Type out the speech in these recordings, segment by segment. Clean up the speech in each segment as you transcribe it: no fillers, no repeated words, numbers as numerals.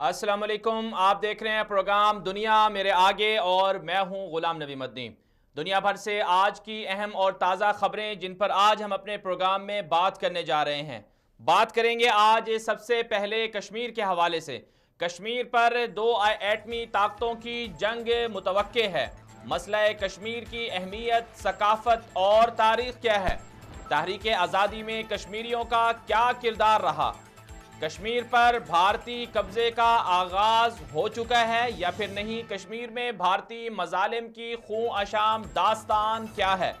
अस्सलाम वालेकुम। आप देख रहे हैं प्रोग्राम दुनिया मेरे आगे और मैं हूं गुलाम नबी मदनी। दुनिया भर से आज की अहम और ताज़ा खबरें जिन पर आज हम अपने प्रोग्राम में बात करने जा रहे हैं। बात करेंगे आज सबसे पहले कश्मीर के हवाले से। कश्मीर पर दो एटमी ताकतों की जंग मुतवक्के है। मसला कश्मीर की अहमियत, सकाफत और तारीख क्या है? तहरीक आज़ादी में कश्मीरियों का क्या किरदार रहा? कश्मीर पर भारतीय कब्जे का आगाज हो चुका है या फिर नहीं? कश्मीर में भारतीय मजालिम की खून अशाम दास्तान क्या है?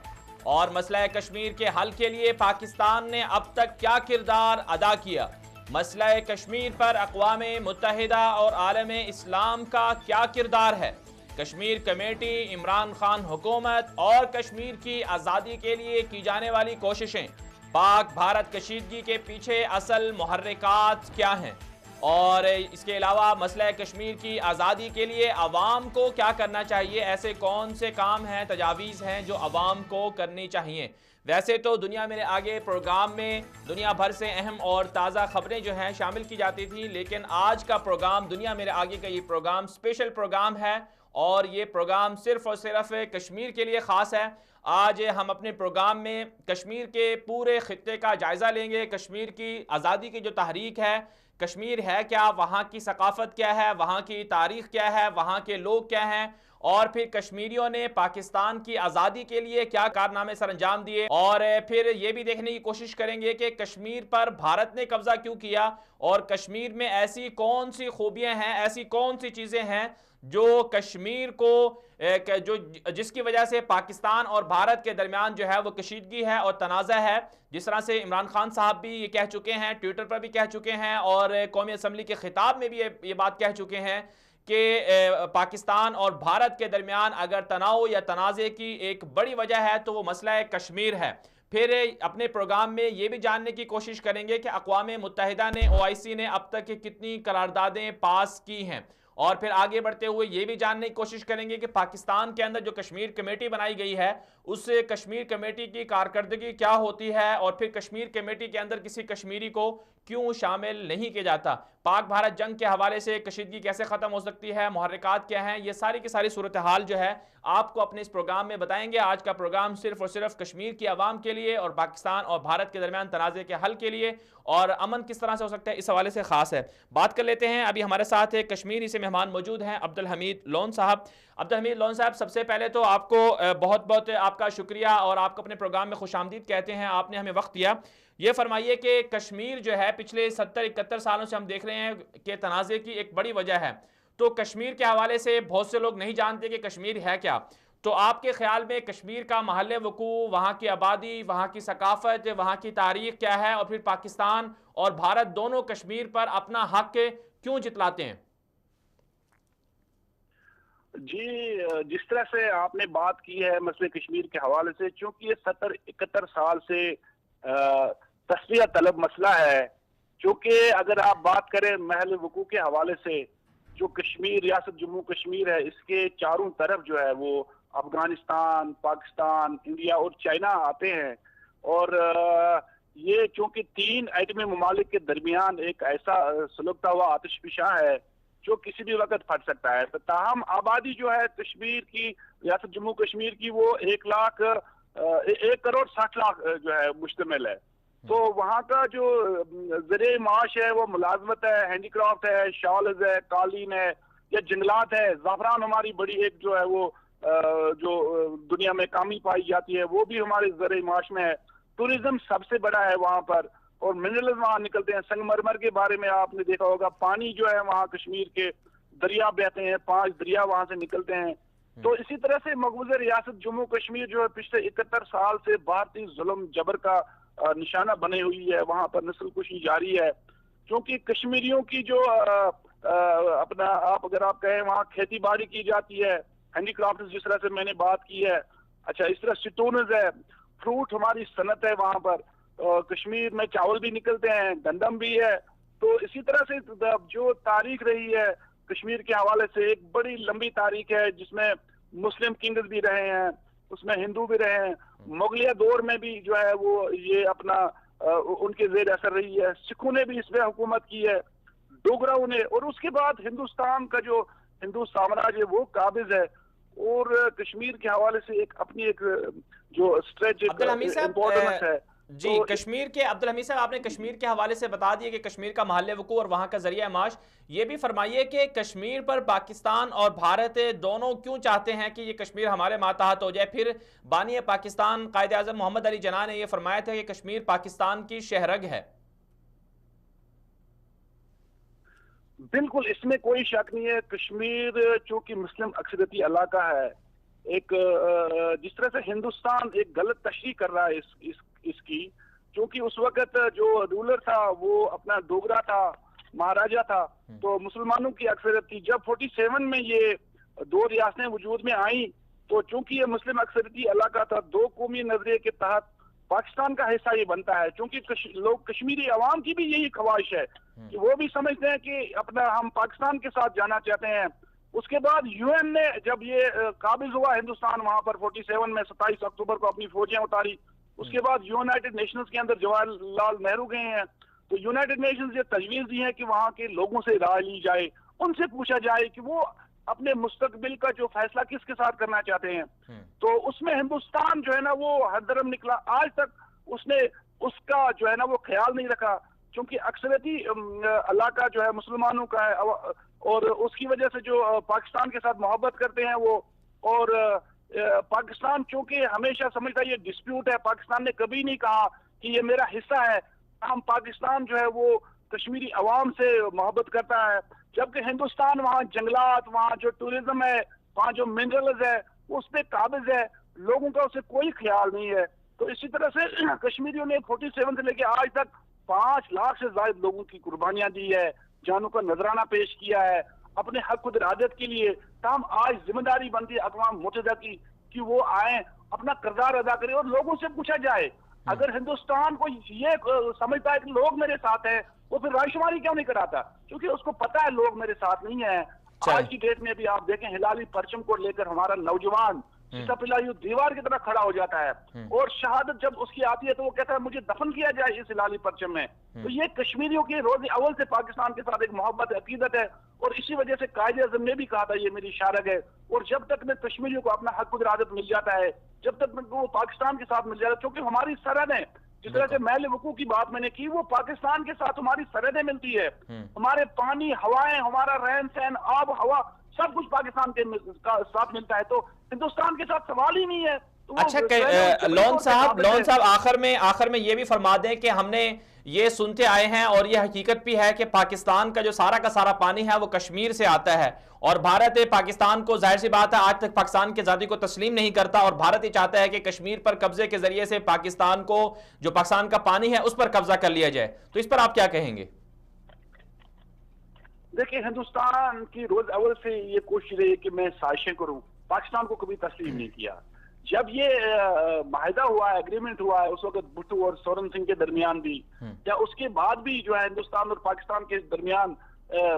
और मसला कश्मीर के हल के लिए पाकिस्तान ने अब तक क्या किरदार अदा किया? मसला कश्मीर पर अक़वाम मुत्तहिदा और आलम इस्लाम का क्या किरदार है? कश्मीर कमेटी, इमरान खान हुकूमत और कश्मीर की आज़ादी के लिए की जाने वाली कोशिशें, पाक भारत कशीदगी के पीछे असल मुहर्रिकात क्या हैं? और इसके अलावा मसला कश्मीर की आज़ादी के लिए अवाम को क्या करना चाहिए? ऐसे कौन से काम हैं, तजावीज़ हैं जो अवाम को करनी चाहिए? वैसे तो दुनिया मेरे आगे प्रोग्राम में दुनिया भर से अहम और ताज़ा खबरें जो हैं शामिल की जाती थी, लेकिन आज का प्रोग्राम दुनिया मेरे आगे का ये प्रोग्राम स्पेशल प्रोग्राम है और ये प्रोग्राम सिर्फ़ और सिर्फ कश्मीर के लिए ख़ास है। आज हम अपने प्रोग्राम में कश्मीर के पूरे खित्ते का जायज़ा लेंगे। कश्मीर की आज़ादी की जो तहरीक है, कश्मीर है क्या, वहाँ की सकाफ़त क्या है, वहाँ की तारीख़ क्या है, वहाँ के लोग क्या हैं, और फिर कश्मीरियों ने पाकिस्तान की आज़ादी के लिए क्या कारनामे सर अंजाम दिए, और फिर ये भी देखने की कोशिश करेंगे कि कश्मीर पर भारत ने कब्ज़ा क्यों किया और कश्मीर में ऐसी कौन सी खूबियाँ हैं, ऐसी कौन सी चीज़ें हैं जो कश्मीर को जो जिसकी वजह से पाकिस्तान और भारत के दरमियान जो है वो कशीदगी है और तनाज़ा है। जिस तरह से इमरान खान साहब भी ये कह चुके हैं, ट्विटर पर भी कह चुके हैं और कौमी असम्बली के खिताब में भी ये बात कह चुके हैं कि पाकिस्तान और भारत के दरमियान अगर तनाव या तनाज़े की एक बड़ी वजह है तो वो मसला कश्मीर है। फिर अपने प्रोग्राम में ये भी जानने की कोशिश करेंगे कि अक़वाम मुत्तहिदा ने, OIC ने अब तक कितनी करारदादें पास की हैं, और फिर आगे बढ़ते हुए ये भी जानने की कोशिश करेंगे कि पाकिस्तान के अंदर जो कश्मीर कमेटी बनाई गई है उस कश्मीर कमेटी की कारकर्दगी क्या होती है, और फिर कश्मीर कमेटी के अंदर किसी कश्मीरी को क्यों शामिल नहीं किया जाता। पाक भारत जंग के हवाले से कशीदगी कैसे ख़त्म हो सकती है, मुहर्रिकात क्या हैं, ये सारी की सारी सूरत हाल जो है आपको अपने इस प्रोग्राम में बताएंगे। आज का प्रोग्राम सिर्फ और सिर्फ कश्मीर की आवाम के लिए और पाकिस्तान और भारत के दरमियान तनाज़े के हल के लिए और अमन किस तरह से हो सकता है, इस हवाले से ख़ास है। बात कर लेते हैं। अभी हमारे साथ एक कश्मीरी से मेहमान मौजूद हैं, अब्दुल हमीद लोन साहब। अब्दुल हमीद लोन साहब, सबसे पहले तो आपको बहुत बहुत आपका शुक्रिया और आपको अपने प्रोग्राम में खुशामदीद कहते हैं, आपने हमें वक्त दिया। ये फरमाइए कि कश्मीर जो है पिछले 70-71 सालों से हम देख रहे हैं कि तनाज़े की एक बड़ी वजह है, तो कश्मीर के हवाले से बहुत से लोग नहीं जानते कि कश्मीर है क्या। तो आपके ख्याल में कश्मीर का महल वकू, वहाँ की आबादी, वहाँ की सकाफत, वहाँ की तारीख क्या है, और फिर पाकिस्तान और भारत दोनों कश्मीर पर अपना हक क्यों जितलाते हैं? जी, जिस तरह से आपने बात की है मसले कश्मीर के हवाले से, चूंकि ये 70-71 साल से तस्फिया तलब मसला है। चूंकि अगर आप बात करें महल वकू के हवाले से, जो कश्मीर, रियासत जम्मू कश्मीर है, इसके चारों तरफ जो है वो अफगानिस्तान, पाकिस्तान, इंडिया और चाइना आते हैं। और ये चूंकि तीन एटमी ममालिक के दरमियान एक ऐसा सुलगता हुआ आतिशफिशा है जो किसी भी वक्त फट सकता है। तो ताहम आबादी जो है कश्मीर की, रियासत जम्मू कश्मीर की, वो 1,60,00,000 जो है मुश्तमिल है। तो वहाँ का जो ज़रिए माश है वो मुलाजमत है, हैंडीक्राफ्ट है, शॉल्स है, कालीन है या जंगलात है। ज़ाफ़रान हमारी बड़ी एक जो है वो जो दुनिया में कामी पाई जाती है, वो भी हमारे ज़रिए माश में है। टूरिज्म सबसे बड़ा है वहाँ पर, और मिनरल्स वहाँ निकलते हैं। संगमरमर के बारे में आपने देखा होगा, पानी जो है वहाँ कश्मीर के दरिया बहते हैं, 5 दरिया वहाँ से निकलते हैं। तो इसी तरह से मकबूजा रियासत जम्मू कश्मीर जो है पिछले 71 साल से भारतीय जुल्म जबर का निशाना बने हुई है। वहाँ पर नस्ल कुशी जारी है, क्योंकि कश्मीरियों की जो अपना आप अगर आप कहें वहाँ खेती बाड़ी की जाती है, हैंडीक्राफ्ट जिस तरह से मैंने बात की है। अच्छा, इस तरह सिटोनस है, फ्रूट हमारी सनत है वहाँ पर। कश्मीर में चावल भी निकलते हैं, गंदम भी है। तो इसी तरह से जो तारीख रही है कश्मीर के हवाले से, एक बड़ी लंबी तारीख है जिसमें मुस्लिम किंग्स भी रहे हैं, उसमें हिंदू भी रहे हैं। मुगलिया दौर में भी जो है वो ये अपना उनके जेर असर रही है। सिखों ने भी इसमें हुकूमत की है। डोगराओं ने, और उसके बाद हिंदुस्तान का जो हिंदू साम्राज्य वो काबिज है। और कश्मीर के हवाले से एक अपनी एक जो स्ट्रेटेजिक अब्दुल हमीद साहब इम्पोर्टेंस है। जी, तो कश्मीर के अब्दुल हमीद साहब, आपने कश्मीर के हवाले से बता दिया कि कश्मीर का महल वकूअ और वहाँ का जरिया माश। ये भी फरमाइए कि कश्मीर पर पाकिस्तान और भारत दोनों क्यों चाहते हैं कि ये कश्मीर हमारे मातहत हो जाए? फिर बानी पाकिस्तान कायद आज़म मोहम्मद अली जिन्ना ने यह फरमाया था कि कश्मीर पाकिस्तान की शहरग है। बिल्कुल, इसमें कोई शक नहीं है। कश्मीर चूंकि मुस्लिम अक्सरियती इलाका है, एक जिस तरह से हिंदुस्तान एक गलत तशरीह कर रहा है इसकी, क्योंकि उस वक्त जो रूलर था वो अपना डोगरा था, महाराजा था, तो मुसलमानों की अक्सरियत थी। जब 47 में ये दो रियासतें वजूद में आई, तो चूंकि ये मुस्लिम अक्सरियती इलाका था, दो कौमी नजरिए के तहत पाकिस्तान का हिस्सा ये बनता है। क्योंकि लोग, कश्मीरी अवाम की भी यही ख्वाहिश है कि वो भी समझते हैं कि अपना हम पाकिस्तान के साथ जाना चाहते हैं। उसके बाद यूएन ने जब ये काबिज हुआ हिंदुस्तान, वहां पर 47 में 27 अक्टूबर को अपनी फौजें उतारी। उसके बाद यूनाइटेड नेशंस के अंदर जवाहरलाल नेहरू गए हैं, तो यूनाइटेड नेशंस ये तजवीज दी है कि वहां के लोगों से राय ली जाए, उनसे पूछा जाए कि वो अपने मुस्तकबिल का जो फैसला किसके साथ करना चाहते हैं। तो उसमें हिंदुस्तान जो है ना वो हरदरम निकला। आज तक उसने उसका जो है ना वो ख्याल नहीं रखा, क्योंकि अक्सरियती इलाका जो है मुसलमानों का है, और उसकी वजह से जो पाकिस्तान के साथ मोहब्बत करते हैं वो, और पाकिस्तान चूंकि हमेशा समझता है ये डिस्प्यूट है, पाकिस्तान ने कभी नहीं कहा कि ये मेरा हिस्सा है। हम पाकिस्तान जो है वो कश्मीरी अवाम से मोहब्बत करता है, जबकि हिंदुस्तान वहाँ जंगलात, वहाँ जो टूरिज्म है, वहाँ जो मिनरल्स है वो उस पर काबिज है, लोगों का उसे कोई ख्याल नहीं है। तो इसी तरह से कश्मीरियों ने 47 से लेकर आज तक 5 लाख से ज्यादा लोगों की कुर्बानियां दी है, जानों का नजराना पेश किया है अपने हक खुद इरादत के लिए। तमाम आज जिम्मेदारी बनती है अक़वाम मुत्तहिदा की कि वो आए, अपना किरदार अदा करें और लोगों से पूछा जाए। अगर हिंदुस्तान को ये समझता है कि लोग मेरे साथ हैं, वो फिर रायशुमारी क्यों नहीं कराता? क्योंकि उसको पता है लोग मेरे साथ नहीं है। आज की डेट में भी आप देखें, हिलाली परचम को लेकर हमारा नौजवान दीवार की तरह खड़ा हो जाता है, और शहादत जब उसकी आती है तो वो कहता है मुझे दफन किया जाए इस हिलाली परचम में। तो ये कश्मीरियों की रोज अव्वल से पाकिस्तान के साथ एक मोहब्बत अकीदत है, और इसी वजह से कायदे आज़म ने भी कहा था ये मेरी शारग है। और जब तक में कश्मीरियों को अपना हक खुद इरादत मिल जाता है, जब तक वो पाकिस्तान के साथ मिल जाता है, क्योंकि हमारी सरहदें, जिस तरह से महल वकूअ की बात मैंने की, वो पाकिस्तान के साथ हमारी सरहदें मिलती है। हमारे पानी, हवाएं, हमारा रहन सहन, आब हवा, सब कुछ पाकिस्तान के साथ मिलता है। तो हिंदुस्तान के साथ सवाल ही नहीं है। तो अच्छा, लोन साहब आखिर में ये भी फरमा दें कि हमने ये सुनते आए हैं और ये हकीकत भी है कि पाकिस्तान का जो सारा पानी है वो कश्मीर से आता है, और भारत पाकिस्तान को, जाहिर सी बात है, आज तक पाकिस्तान की आज़ादी को तस्लीम नहीं करता, और भारत ये चाहता है कि कश्मीर पर कब्जे के जरिए से पाकिस्तान को, जो पाकिस्तान का पानी है उस पर कब्जा कर लिया जाए। तो इस पर आप क्या कहेंगे? देखिए, हिंदुस्तान की रोज अव्वल से ये कोशिश रही है कि मैं साजिशें करूं, पाकिस्तान को कभी तस्लीम नहीं किया। जब ये माहिदा हुआ, एग्रीमेंट हुआ है, उस वक्त भुट्टो और सोरेन सिंह के दरमियान भी, या उसके बाद भी जो है हिंदुस्तान और पाकिस्तान के दरमियान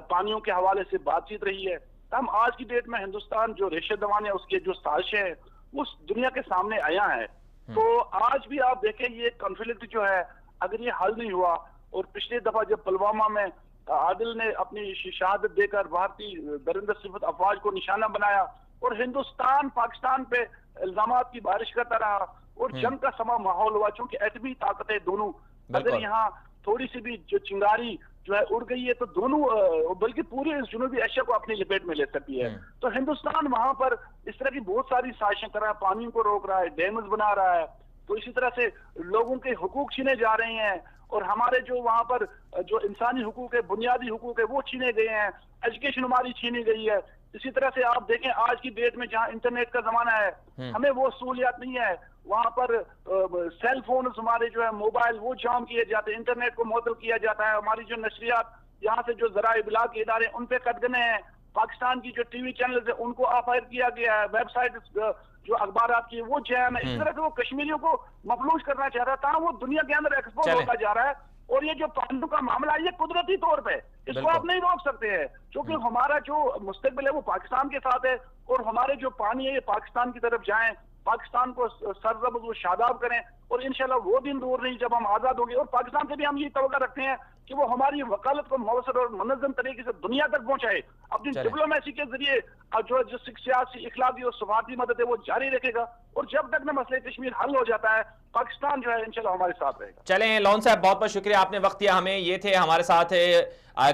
पानियों के हवाले से बातचीत रही है। हम आज की डेट में हिंदुस्तान जो रेशे दवान है उसके जो साजिशें है वो दुनिया के सामने आया है। तो आज भी आप देखें, ये कॉन्फ्लिक्ट जो है अगर ये हल नहीं हुआ, और पिछली दफा जब पुलवामा में आदिल ने अपनी शहादत देकर भारतीय दरिंदा सिफत अफवाज को निशाना बनाया, और हिंदुस्तान पाकिस्तान पे इल्जामात की बारिश करता रहा, और जंग का समा माहौल हुआ। चूंकि एटमी ताकतें दोनों, अगर यहाँ थोड़ी सी भी जो चिंगारी जो है उड़ गई है तो दोनों, बल्कि पूरी जुनूबी एशिया को अपनी लपेट में ले सकती है। तो हिंदुस्तान वहां पर इस तरह की बहुत सारी साजिशें कर रहा है, पानी को रोक रहा है, डैम्स बना रहा है। तो इसी तरह से लोगों के हुकूक छीने जा रहे हैं, और हमारे जो वहां पर जो इंसानी हुकूक है, बुनियादी हुकूक है, वो छीने गए हैं, एजुकेशन हमारी छीनी गई है। इसी तरह से आप देखें, आज की डेट में जहां इंटरनेट का जमाना है, हमें वो सहूलियात नहीं है। वहां पर सेल फोन हमारे जो है, मोबाइल, वो जाम किए जाते हैं, इंटरनेट को मुअत्तल किया जाता है। हमारी जो नशरियात यहाँ से जो ज़राए इब्लाग के इदारे, उन पे कदगने हैं। पाकिस्तान की जो टीवी चैनल है उनको ऑफर किया गया है, वेबसाइट जो अखबार की वो जैम है। इस तरह से वो कश्मीरियों को मफलूज करना चाह रहा था, वो दुनिया के अंदर एक्सपोज होता जा रहा है। और ये जो पानी का मामला है, ये कुदरती तौर पे इसको आप नहीं रोक सकते हैं, क्योंकि हमारा जो मुस्तकबिल है वो पाकिस्तान के साथ है, और हमारे जो पानी है ये पाकिस्तान की तरफ जाएं, पाकिस्तान को सरजबज व शादाब करें, और इंशाल्लाह वो दिन दूर नहीं जब हम आजाद होंगे। और पाकिस्तान से भी हम ये तवक्का रखते हैं कि वो हमारी वकालत को मौसर और मुनज़्ज़म तरीके से दुनिया तक पहुंचाए, अपनी डिप्लोमेसी के जरिए जो सियासी, इखलाकी और सफारती मदद है वो जारी रखेगा। और जब तक न मसले कश्मीर हल हो जाता है, पाकिस्तान जो है इंशाल्लाह हमारे साथ रहेगा। चलें लोन साहब, बहुत बहुत शुक्रिया, आपने वक्त दिया हमें। ये थे हमारे साथ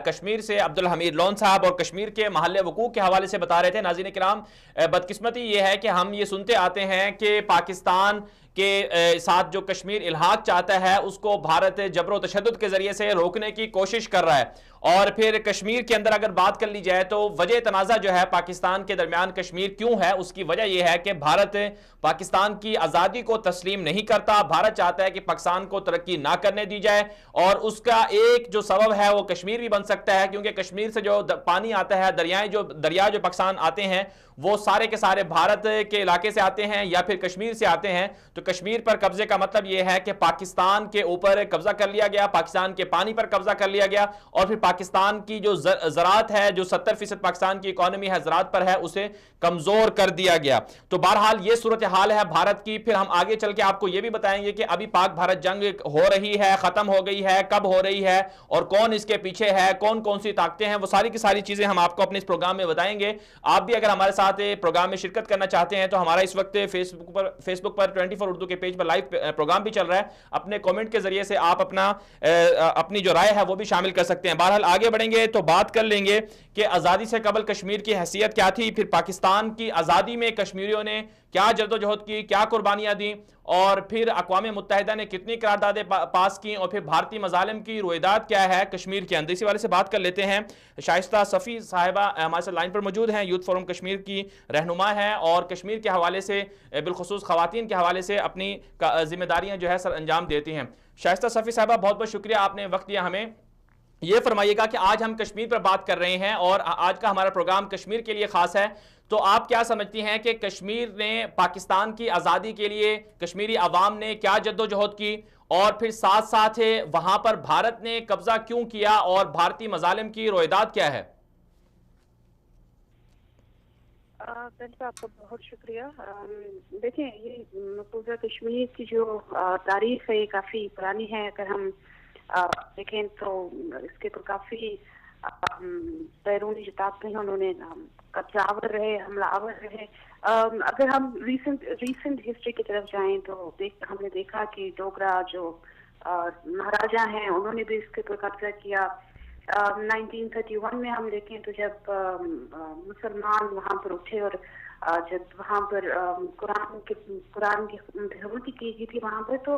कश्मीर से अब्दुल हमीद लोन साहब, और कश्मीर के महल वकूक के हवाले से बता रहे थे। नाज़रीन किराम, बदकिस्मती ये है कि हम ये सुनते आते हैं कि पाकिस्तान के साथ जो कश्मीर इल्हाक चाहता है उसको भारत जबरो तशद्दुद के जरिए से रोकने की कोशिश कर रहा है। और फिर कश्मीर के अंदर अगर बात कर ली जाए तो वजह तनाज़ा जो है पाकिस्तान के दरमियान कश्मीर क्यों है, उसकी वजह यह है कि भारत पाकिस्तान की आज़ादी को तस्लीम नहीं करता। भारत चाहता है कि पाकिस्तान को तरक्की ना करने दी जाए, और उसका एक जो सबब है वो कश्मीर भी बन सकता है, क्योंकि कश्मीर से जो पानी आता है, दरिया जो पाकिस्तान आते हैं वो सारे के सारे भारत के इलाके से आते हैं या फिर कश्मीर से आते हैं। तो कश्मीर पर कब्जे का मतलब यह है कि पाकिस्तान के ऊपर कब्जा कर लिया गया, पाकिस्तान के पानी पर कब्जा कर लिया गया, और फिर पाकिस्तान की जो ज़राअत है, जो 70% पाकिस्तान की इकॉनमी है ज़राअत पर है, उसे कमजोर कर दिया गया। तो बहरहाल ये सूरत हाल है भारत की। फिर हम आगे चल के आपको यह भी बताएंगे कि अभी पाक भारत जंग हो रही है, खत्म हो गई है, कब हो रही है और कौन इसके पीछे है, कौन कौन सी ताकतें हैं, वो सारी की सारी चीजें हम आपको अपने इस प्रोग्राम में बताएंगे। आप भी अगर हमारे साथ प्रोग्राम में शिरकत करना चाहते हैं तो हमारा इस वक्त फेसबुक पर 24 उर्दू के पेज पर लाइव प्रोग्राम भी चल रहा है। अपने कमेंट के जरिए से आप अपनी जो राय है वो भी शामिल कर सकते हैं। बहरहाल आगे बढ़ेंगे तो बात कर लेंगे कि आज़ादी से कबल कश्मीर की हैसियत क्या थी, फिर पाकिस्तान की आज़ादी में कश्मीरियों ने क्या जद्दोजहद की, क्या कुर्बानियां दी, और फिर अक़वाम मुत्तहिदा ने कितनी करारदादें पास की, और फिर भारतीय मज़ालिम की रोयदाद क्या है कश्मीर के अंदर। इसी वाले से बात कर लेते हैं। शाइस्ता सफ़ी साहिबा हमारे साथ लाइन पर मौजूद हैं, यूथ फोरम कश्मीर की रहनुमा हैं और कश्मीर के हवाले से बिलखुसूस ख़वातीन के हवाले से अपनी जिम्मेदारियाँ जो है सर अंजाम देती हैं। शाइस्ता सफ़ी साहिबा, बहुत बहुत शुक्रिया, आपने वक्त दिया हमें। ये फरमाइएगा कि आज हम कश्मीर पर बात कर रहे हैं और आज का हमारा प्रोग्राम कश्मीर के लिए खास है, तो आप क्या समझती हैं कि कश्मीर ने पाकिस्तान की आज़ादी के लिए कश्मीरी अवाम ने क्या जद्दोजहद की, और फिर साथ साथ वहां पर भारत ने कब्जा क्यों किया और भारतीय मज़ालिम की रोयदाद क्या है? पहले आपका बहुत शुक्रिया। देखिए, ये मकबूजा कश्मीर की जो तारीख है ये काफ़ी पुरानी है। अगर हम देखें तो इसके तो काफ़ी बैरूनी जो ताकतें हैं उन्होंने कब्जावर रहे, हमलावर रहे। अगर हम रीसेंट हिस्ट्री की तरफ जाएं तो हमने देखा कि डोगरा जो महाराजा हैं उन्होंने भी इसके ऊपर कब्जा किया। 1931 में हम देखें तो जब मुसलमान वहाँ पर उठे और जब वहाँ पर कुरान की हुकूमत की गई थी वहाँ पर, तो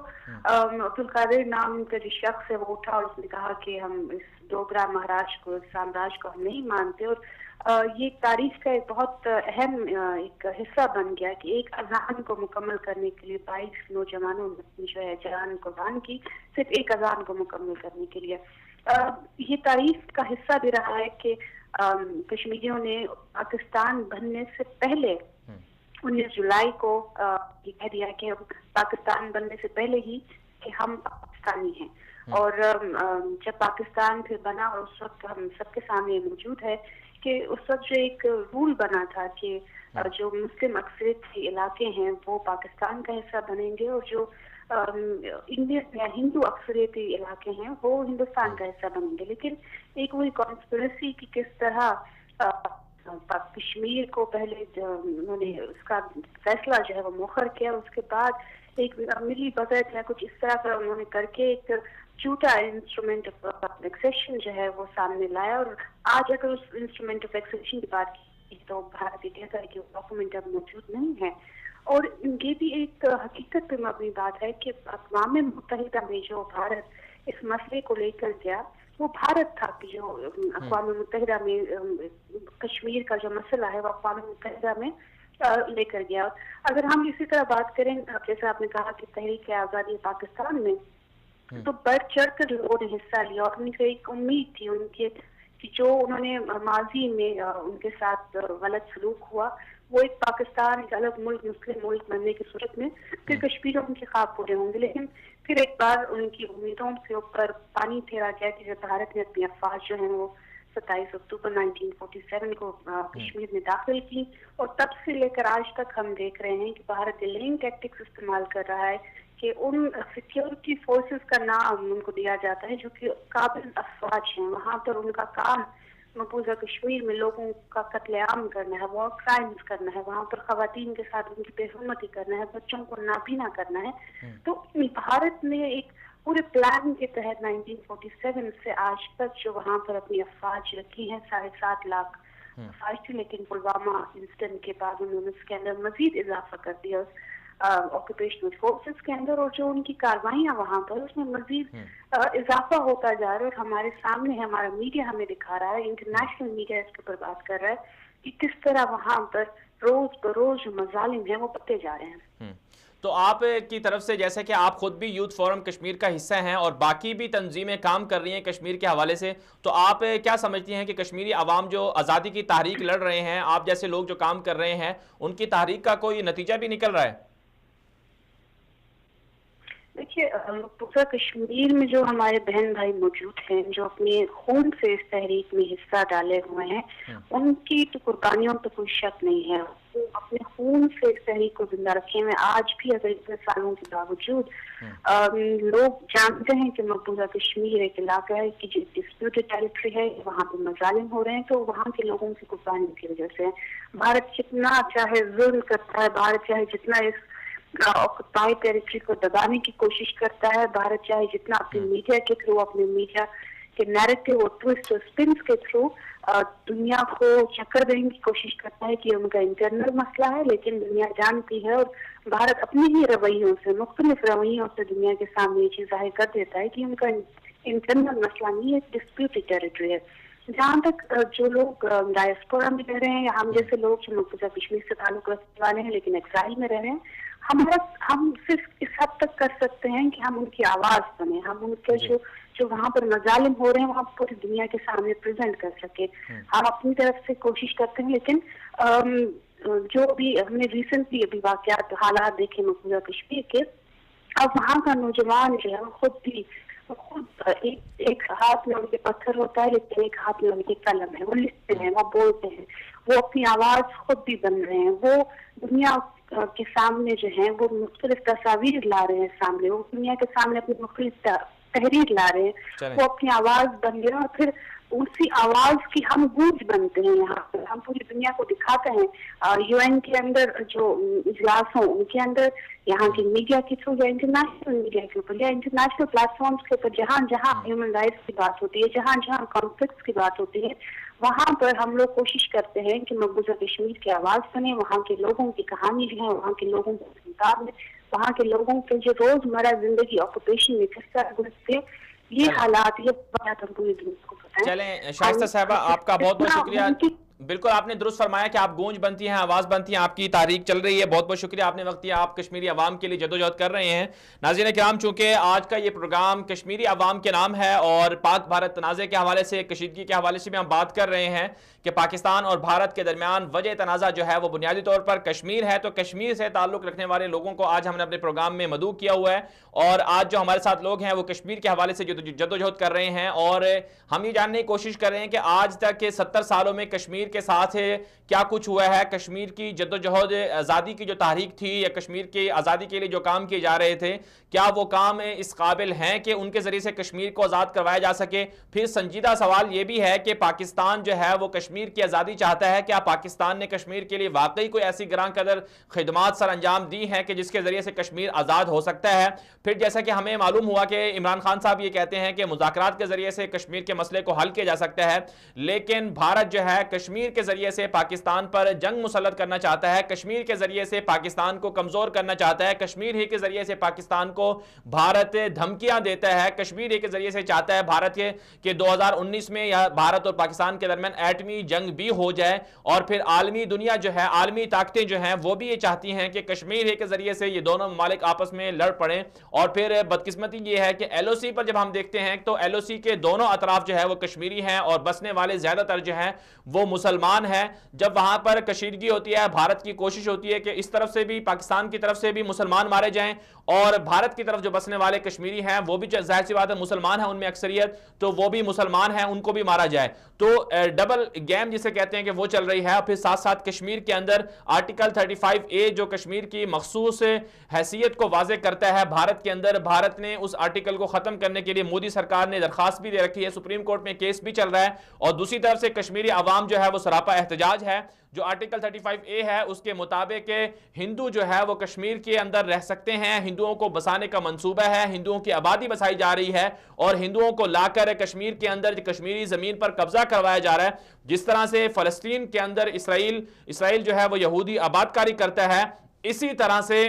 अब्दुल कादिर नाम का जो शख्स है वो उठा और उसने कहा कि हम इस डोगरा महाराज को, साम्राज्य को हम नहीं मानते। और ये तारीख का एक बहुत अहम एक हिस्सा बन गया कि एक अजान को मुकम्मल करने के लिए 22 नौजवानों ने जो है जान कुर्बान की, सिर्फ एक अजान को मुकम्मल करने के लिए। ये तारीख का हिस्सा भी रहा है कि कश्मीरियों ने पाकिस्तान बनने से पहले 19 जुलाई को ये कह दिया कि पाकिस्तान बनने से पहले ही कि हम पाकिस्तानी हैं। और जब पाकिस्तान फिर बना और उस वक्त हम सबके सामने मौजूद है कि उस वक्त जो एक रूल बना था कि जो मुस्लिम अक्सरियत के इलाके हैं वो पाकिस्तान का हिस्सा बनेंगे और जो इंडियन या हिंदू अक्सरियती इलाके हैं वो हिंदुस्तान का हिस्सा बनेंगे। लेकिन एक वही कॉन्स्पिरेसी की किस तरह कश्मीर को पहले उन्होंने उसका फैसला जो है वो मुखर किया, उसके बाद एक मिली बजट या कुछ इस तरह का उन्होंने करके एक झूठा इंस्ट्रूमेंट ऑफ एक्सेशन जो है वो सामने लाया। और आज अगर उस इंस्ट्रूमेंट ऑफ एक्सेशन की बात की तो भारत ये कहता है कि डॉक्यूमेंट अब मौजूद नहीं है। और ये भी एक हकीकत पे मबनी बात है कि अक़वाम मुत्तहिदा में जो भारत इस मसले को लेकर गया वो भारत था कि जो अक़वाम मुत्तहिदा में कश्मीर का जो मसला है वो अक़वाम मुत्तहिदा में लेकर गया। अगर हम इसी तरह बात करें, जैसे आपने कहा कि तहरीक आज़ादी पाकिस्तान में तो बढ़ चढ़ कर लोगों ने हिस्सा लिया और उनकी एक उम्मीद थी उनके कि जो उन्होंने माजी में उनके साथ गलत सलूक हुआ वो एक पाकिस्तान, एक अलग मुल्क, मुस्लिम मुल्क बनने की सूरत में फिर कश्मीर उनके ख्वाब पूरे होंगे। लेकिन फिर एक बार उनकी उम्मीदों के ऊपर पानी फेरा गया कि जब भारत ने अपनी अफवाज जो है वो 27 अक्टूबर 1947 को कश्मीर में दाखिल की, और तब से लेकर आज तक हम देख रहे हैं कि भारत डिलेइंग टैक्टिक्स इस्तेमाल कर रहा है कि उन सिक्योरिटी फोर्सेस का नाम उनको दिया जाता है जो कि काबिल अफवाज हैं। वहाँ पर उनका काम मकबूजा कश्मीर में लोगों का कत्लेआम करना है, वॉर क्राइम्स करना है, वहाँ पर खवातीन के साथ उनकी बेहुरमती करना है, बच्चों को नाबीना करना है। तो भारत ने एक पूरे प्लान के तहत 1947 से आज तक जो वहाँ पर अपनी अफवाज रखी है 7.5 लाख अफवाज थी, लेकिन पुलवामा इंसिडेंट के बाद उन्होंने इसके अंदर मजीद इजाफा कर दिया ऑक्यूपेशनल फोर्सेस के अंदर, और जो उनकी कार्रवाइयाँ वहाँ पर उसमें मजीद इजाफा होता जा रहा है। और हमारे सामने है, हमारा मीडिया हमें दिखा रहा है, इंटरनेशनल मीडिया इसके ऊपर बात कर रहा है कि किस तरह वहाँ पर रोज बरोज जो मजालिम है वो पते जा रहे हैं। तो आप की तरफ से, जैसे कि आप खुद भी यूथ फोरम कश्मीर का हिस्सा हैं और बाकी भी तंजीमें काम कर रही हैं कश्मीर के हवाले से, तो आप क्या समझती हैं कि कश्मीरी अवाम जो आज़ादी की तहरीक लड़ रहे हैं, आप जैसे लोग जो काम कर रहे हैं, उनकी तहरीक का कोई नतीजा भी निकल रहा है? देखिए, पूरा कश्मीर में जो हमारे बहन भाई मौजूद हैं जो अपने खून से इस तहरीक में हिस्सा डाले हुए हैं, उनकी तो कुर्बानियों पर कोई शक नहीं है। वो अपने खून से इस तहरीक को जिंदा रखे हुए आज भी, अगर इतने सालों के बावजूद लोग जानते हैं कि मकबूजा कश्मीर एक इलाका है कि जो डिस्प्यूटेड टेरिटरी है, वहाँ पे मजालिम हो रहे हैं, तो वहाँ के लोगों की कुर्बानियों की वजह से भारत जितना चाहे जुल्म करता है, भारत चाहे जितना इस ऑक्युपाइड टेरिटरी को दबाने की कोशिश करता है, भारत चाहे जितना अपने मीडिया के थ्रू, अपने मीडिया के नैरेटिव और ट्विस्ट और स्पिन्स के थ्रू दुनिया को चक्कर देने की कोशिश करता है कि उनका इंटरनल मसला है, लेकिन दुनिया जानती है और भारत अपने ही रवैयों से, मुख्तलिफ रवैयों से दुनिया के सामने ये चीज जाहिर कर देता है कि उनका इंटरनल मसला नहीं है, डिस्प्यूटेड टेरिटरी है। जहाँ तक जो लोग डायस्पोरा में रह रहे हैं या हम जैसे लोग जो मकबूजा कश्मीर से ताल्लुक रखने वाले हैं लेकिन एक्साइल में रह रहे हैं, हम सिर्फ इस हद तक कर सकते हैं कि हम उनकी आवाज बने, हम उनके जो वहाँ पर मजालिम हो रहे हैं वहाँ पूरी दुनिया के सामने प्रेजेंट कर सके। हम अपनी तरफ से कोशिश करते हैं, लेकिन जो भी हमने रिसेंटली अभी वाकयात हालात देखे मकबूजा कश्मीर के, अब वहाँ का नौजवान जो है खुद एक हाथ में उनके पत्थर होता है लेकिन एक हाथ में उनके कलम है, वो लिखते हैं, वो बोलते हैं, वो अपनी आवाज खुद भी बन रहे हैं, वो दुनिया के सामने जो है वो मुख्तलिफ तस्वीर ला रहे हैं सामने, वो दुनिया के सामने अपनी मुख्तलिफ तहरीर ला रहे हैं, वो अपनी आवाज बन गए और फिर उसी आवाज की हम गूंज बनते हैं। यहाँ पर हम पूरी दुनिया को दिखाते हैं, यूएन के अंदर जो इजलास हों उनके अंदर, यहाँ की मीडिया के थ्रू या इंटरनेशनल मीडिया के ऊपर या इंटरनेशनल प्लेटफॉर्म्स के ऊपर, जहाँ जहाँ ह्यूमन राइट्स की बात होती है, जहाँ जहाँ कॉन्फ्लिक्ट्स की बात होती है, वहाँ पर हम लोग कोशिश करते हैं कि मकबूजा कश्मीर की आवाज बने, वहाँ के लोगों की कहानी जो है, वहाँ के लोगों की किताब में, वहाँ के लोगों के जो रोजमर्रा जिंदगी ऑक्यूपेशन में किस तरह गुजरते, ये हालात, ये बात हम पूरी दुनिया को पता है। चलें शाइस्ता साहबा, आपका बहुत बहुत शुक्रिया। बिल्कुल आपने दुरुस्त फरमाया कि आप गूंज बनती हैं, आवाज़ बनती हैं, आपकी तारीख चल रही है। बहुत बहुत शुक्रिया, आपने वक्त दिया, आप कश्मीरी अवाम के लिए जदोजहद कर रहे हैं। नाज़रीन किराम, चूंकि आज का ये प्रोग्राम कश्मीरी अवाम के नाम है और पाक भारत तनाज़े के हवाले से, कशीदगी के हवाले से भी हम बात कर रहे हैं कि पाकिस्तान और भारत के दरमियान वजह तनाज़ा जो है वो बुनियादी तौर पर कश्मीर है। तो कश्मीर से ताल्लुक़ रखने वाले लोगों को आज हमने अपने प्रोग्राम में मदऊ किया हुआ है और आज जो हमारे साथ लोग हैं वो कश्मीर के हवाले से जदोजहद कर रहे हैं और हम ये जानने की कोशिश कर रहे हैं कि आज तक के 70 सालों में कश्मीर के साथ क्या कुछ हुआ है, कश्मीर की जद्दोजहद, आज़ादी की जो तारीख थी या कश्मीर की आज़ादी के लिए जो काम किए जा रहे थे, क्या वो काम इस काबिल हैं कि उनके ज़रिए से कश्मीर को आज़ाद करवाया जा सके। फिर संजीदा सवाल ये भी है कि पाकिस्तान जो है वो कश्मीर की आज़ादी चाहता है, क्या पाकिस्तान ने कश्मीर के लिए वाकई कोई ऐसी ग्रां कदर खिदमात सर अंजाम दी हैं कि जिसके ज़रिए से कश्मीर आज़ाद हो सकता है। फिर जैसा कि हमें मालूम हुआ कि इमरान खान साहब ये कहते हैं कि मुज़ाकरात के ज़रिए से कश्मीर के मसले को हल किया जा सकता है, लेकिन भारत जो है कश्मीर के ज़रिए से पाकिस्तान पर जंग मुसल्लत करना चाहता है, कश्मीर के जरिए से पाकिस्तान को कमजोर करना चाहता है, कश्मीर ही के जरिए से पाकिस्तान को भारत धमकियां देता है, कश्मीर ही के जरिए से चाहता है भारत के 2019 में या भारत और पाकिस्तान के दरमियान एटमी जंग भी हो जाए और फिर आलमी दुनिया जो है, आलमी ताकतें जो हैं वो भी ये चाहती हैं कि कश्मीर ही के जरिए से ये दोनों ममालिक आपस में लड़ पड़े। और फिर बदकिस्मती ये है कि LOC पर जब हम देखते हैं तो LOC के दोनों अतराफ जो है वो कश्मीरी हैं और बसने वाले ज्यादातर जो हैं वो मुसलमान हैं, जब वहां पर कशीदगी होती है, भारत की कोशिश होती है कि इस तरफ से भी, पाकिस्तान की तरफ से भी मुसलमान मारे जाएं और भारत की तरफ जो बसने वाले कश्मीरी हैं वो भी जाहिर सी बात है मुसलमान हैं, उनमें अक्सरियत, तो वो भी मुसलमान हैं, उनको भी मारा जाए। तो डबल गेम जिसे कहते हैं कि वो चल रही है। फिर साथ साथ कश्मीर के अंदर आर्टिकल 35A जो कश्मीर की मखसूस हैसियत को वाजे करता है भारत के अंदर, भारत ने उस आर्टिकल को खत्म करने के लिए मोदी सरकार ने दरखास्त भी दे रखी है, सुप्रीम कोर्ट में केस भी चल रहा है, और दूसरी तरफ से कश्मीरी अवाम जो है वो सरापा एहतजाज है। जो आर्टिकल 35A है उसके मुताबिक हिंदू जो है वो कश्मीर के अंदर रह सकते हैं, हिंदुओं को बसाने का मंसूबा है, हिंदुओं की आबादी बसाई जा रही है और हिंदुओं को लाकर कश्मीर के अंदर कश्मीरी जमीन पर कब्जा करवाया जा रहा है। जिस तरह से फलस्तीन के अंदर इसराइल जो है वो यहूदी आबादकारी करता है, इसी तरह से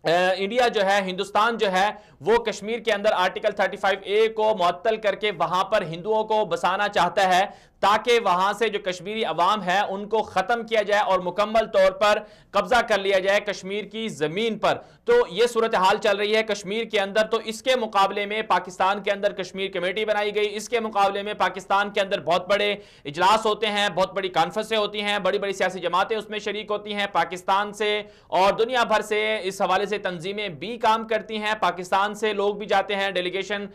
इंडिया जो है, हिंदुस्तान जो है वो कश्मीर के अंदर आर्टिकल 35A को मुअत्तल करके वहां पर हिंदुओं को बसाना चाहता है ताकि वहां से जो कश्मीरी अवाम है उनको खत्म किया जाए और मुकम्मल तौर पर कब्जा कर लिया जाए कश्मीर की जमीन पर। तो यह सूरत हाल चल रही है कश्मीर के अंदर। तो इसके मुकाबले में पाकिस्तान के अंदर कश्मीर कमेटी बनाई गई, इसके मुकाबले में पाकिस्तान के अंदर बहुत बड़े इजलास होते हैं, बहुत बड़ी कॉन्फ्रेंसें होती हैं, बड़ी बड़ी सियासी जमातें उसमें शरीक होती हैं, पाकिस्तान से और दुनिया भर से इस हवाले से तंजीमें भी काम करती हैं, पाकिस्तान से लोग भी जाते हैं, डेलीगेशन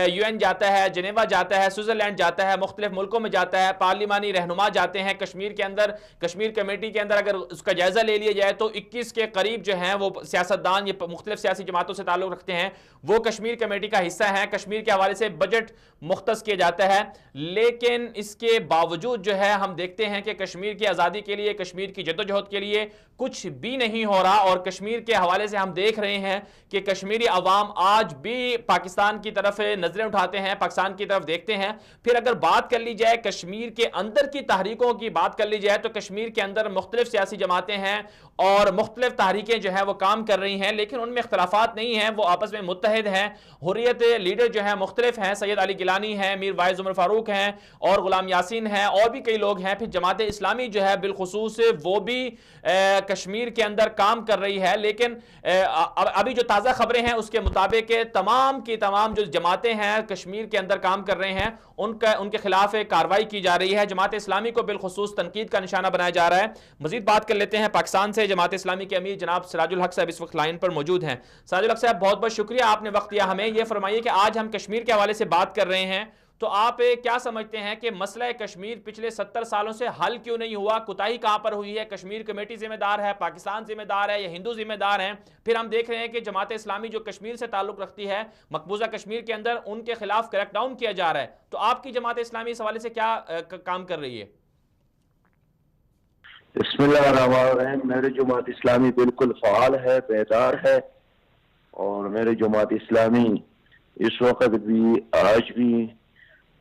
UN जाता है, जिनेवा जाता है, स्विट्जरलैंड जाता है, मुख्तलिफ मुल्कों में जाता है, पार्लिमानी रहनुमा जाते हैं कश्मीर के अंदर। कश्मीर कमेटी के अंदर अगर उसका जायजा ले लिया जाए तो 21 के करीब जो हैं वो सियासतदान, ये मुख्तलिफ सियासी जमातों से ताल्लुक रखते हैं, वो कश्मीर कमेटी का हिस्सा हैं। कश्मीर के हवाले से बजट मुख्तस किया जाता है, लेकिन इसके बावजूद जो है हम देखते हैं कि कश्मीर की आज़ादी के लिए, कश्मीर की जद्दोजहद के लिए कुछ भी नहीं हो रहा। और कश्मीर के हवाले से हम देख रहे हैं कि कश्मीरी अवाम आज भी पाकिस्तान की तरफ नजरें उठाते हैं, पाकिस्तान की तरफ देखते हैं। फिर अगर बात कर ली जाए कश्मीर के अंदर की तहरीकों की बात कर ली जाए तो कश्मीर के अंदर मुख्तलिफ सियासी जमातें हैं और मुख्तलिफ तहरीकें जो है वो काम कर रही हैं, लेकिन उनमें इख्तलाफात नहीं है, वो आपस में मुत्तहिद हैं। हुर्रियत लीडर जो है मुख्तलिफ हैं, सैयद अली गिलानी हैं, मीर वाइज उमर फारूक हैं और गुलाम यासीन हैं और भी कई लोग हैं। फिर जमात इस्लामी जो है बिलखुसूस वो भी कश्मीर के अंदर काम कर रही है। लेकिन अभी जो ताज़ा खबरें हैं उसके मुताबिक तमाम की तमाम जो जमातें हैं कश्मीर के अंदर काम कर रहे हैं उनके खिलाफ कार्रवाई की जा रही है। जमात इस्लामी को बिलखुसूस तनकीद का निशाना बनाया जा रहा है। मजीद बात कर लेते हैं पाकिस्तान से। जमात इस्लामी के अमीर जनाब सिराजुल हक साहब इस वक्त लाइन पर मौजूद हैं। सिराजुल हक साहब, बहुत बहुत शुक्रिया, आपने वक्त दिया हमें। यह फरमाइए कि आज हम कश्मीर के हवाले से बात कर रहे हैं, तो आप क्या समझते हैं कि मसला कश्मीर पिछले 70 सालों से हल क्यों नहीं हुआ? कुताही कहां पर हुई है? कश्मीर कमेटी जिम्मेदार है, पाकिस्तान जिम्मेदार है या हिंदू जिम्मेदार हैं? फिर हम देख रहे हैं कि जमात इस्लामी जो कश्मीर से ताल्लुक रखती है, मकबूजा कश्मीर के अंदर उनके खिलाफ क्रैकडाउन किया जा रहा है। तो आपकी जमात इस्लामी इस हवाले से क्या काम कर रही है? बिस्मिल्लाहिर्रहमानिर्रहीम। मेरी जमात इस्लामी बिल्कुल फ़ाल है, बेदार है, और मेरी जमात इस्लामी इस वक्त भी, आज भी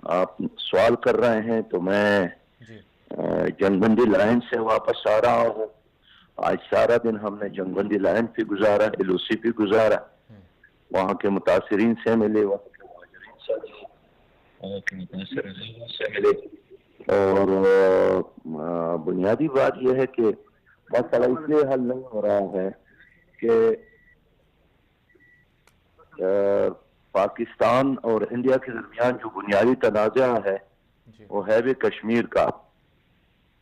आप सवाल कर रहे हैं तो मैं जंगबंदी लाइन से वापस आ रहा हूँ। आज सारा दिन हमने जंगबंदी लाइन पे गुजारा, LOC पे गुजारा, वहाँ के मुतासरीन से मिले, वहाँ के मुहाजिरीन से मिले, वहाँ के मुतासरीन से मिले। और बुनियादी बात यह है कि मसला इसलिए हल नहीं हो रहा है कि पाकिस्तान और इंडिया के दरमियान जो बुनियादी तनाज़ा है वो है भी कश्मीर का,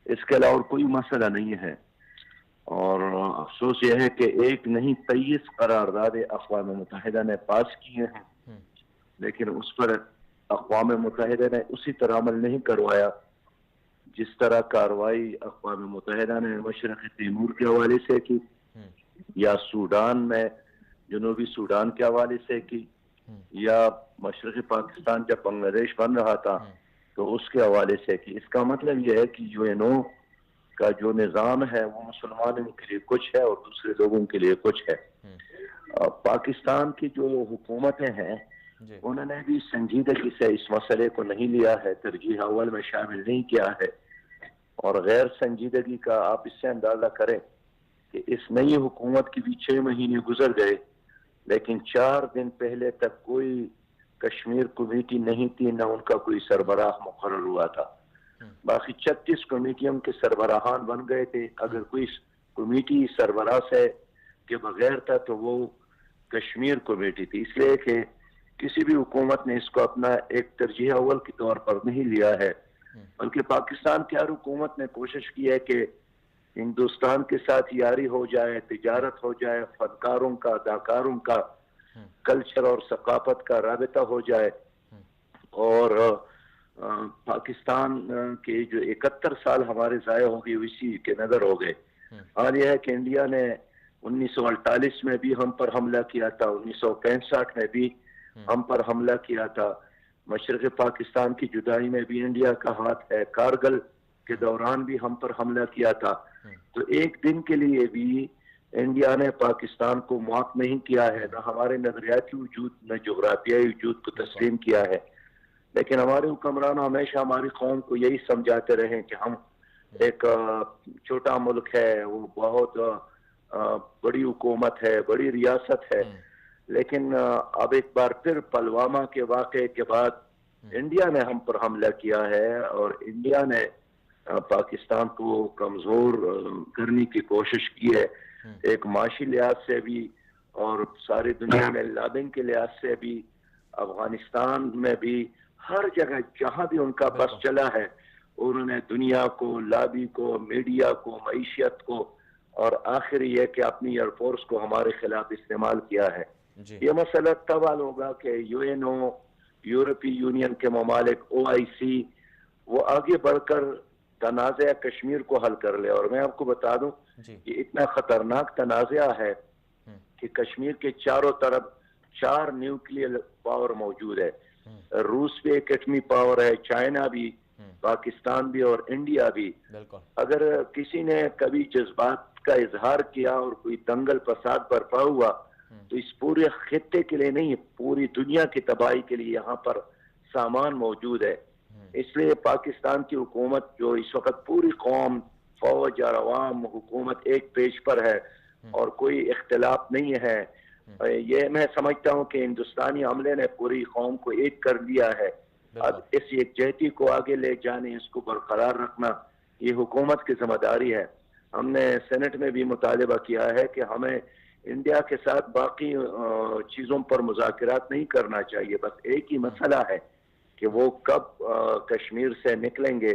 इसके अलावा कोई मसला नहीं है। और अफसोस यह है कि एक नहीं 23 करारदाद अक़वाम मुत्तहिदा ने पास किए हैं, लेकिन उस पर अक़वाम मुत्तहिदा ने उसी तरह अमल नहीं करवाया जिस तरह कार्रवाई अक़वाम मुत्तहिदा ने मशरक़ तैमूर के हवाले से की या सूडान में जनूबी सूडान के हवाले से की या मशरक़ी पाकिस्तान जब बांग्लादेश बन रहा था तो उसके हवाले से की। इसका मतलब यह है कि UNO का जो निज़ाम है वो मुसलमानों के लिए कुछ है और दूसरे लोगों के लिए कुछ है। पाकिस्तान की जो हुकूमतें हैं उन्होंने भी संजीदगी से इस मसले को नहीं लिया है, तरजीह अव्वल में शामिल नहीं किया है। और गैर संजीदगी का आप इससे अंदाजा करें कि इस नई हुकूमत की भी 6 महीने गुजर गए, लेकिन 4 दिन पहले तक कोई कश्मीर कमेटी नहीं थी, न उनका कोई सरबराह मुकर्रर हुआ था। बाकी 36 कमेटियों के सरबराहान बन गए थे। अगर कोई कमेटी सरबराह से के बगैर था तो वो कश्मीर कमेटी थी, इसलिए कि किसी भी हुकूमत ने इसको अपना एक तरजीह अव्वल के तौर पर नहीं लिया है बल्कि पाकिस्तान की हर हुकूमत ने कोशिश की है कि हिंदुस्तान के साथ यारी हो जाए, तिजारत हो जाए, फनकारों का, अदाकारों का, कल्चर और सकाफत का राबिता हो जाए। और पाकिस्तान के जो 71 साल हमारे ज़ाया हो गए इसी के नज़र हो गए। हाल यह है कि इंडिया ने 1948 में भी हम पर हमला किया था, 1965 में भी हम पर हमला किया था, मशरक़ पाकिस्तान की जुदाई में भी इंडिया का हाथ है, कारगिल के दौरान भी हम पर हमला किया था। तो एक दिन के लिए भी इंडिया ने पाकिस्तान को माफ नहीं किया है, न हमारे नजरियाती वजूद न जोग्राफियाई वजूद को तस्लीम किया है। लेकिन हमारे हुक्मरान हमेशा हमारी कौम को यही समझाते रहे कि हम एक छोटा मुल्क है, वो बहुत बड़ी हुकूमत है, बड़ी रियासत है। लेकिन अब एक बार फिर पुलवामा के वाक़े के बाद इंडिया ने हम पर हमला किया है और इंडिया ने पाकिस्तान को कमज़ोर करने की कोशिश की है, एक माशी लिहाज से भी और सारी दुनिया में लॉबिंग के लिहाज से भी, अफगानिस्तान में भी, हर जगह जहां भी उनका बस चला है उन्होंने दुनिया को, लॉबी को, मीडिया को, मईशियत को और आखिर ये कि अपनी एयरफोर्स को हमारे खिलाफ इस्तेमाल किया है। ये मसला तब हल होगा कि यूएनओ, यूरोपीय यूनियन के ममालिक, OIC वो आगे बढ़कर तनाज़ा कश्मीर को हल कर ले। और मैं आपको बता दूं कि इतना खतरनाक तनाज़ा है कि कश्मीर के चारों तरफ 4 न्यूक्लियर पावर मौजूद है। रूस भी एक एटमी पावर है, चाइना भी, पाकिस्तान भी और इंडिया भी। अगर किसी ने कभी जज्बात का इजहार किया और कोई दंगल फसाद बर्पा हुआ तो इस पूरे खित्ते के लिए नहीं, पूरी दुनिया की तबाही के लिए यहाँ पर सामान मौजूद है। इसलिए पाकिस्तान की हुकूमत जो इस वक्त पूरी कौम, फौज और अवाम, हुकूमत एक पेज पर है और कोई इख्तिलाफ नहीं है। ये मैं समझता हूँ कि हिंदुस्तानी हमले ने पूरी कौम को एक कर लिया है। अब इस एकजहती को आगे ले जाने, इसको बरकरार रखना ये हुकूमत की जिम्मेदारी है। हमने सेनेट में भी मुतालिबा किया है कि हमें इंडिया के साथ बाकी चीज़ों पर मुज़ाकरात नहीं करना चाहिए, बस एक ही मसला है कि वो कब कश्मीर से निकलेंगे।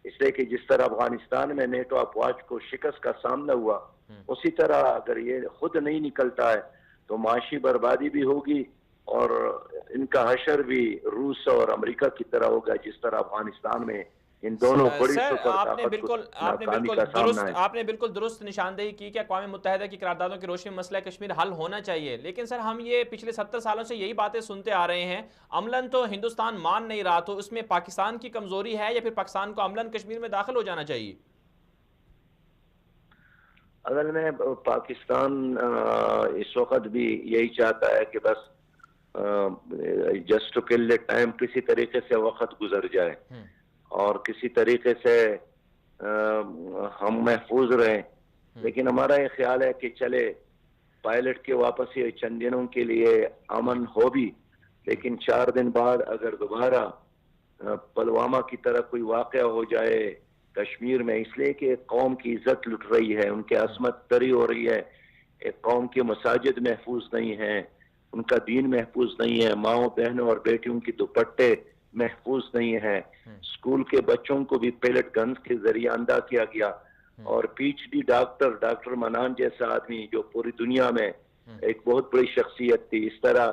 इसलिए कि जिस तरह अफगानिस्तान में नेटो अफवाज को शिकस्त का सामना हुआ, उसी तरह अगर ये खुद नहीं निकलता है तो माशी बर्बादी भी होगी और इनका हशर भी रूस और अमेरिका की तरह होगा जिस तरह अफगानिस्तान में इन दोनों बड़ी आपने बिल्कुल दुरुस्त निशानदेही की कि अक़वाम मुत्तहिदा की करारदादों की रोशनी में मसला कश्मीर हल होना चाहिए। लेकिन सर हम ये पिछले 70 सालों से यही बातें सुनते आ रहे हैं, अमलन तो हिंदुस्तान मान नहीं रहा, तो उसमें पाकिस्तान की कमजोरी है या फिर पाकिस्तान को अमलन कश्मीर में दाखिल हो जाना चाहिए? असल में पाकिस्तान इस वक्त भी यही चाहता है कि बस just to kill the time, किसी तरीके से वक्त गुजर जाए और किसी तरीके से हम महफूज रहें। लेकिन हमारा ये ख्याल है कि चले पायलट के वापस ये चंद दिनों के लिए अमन हो भी, लेकिन 4 दिन बाद अगर दोबारा पुलवामा की तरह कोई वाक़या हो जाए कश्मीर में, इसलिए कि एक कौम की इज्जत लुट रही है, उनकी असमत तरी हो रही है, एक कौम के मसाजिद महफूज नहीं है, उनका दीन महफूज नहीं है, माओ बहनों और बेटियों की दुपट्टे महफूज नहीं है, स्कूल के बच्चों को भी पेलेट गन्स के जरिए अंधा किया गया और PhD डॉक्टर मनान जैसा आदमी जो पूरी दुनिया में एक बहुत बड़ी शख्सियत थी, इस तरह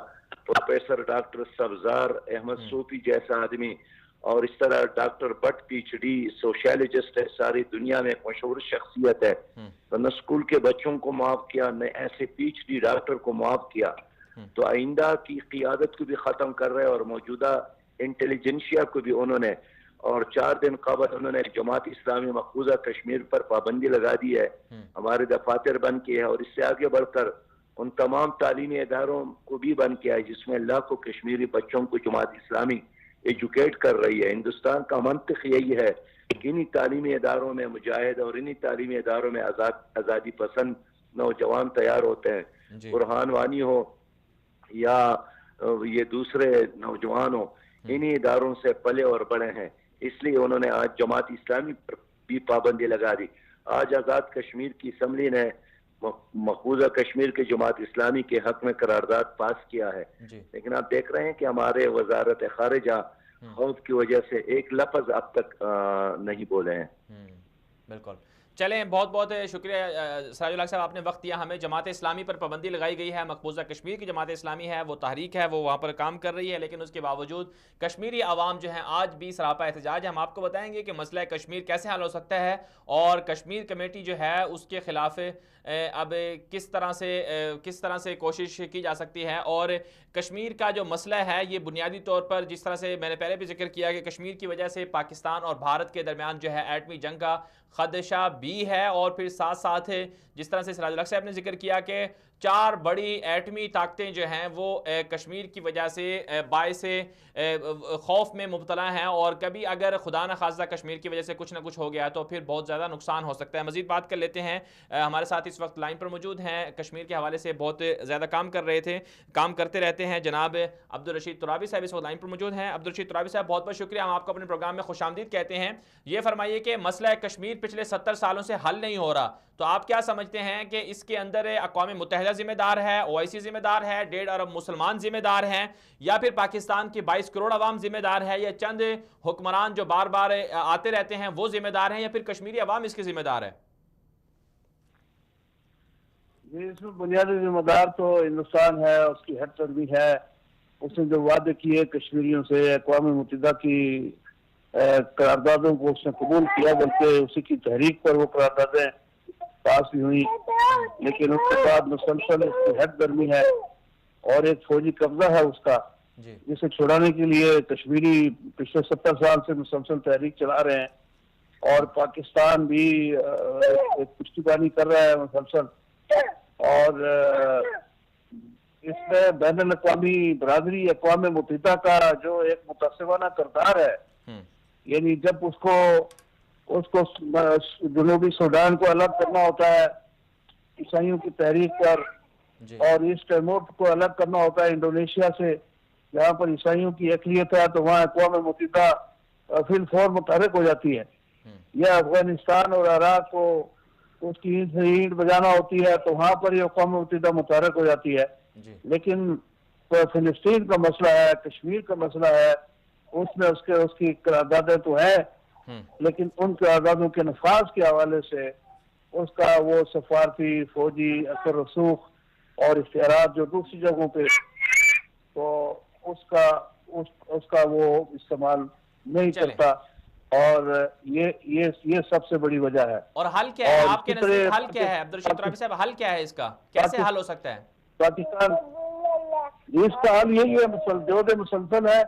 प्रोफेसर डॉक्टर सब्जार अहमद सूफी जैसा आदमी और इस तरह डॉक्टर भट्ट PhD सोशलिस्ट है, सारी दुनिया में मशहूर शख्सियत है, तो न स्कूल के बच्चों को माफ किया न ऐसे PhD डॉक्टर को माफ किया। तो आइंदा की क़ियादत को भी ख़त्म कर रहे और मौजूदा इंटेलिजेंशिया को भी उन्होंने, और 4 दिन कबल उन्होंने जमात इस्लामी मकबूजा कश्मीर पर पाबंदी लगा दी है, हमारे दफातर बंद किए हैं और इससे आगे बढ़कर उन तमाम तालीमी इदारों को भी बंद किया है जिसमें लाखों कश्मीरी बच्चों को जमात इस्लामी एजुकेट कर रही है। हिंदुस्तान का मंतख यही है कि इन्हीं तालीमी इदारों में मुजाहिद और इन्हीं तालीमी इदारों में आज़ादी पसंद नौजवान तैयार होते हैं, बुरहान वानी हो या ये दूसरे नौजवान हो, इन्हीं इदारों से पले और बड़े हैं। इसलिए उन्होंने आज जमात इस्लामी पर भी पाबंदी लगा दी। आज आज़ाद कश्मीर की असम्बली ने मकबूजा कश्मीर के जमात इस्लामी के हक में करारदाद पास किया है, लेकिन आप देख रहे हैं कि हमारे वजारत खारिजा खौफ की वजह से एक लफ्ज अब तक नहीं बोले हैं। बिल्कुल। चलें, बहुत बहुत शुक्रिया सराजुल हक साहब, आपने वक्त दिया हमें। जमात इस्लामी पर पाबंदी लगाई गई है, मकबूजा कश्मीर की जमात इस्लामी है, वो तहरीक है, वो वहाँ पर काम कर रही है, लेकिन उसके बावजूद कश्मीरी आवाम जो है आज भी सरापा एहतजाज है। हम आपको बताएंगे कि मसला कश्मीर कैसे हल हो सकता है और कश्मीर कमेटी जो है उसके खिलाफ अब किस तरह से कोशिश की जा सकती है। और कश्मीर का जो मसला है ये बुनियादी तौर पर, जिस तरह से मैंने पहले भी जिक्र किया कि कश्मीर की वजह से पाकिस्तान और भारत के दरमियान जो है एटमी जंग का खदशा भी है, और फिर साथ साथ जिस तरह से सराजुल हक साहब ने जिक्र किया कि 4 बड़ी एटमी ताकतें जो हैं वो कश्मीर की वजह से बायस खौफ में मुब्तला हैं, और कभी अगर खुदा न खास्ता कश्मीर की वजह से कुछ ना कुछ हो गया तो फिर बहुत ज़्यादा नुकसान हो सकता है। मज़ीद बात कर लेते हैं, हमारे साथ इस वक्त लाइन पर मौजूद हैं, कश्मीर के हवाले से बहुत ज़्यादा काम करते रहते हैं, जनाब अब्दुल रशीद तुराबी साहब इस वक्त लाइन पर मौजूद हैं। अब्दुल रशीद तुराबी साहब, बहुत बहुत शुक्रिया, हम आपको अपने प्रोग्राम में खुशामदीद कहते हैं। ये फरमाइए कि मसला कश्मीर पिछले 70 सालों से हल नहीं हो रहा, तो आप क्या समझते हैं कि इसके अंदर अक़वाम मुत्तहिदा जिम्मेदार है, OIC जिम्मेदार है, 1.5 अरब मुसलमान जिम्मेदार हैं, या फिर पाकिस्तान की 22 करोड़ आवाम जिम्मेदार है, या चंद हुक्मरान जो बार बार आते रहते हैं वो जिम्मेदार हैं, या फिर कश्मीरी अवाम इसके जिम्मेदार है? इसमें बुनियादी जिम्मेदार तो हिंदुस्तान है, उसकी हेडर भी है। उसने जो वादे किए कश्मीरियों से, अक़वाम मुत्तहिदा की करारदादों को उसने कबूल किया, बल्कि उसी की तहरीक पर वो करारदादें पास भी हुई, लेकिन उसके बाद मुसलसल उसकी हद गर्मी है और एक फौजी कब्जा है उसका, जिसे छुड़ाने के लिए कश्मीरी पिछले 70 साल से मुसलसल तहरीक चला रहे हैं, और पाकिस्तान भी एक पुष्टिबानी कर रहा है मुसलसल। और इसमें बैनुल अक़वामी बरादरी अक़वाम मुत्तहिदा का जो एक मुतासिबाना किरदार है, यानी जब उसको जनूबी सूडान को अलग करना होता है ईसाइयों की तहरीक पर, और ईस्ट टाइमोर को अलग करना होता है इंडोनेशिया से, जहाँ पर ईसाइयों की अक़लियत है, तो वहाँ अक़वाम मुत्तहिदा फिल फौर मुतहरिक हो जाती है। या अफगानिस्तान और इराक को उसकी ईंट बजाना होती है, तो वहाँ पर अक़वाम मुत्तहिदा मुतहरिक हो जाती है। लेकिन तो फिलिस्तीन का मसला है, कश्मीर का मसला है, उसमें उसकी करारदादें तो है, लेकिन उन करारदादों के नफाज के हवाले से उसका वो सफारती फौजी असर रसूख और इख्तियारात जो दूसरी जगहों पे, तो उसका वो इस्तेमाल नहीं करता, और ये सबसे बड़ी वजह है। और हल क्या है आपके नजदीक? हल क्या है अब्दुल रशीद तुराबी साहब, हल क्या है इसका, कैसे हल हो सकता है? पाकिस्तान, इसका हल यही है, मुसलसल है,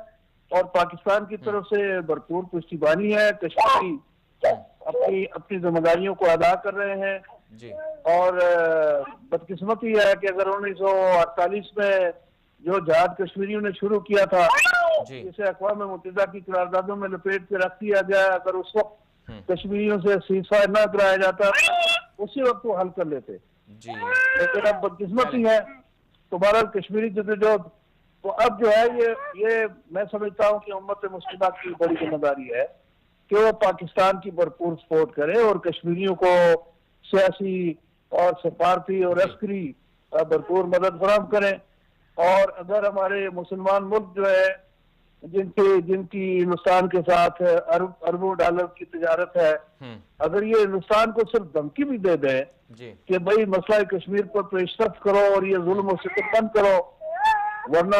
और पाकिस्तान की तरफ से भरपूर पुष्टिबानी है। कश्मीरी अपनी जिम्मेदारियों को अदा कर रहे हैं जी। और बदकिस्मती है कि अगर 1948 में जो जहाद कश्मीरियों ने शुरू किया था, जिसे अक़वाम मुत्तहिदा की करारदादों में लपेट के रख दिया गया, अगर उस वक्त कश्मीरियों से सीज़फायर न कराया जाता, उसी वक्त वो हल कर लेते जी। लेकिन अब बदकिस्मती है तो बहरहाल कश्मीरी जदोजहद, तो अब जो है ये मैं समझता हूँ कि उम्मत मुस्लिमा की बड़ी जिम्मेदारी है कि वो पाकिस्तान की भरपूर सपोर्ट करे और कश्मीरियों को सियासी और सफारती और अस्करी भरपूर मदद फराहम करें। और अगर हमारे मुसलमान मुल्क जो है जिनकी हिंदुस्तान के साथ अरबों डॉलर की तिजारत है, अगर ये हिंदुस्तान को सिर्फ धमकी भी दे दें कि भाई मसला कश्मीर पर पेशरफ करो और ये जुल्म और सितम बंद करो, वरना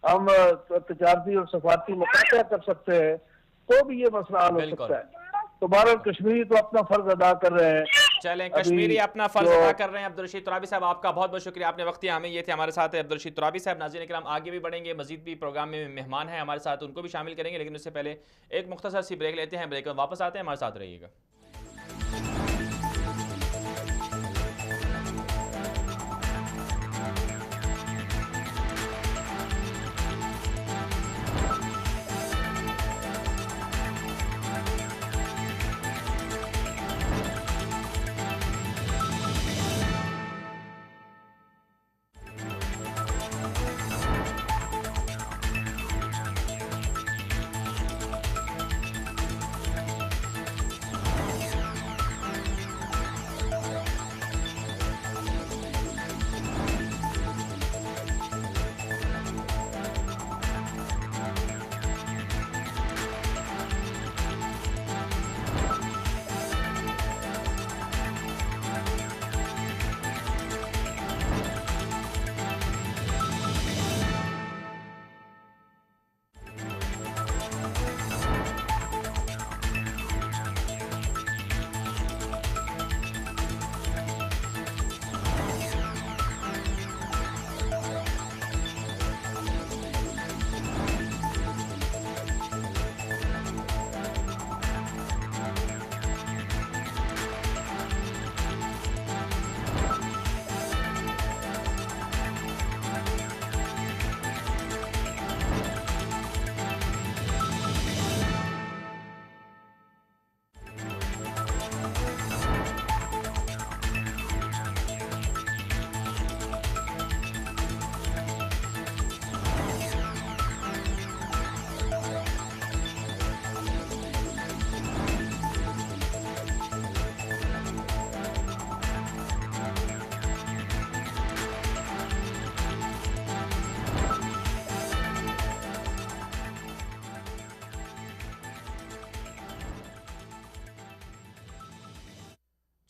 हम तजारती और सफारती मुकाबला कर सकते हैं, तो भी ये मसला हल हो सकता है। तो भारत कश्मीरी तो अपना फर्ज अदा कर रहे हैं। चलें, कश्मीरी अपना फर्ज अदा कर रहे हैं। अब्दुल रशीद तुराबी साहब, आपका बहुत बहुत शुक्रिया, आपने वक्त दिया हमें। ये थे हमारे साथ अब्दुल रशीद तुराबी साहब। नाज़रीन इकराम, आगे भी बढ़ेंगे, मजीद भी प्रोग्राम में मेहमान हैं हमारे साथ, उनको भी शामिल करेंगे, लेकिन उससे पहले एक मुख्तसर सी ब्रेक लेते हैं। ब्रेक में वापस आते हैं, हमारे साथ रहिएगा।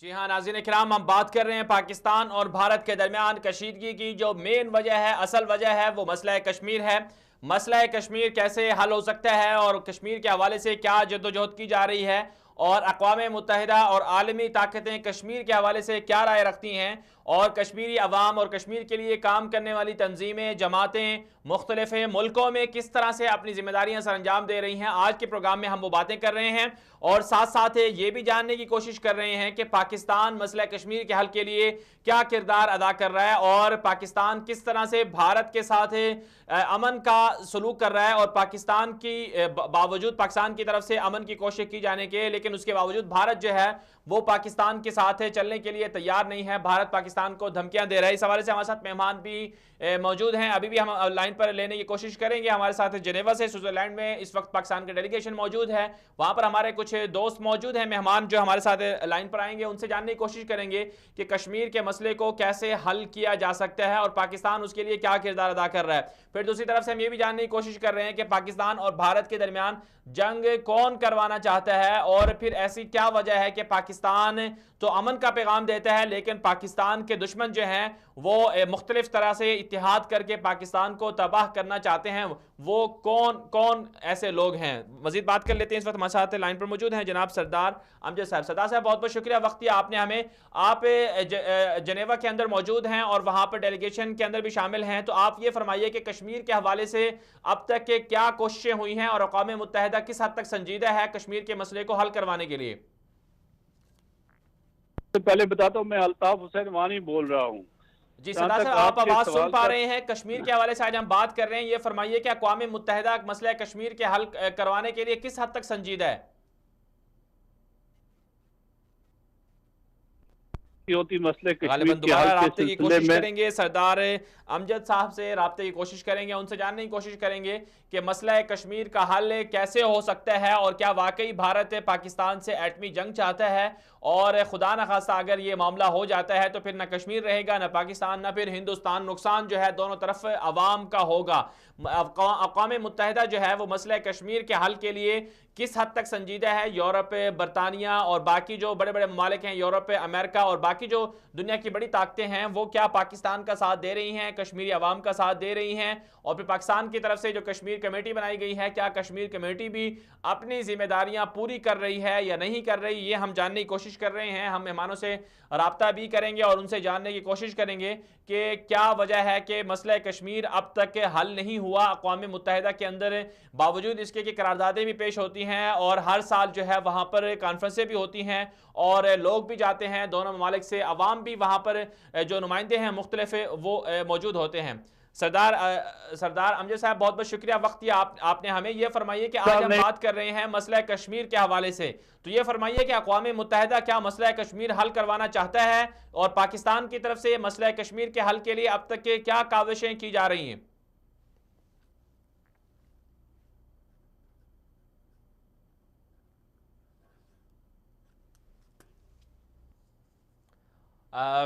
जी हाँ नाज़रीन किराम, हम बात कर रहे हैं पाकिस्तान और भारत के दरमियान कशीदगी की। जो मेन वजह है, असल वजह है, वो मसला कश्मीर है। मसला कश्मीर कैसे हल हो सकता है और कश्मीर के हवाले से क्या जद्दोजहद की जा रही है, और अक़वाम मुत्तहिदा और आलमी ताकतें कश्मीर के हवाले से क्या राय रखती हैं, और कश्मीरी अवाम और कश्मीर के लिए काम करने वाली तंजीमें, जमातें मुख्तलिफ मुल्कों में किस तरह से अपनी जिम्मेदारियां सर अंजाम दे रही हैं। आज के प्रोग्राम में हम वो बातें कर रहे हैं और साथ साथ ये भी जानने की कोशिश कर रहे हैं कि पाकिस्तान मसला कश्मीर के हल के लिए क्या किरदार अदा कर रहा है और पाकिस्तान किस तरह से भारत के साथ अमन का सलूक कर रहा है, और पाकिस्तान की बावजूद पाकिस्तान की तरफ से अमन की कोशिश की जाने के, लेकिन उसके बावजूद भारत जो है वो पाकिस्तान के साथ चलने के लिए तैयार नहीं है। भारत पाकिस्तान को धमकियां दे रहा है। इस हवाले से हमारे साथ मेहमान भी मौजूद हैं, अभी भी हम लाइन पर लेने की कोशिश करेंगे। हमारे साथ जेनेवा से, स्विट्जरलैंड में इस वक्त पाकिस्तान का डेलीगेशन मौजूद है, वहां पर हमारे कुछ दोस्त मौजूद हैं, मेहमान जो हमारे साथ लाइन पर आएंगे। उनसे जानने की कोशिश करेंगे कि कश्मीर के मसले को कैसे हल किया जा सकता है और पाकिस्तान उसके लिए क्या किरदार अदा कर रहा है। फिर दूसरी तरफ से हम ये भी जानने की कोशिश कर रहे हैं कि पाकिस्तान और भारत के दरमियान जंग कौन करवाना चाहता है, और फिर ऐसी क्या वजह है कि पाकिस्तान तो अमन का पैगाम देता है, लेकिन पाकिस्तान के दुश्मन जो हैं वो मुख्तलिफ तरह से इत्तेहाद करके पाकिस्तान को तबाह करना चाहते हैं। वो कौन कौन ऐसे लोग हैं, मजीद बात कर लेते हैं। इस वक्त हमारे साथ लाइन पर मौजूद हैं जनाब सरदार अमजद साहब। सरदार साहब, बहुत बहुत शुक्रिया वक्त दिया आपने हमें। आप जनेवा के अंदर मौजूद हैं और वहां पर डेलीगेशन के अंदर भी शामिल हैं, तो आप ये फरमाइए कि कश्मीर के हवाले से अब तक के क्या कोशिशें हुई हैं और अक़वाम मुत्तहिदा किस हद तक संजीदा है कश्मीर के मसले को हल करवाने के लिए। तो पहले बताता हूँ, मैं अल्ताफ हुसैन वानी बोल रहा हूँ। जी सरदार साहब, आप आवाज सुन पा रहे हैं। कश्मीर के हवाले से आज हम बात कर रहे हैं, ये फरमाइए कि अक़वाम मुत्तहिदा मसला कश्मीर के हल करवाने के लिए किस हद तक संजीदा है। होती मसले गालिबन दोबारा राब्ते की कोशिश करेंगे, सरदार अमजद साहब से राब्ते की कोशिश करेंगे, उनसे जानने की कोशिश करेंगे कि मसला कश्मीर का हल कैसे हो सकता है और क्या वाकई भारत पाकिस्तान से एटमी जंग चाहता है, और खुदा न खास्ता अगर ये मामला हो जाता है तो फिर ना कश्मीर रहेगा, ना पाकिस्तान, ना फिर हिंदुस्तान। नुकसान जो है दोनों तरफ अवाम का होगा। अक़वाम मुत्तहिदा जो है वो मसला कश्मीर के हल के लिए किस हद तक संजीदा है। यूरोप, बरतानिया और बाकी जो बड़े बड़े ममालिक हैं, यूरोप, अमेरिका और बाकी जो दुनिया की बड़ी ताकतें हैं, वो क्या पाकिस्तान का साथ दे रही हैं, कश्मीरी अवाम का साथ दे रही हैं। और फिर पाकिस्तान की तरफ से जो कश्मीर कमेटी बनाई गई है, क्या कश्मीर कमेटी भी अपनी जिम्मेदारियां पूरी कर रही है या नहीं कर रही, ये हम जानने की कोशिश कर रहे हैं। हम मेहमानों से राब्ता भी करेंगे और उनसे जानने की कोशिश करेंगे कि क्या वजह है कि मसला कश्मीर अब तक हल नहीं हुआ अक़वाम मुत्तहिदा के अंदर, बावजूद इसके कि करारदादें भी पेश होती हैं और हर साल जो है वहाँ पर कॉन्फ्रेंसें भी होती हैं और लोग भी जाते हैं दोनों ममालिक से, अवाम भी वहाँ पर जो नुमाइंदे हैं मुख्तलिफ वो मौजूद होते हैं। सरदार अमजद साहब, बहुत बहुत शुक्रिया वक्त दिया आपने हमें। ये फरमाइए कि आज हम बात कर रहे हैं मसला कश्मीर के हवाले से, तो ये फरमाइए कि अक़वाम मुत्तहिदा क्या मसला कश्मीर हल करवाना चाहता है और पाकिस्तान की तरफ से मसला कश्मीर के हल के लिए अब तक के क्या काविशें की जा रही हैं।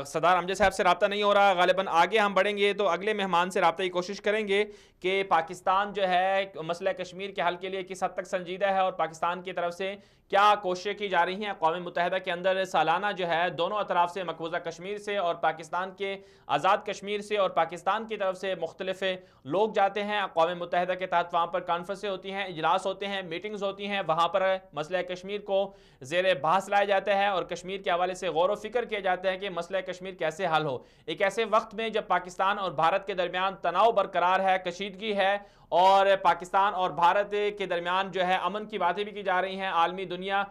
सरदार अमजद साहब से रब्ता नहीं हो रहा। गालिबन आगे हम बढ़ेंगे तो अगले मेहमान से रब्ता की कोशिश करेंगे कि पाकिस्तान जो है मसला कश्मीर के हल के लिए किस हद तक संजीदा है और पाकिस्तान की तरफ से क्या कोशिशें की जा रही हैं। अक़वाम मुत्तहिदा के अंदर सालाना जो है दोनों अतराफ से, मकबूजा कश्मीर से और पाकिस्तान के आज़ाद कश्मीर से और पाकिस्तान की तरफ से मुख्तलिफ लोग जाते हैं। अक़वाम मुत्तहिदा के तहत वहाँ पर कॉन्फ्रेंसें होती हैं, इजलास होते हैं, मीटिंग्स होती हैं, वहाँ पर मसला कश्मीर को ज़ेर बहस लाया जाता है और कश्मीर के हवाले से गौर व फिक्र किया जाता है कि मसला कश्मीर कैसे हल हो। एक ऐसे वक्त में जब पाकिस्तान और भारत के दरमियान तनाव बरकरार है, कशीदगी है और पाकिस्तान और भारत के दरमियान जो है अमन की बातें भी की जा रही हैं, आलमी दुनिया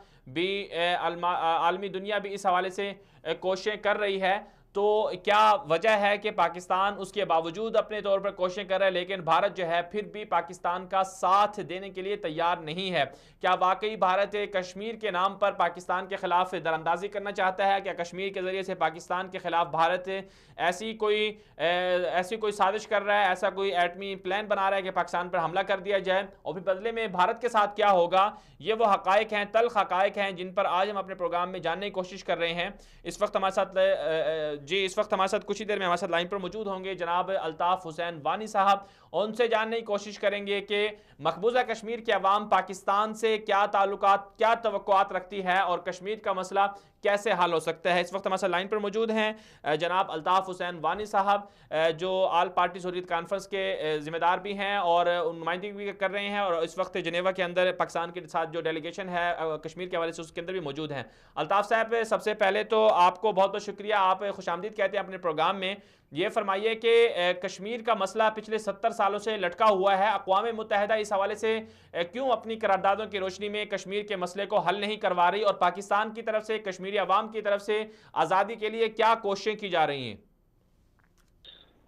भी इस हवाले से कोशिशें कर रही है, तो क्या वजह है कि पाकिस्तान उसके बावजूद अपने तौर पर कोशिशें कर रहा है लेकिन भारत जो है फिर भी पाकिस्तान का साथ देने के लिए तैयार नहीं है। क्या वाकई भारत कश्मीर के नाम पर पाकिस्तान के खिलाफ दरअंदाजी करना चाहता है? क्या कश्मीर के ज़रिए से पाकिस्तान के खिलाफ भारत ऐसी कोई साजिश कर रहा है, ऐसा कोई एटमी प्लान बना रहा है कि पाकिस्तान पर हमला कर दिया जाए? और फिर बदले में भारत के साथ क्या होगा? ये वो हक़ाइक़ हैं, तल्ख़ हक़ाइक़ हैं जिन पर आज हम अपने प्रोग्राम में जानने की कोशिश कर रहे हैं। इस वक्त हमारे साथ जी इस वक्त हमारे साथ कुछ ही देर में हमारे साथ लाइन पर मौजूद होंगे जनाब अल्ताफ हुसैन वानी साहब, उनसे जानने की कोशिश करेंगे कि मकबूजा कश्मीर की आवाम पाकिस्तान से क्या ताल्लुकात, क्या तवक्कुआत रखती है और कश्मीर का मसला कैसे हल हो सकता है। इस वक्त हमारे साथ लाइन पर मौजूद हैं जनाब अल्ताफ हुसैन वानी साहब, जो आल पार्टी हुर्रियत कॉन्फ्रेंस के जिम्मेदार भी हैं और नुमाइंदगी भी कर रहे हैं, और इस वक्त जिनेवा के अंदर पाकिस्तान के साथ जो डेलीगेशन है कश्मीर के हवाले से उसके अंदर भी मौजूद हैं। अल्ताफ साहब, सबसे पहले तो आपको बहुत बहुत शुक्रिया, आप खुशामदीद कहते हैं अपने प्रोग्राम में। ये फरमाइए कि कश्मीर का मसला पिछले 70 सालों से लटका हुआ है, अक़वाम मुत्तहिदा इस हवाले से क्यों अपनी करारदादों की रोशनी में कश्मीर के मसले को हल नहीं करवा रही, और पाकिस्तान की तरफ से, कश्मीरी अवाम की तरफ से आज़ादी के लिए क्या कोशिशें की जा रही हैं?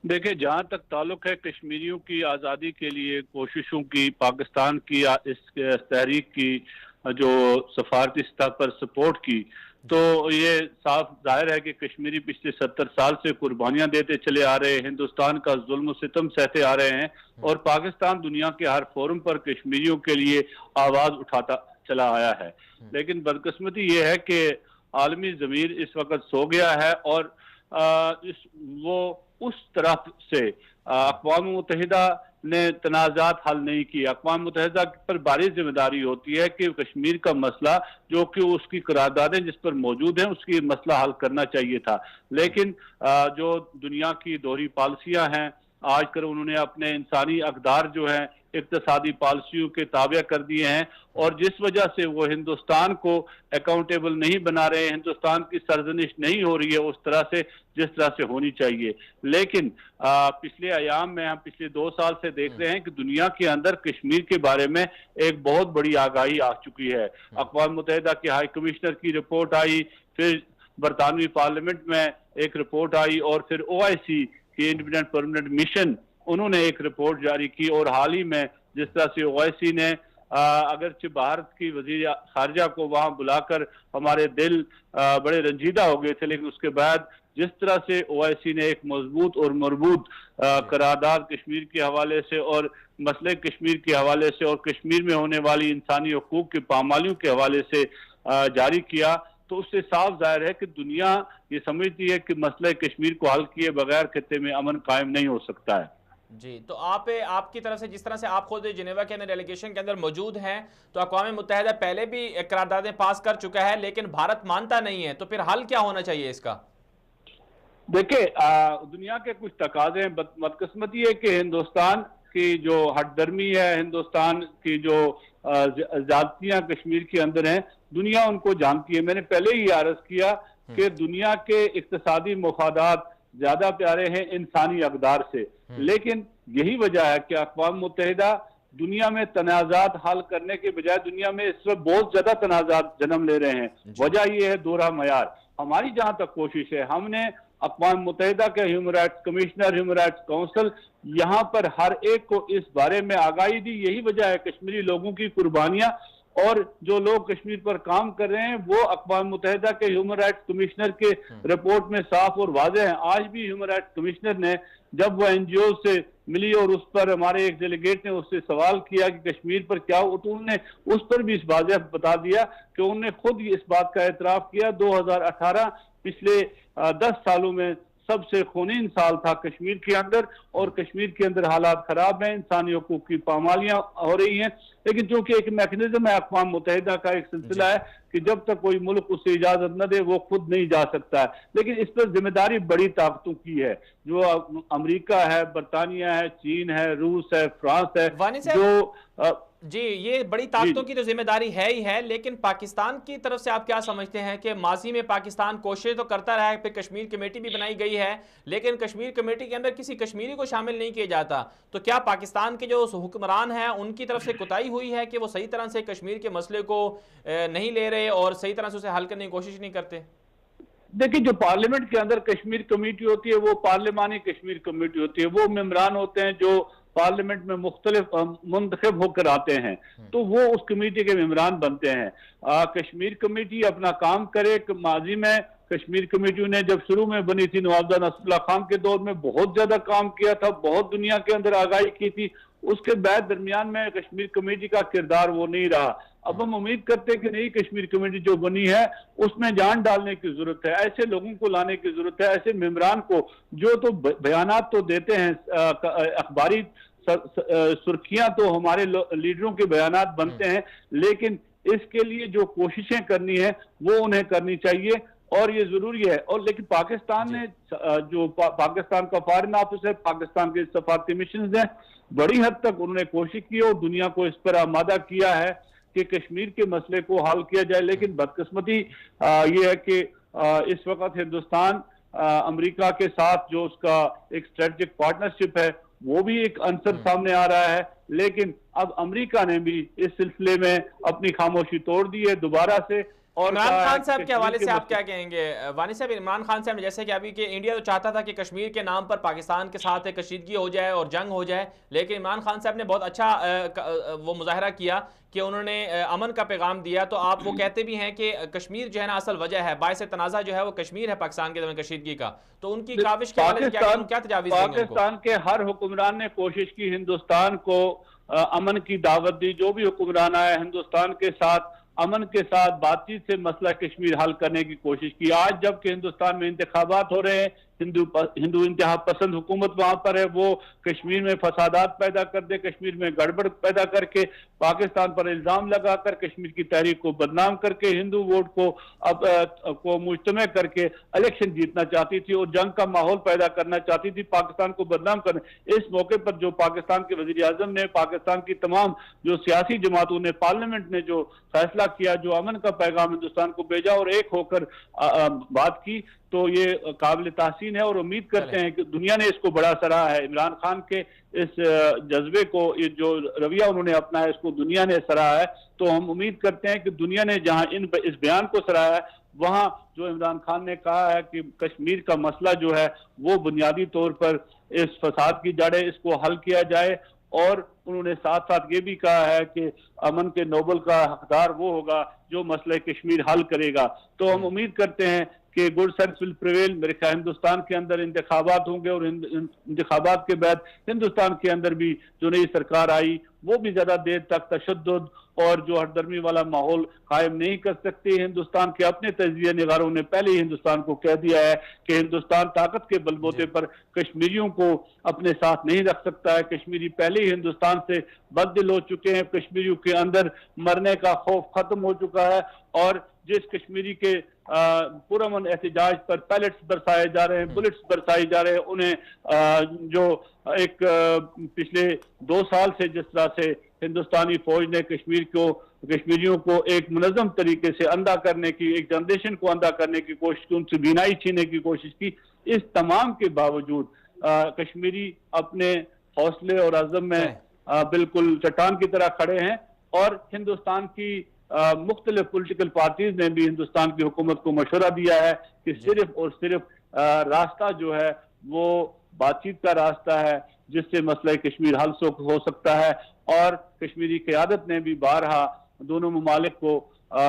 देखिए, जहाँ तक ताल्लुक है कश्मीरियों की आज़ादी के लिए कोशिशों की, पाकिस्तान की इस तहरीक की जो सफारती सतह पर सपोर्ट की, तो ये साफ जाहिर है कि कश्मीरी पिछले 70 साल से कुर्बानियां देते चले आ रहे हैं, हिंदुस्तान का जुल्म सितम सहते आ रहे हैं, और पाकिस्तान दुनिया के हर फोरम पर कश्मीरियों के लिए आवाज उठाता चला आया है। लेकिन बदकिस्मती ये है कि आलमी ज़मीर इस वक्त सो गया है और वो उस तरफ से अक़वाम मुत्तहिदा ने तनाज़ात हल नहीं किए। अक़वाम मुत्तहिदा पर भारी जिम्मेदारी होती है कि कश्मीर का मसला जो कि उसकी करारदादें जिस पर मौजूद हैं उसकी मसला हल करना चाहिए था, लेकिन जो दुनिया की दोहरी पॉलिसियां हैं, आजकल उन्होंने अपने इंसानी अक़दार जो है इक़्तिसादी पॉलिसियों के ताबे कर दिए हैं, और जिस वजह से वो हिंदुस्तान को अकाउंटेबल नहीं बना रहे हैं, हिंदुस्तान की सरजनिश नहीं हो रही है उस तरह से जिस तरह से होनी चाहिए। लेकिन पिछले अयाम में हम पिछले 2 साल से देख रहे हैं कि दुनिया के अंदर कश्मीर के बारे में एक बहुत बड़ी आगाही आ चुकी है। अक़वाम मुत्तहिदा के हाई कमिश्नर की रिपोर्ट आई, फिर बरतानवी पार्लियामेंट में एक रिपोर्ट आई, और फिर OIC की इंडिपेंडेंट परमानेंट मिशन उन्होंने एक रिपोर्ट जारी की, और हाल ही में जिस तरह से OIC ने अगरचे भारत की वजीर खारजा को वहां बुलाकर हमारे दिल बड़े रंजीदा हो गए थे, लेकिन उसके बाद जिस तरह से OIC ने एक मजबूत और मरबूत करारदाद कश्मीर के हवाले से और मसले कश्मीर के हवाले से और कश्मीर में होने वाली इंसानी हकूक की पामालियों के हवाले से जारी किया, तो उससे साफ जाहिर है कि दुनिया ये समझती है कि मसले कश्मीर को हल किए बगैर खित्ते में अमन कायम नहीं हो सकता है। जी, तो आपकी तरफ से, जिस तरह से आप खुद जिनेवा के अंदर डेलीगेशन के अंदर मौजूद हैं, तो अक़वाम मुत्तहिदा पहले भी करारदादें पास कर चुका है, लेकिन भारत मानता नहीं है, तो फिर हल क्या होना चाहिए इसका? देखिए, दुनिया के कुछ तकाजे हैं। बदकिस्मती है कि हिंदुस्तान की जो हटदर्मी है, हिंदुस्तान की जो ज़्यादतियां कश्मीर के अंदर हैं, दुनिया उनको जानती है। मैंने पहले ही अर्ज किया कि दुनिया के इक़्तिसादी मुफादात ज्यादा प्यारे हैं इंसानी अक़दार से, लेकिन यही वजह है कि अक़वाम मुत्तहिदा दुनिया में तनाज़ात हल करने के बजाय दुनिया में इस वक्त बहुत ज्यादा तनाज़ात जन्म ले रहे हैं। वजह यह है दोहरा मयार। हमारी जहां तक कोशिश है, हमने अक़वाम मुत्तहिदा के human rights commissioner, human rights council, यहाँ पर हर एक को इस बारे में आगाही दी। यही वजह है कश्मीरी लोगों की कुर्बानियां, और जो लोग कश्मीर पर काम कर रहे हैं वो अक़वाम मुत्तहिदा के ह्यूमन राइट्स कमिश्नर के रिपोर्ट में साफ और वाज़ेह है। आज भी ह्यूमन राइट्स कमिश्नर ने जब वो NGO से मिली और उस पर हमारे एक डेलीगेट ने उससे सवाल किया कि कश्मीर पर क्या हो, तो उन्होंने उस पर भी इस वाज़ेह बता दिया कि उन्होंने खुद इस बात का एतराफ़ किया 2018 पिछले 10 सालों में सबसे खूनीन साल था कश्मीर के अंदर, और कश्मीर के अंदर हालात खराब हैं, इंसानी हकूक की पामालियां हो रही हैं। लेकिन चूंकि एक मैकेनिज्म है अक़वाम मुत्तहिदा का, एक सिलसिला है कि जब तक कोई मुल्क उसे इजाजत न दे वो खुद नहीं जा सकता है। लेकिन इस पर जिम्मेदारी बड़ी ताकतों की है, जो अमेरिका है, बरतानिया है, चीन है, रूस है, फ्रांस है, जो जी, ये बड़ी ताकतों की तो जिम्मेदारी है ही है, लेकिन पाकिस्तान की तरफ से आप क्या समझते हैं कि माजी में पाकिस्तान कोशिश तो करता रहा है, फिर कश्मीर कमेटी भी बनाई गई है, लेकिन कश्मीर कमेटी के अंदर किसी कश्मीरी को शामिल नहीं किया जाता, तो क्या पाकिस्तान के जो हुक्मरान हैं उनकी तरफ से कोताही हुई है कि वो सही तरह से कश्मीर के मसले को नहीं ले रहे और सही तरह से उसे हल करने की कोशिश नहीं करते? देखिए, जो पार्लियामेंट के अंदर कश्मीर कमेटी होती है वो पार्लिमानी कश्मीर कमेटी होती है, वो मेंबरान होते हैं जो पार्लियामेंट में मुख्तलिफ मुंतखब होकर आते हैं, तो वो उस कमेटी के मेंबरान बनते हैं। कश्मीर कमेटी अपना काम करे। माजी में कश्मीर कमेटी ने जब शुरू में बनी थी नवाब नसरुल्लाह खान के दौर में बहुत ज्यादा काम किया था, बहुत दुनिया के अंदर आगाही की थी। उसके बाद दरमियान में कश्मीर कमेटी का किरदार वो नहीं रहा। अब हम उम्मीद करते हैं कि नई कश्मीर कमेटी जो बनी है उसमें जान डालने की जरूरत है, ऐसे लोगों को लाने की जरूरत है, ऐसे मेंबरान को जो तो बयानात तो देते हैं, अखबारी सुर्खियां तो हमारे लीडरों के बयानात बनते हैं, लेकिन इसके लिए जो कोशिशें करनी है वो उन्हें करनी चाहिए और ये जरूरी है। और लेकिन पाकिस्तान ने जो पाकिस्तान का फॉरेन ऑफिस है, पाकिस्तान के सफारती मिशन हैं, बड़ी हद तक उन्होंने कोशिश की और दुनिया को इस पर आमादा किया है कि कश्मीर के मसले को हल किया जाए। लेकिन बदकिस्मती ये है कि इस वक्त हिंदुस्तान अमेरिका के साथ जो उसका एक स्ट्रेटेजिक पार्टनरशिप है वो भी एक अंसर सामने आ रहा है, लेकिन अब अमेरिका ने भी इस सिलसिले में अपनी खामोशी तोड़ दी है दोबारा से। और इमरान खान साहब के हवाले से आप क्या कहेंगे वानी साहब? इमरान खान साहब ने जैसे कि अभी कि इंडिया तो चाहता था कि कश्मीर के नाम पर पाकिस्तान के साथ कशीदगी हो जाए और जंग हो जाए, लेकिन इमरान खान साहब ने बहुत अच्छा वो मुजाहरा किया कि उन्होंने अमन का पैगाम दिया। तो आप वो कहते भी हैं कि कश्मीर जो है ना असल वजह है, बायस तनाज़ा जो है वो कश्मीर है पाकिस्तान के दरमियान कशीदगी का। तो उनकी काविश के हवाले से क्या तजावीज़ देंगे? पाकिस्तान के हर हुक्मरान ने कोशिश की, हिंदुस्तान को अमन की दावत दी। जो भी हुक्मरान आया हिंदुस्तान के साथ अमन के साथ बातचीत से मसला कश्मीर हल करने की कोशिश की। आज जबकि हिंदुस्तान में इंतखाबात हो रहे हैं, हिंदू इंतहा पसंद हुकूमत वहां पर है, वो कश्मीर में फसादात पैदा कर दे, कश्मीर में गड़बड़ पैदा करके पाकिस्तान पर इल्जाम लगाकर कश्मीर की तहरीक को बदनाम करके हिंदू वोट को को मुजतमे करके इलेक्शन जीतना चाहती थी और जंग का माहौल पैदा करना चाहती थी, पाकिस्तान को बदनाम करना। इस मौके पर जो पाकिस्तान के वजीर आजम ने, पाकिस्तान की तमाम जो सियासी जमातों ने, पार्लियामेंट ने जो फैसला किया, जो अमन का पैगाम हिंदुस्तान को भेजा और एक होकर बात की, तो ये काबिल तहसीन है और उम्मीद करते हैं कि दुनिया ने इसको बड़ा सराहा है। इमरान खान के इस जज्बे को, ये जो रवैया उन्होंने अपनाया, इसको दुनिया ने सराहा है। तो हम उम्मीद करते हैं कि दुनिया ने जहां इस बयान को सराहा है, वहां जो इमरान खान ने कहा है कि कश्मीर का मसला जो है वो बुनियादी तौर पर इस फसाद की जड़ है, इसको हल किया जाए। और उन्होंने साथ साथ ये भी कहा है कि अमन के नोबल का हकदार वो होगा जो मसले कश्मीर हल करेगा। तो हम उम्मीद करते हैं कि गुड सेंस विल प्रिवेल। मेरे ख्याल हिंदुस्तान के अंदर इंतखाबात होंगे और इंतखाबात के बाद हिंदुस्तान के अंदर भी जो नई सरकार आई वो भी ज्यादा देर तक तशद्दुद और जो हरदर्मी वाला माहौल कायम नहीं कर सकती। हिंदुस्तान के अपने तजिया निगारों ने पहले ही हिंदुस्तान को कह दिया है कि हिंदुस्तान ताकत के बलबूते पर कश्मीरियों को अपने साथ नहीं रख सकता है। कश्मीरी पहले ही हिंदुस्तान से बददिल हो चुके हैं, कश्मीरियों के अंदर मरने का खौफ खत्म हो चुका है और जिस कश्मीरी के पुरअमन एहतजाज पर पैलेट्स बरसाए जा रहे हैं, बुलेट्स बरसाए जा रहे हैं, उन्हें जो एक पिछले 2 साल से जिस तरह से हिंदुस्तानी फौज ने कश्मीरियों को एक मुनज़्ज़म तरीके से अंधा करने की, एक जनरेशन को अंधा करने की कोशिश की, उनसे बीनाई छीनने की कोशिश की, इस तमाम के बावजूद कश्मीरी अपने हौसले और अज़म में बिल्कुल चट्टान की तरह खड़े हैं। और हिंदुस्तान की मुख्तलिफ पॉलिटिकल पार्टीज ने भी हिंदुस्तान की हुकूमत को मशवरा दिया है कि सिर्फ और सिर्फ रास्ता जो है वो बातचीत का रास्ता है जिससे मसला कश्मीर हल हो सकता है। और कश्मीरी क़यादत ने भी बारहा दोनों ममालिक को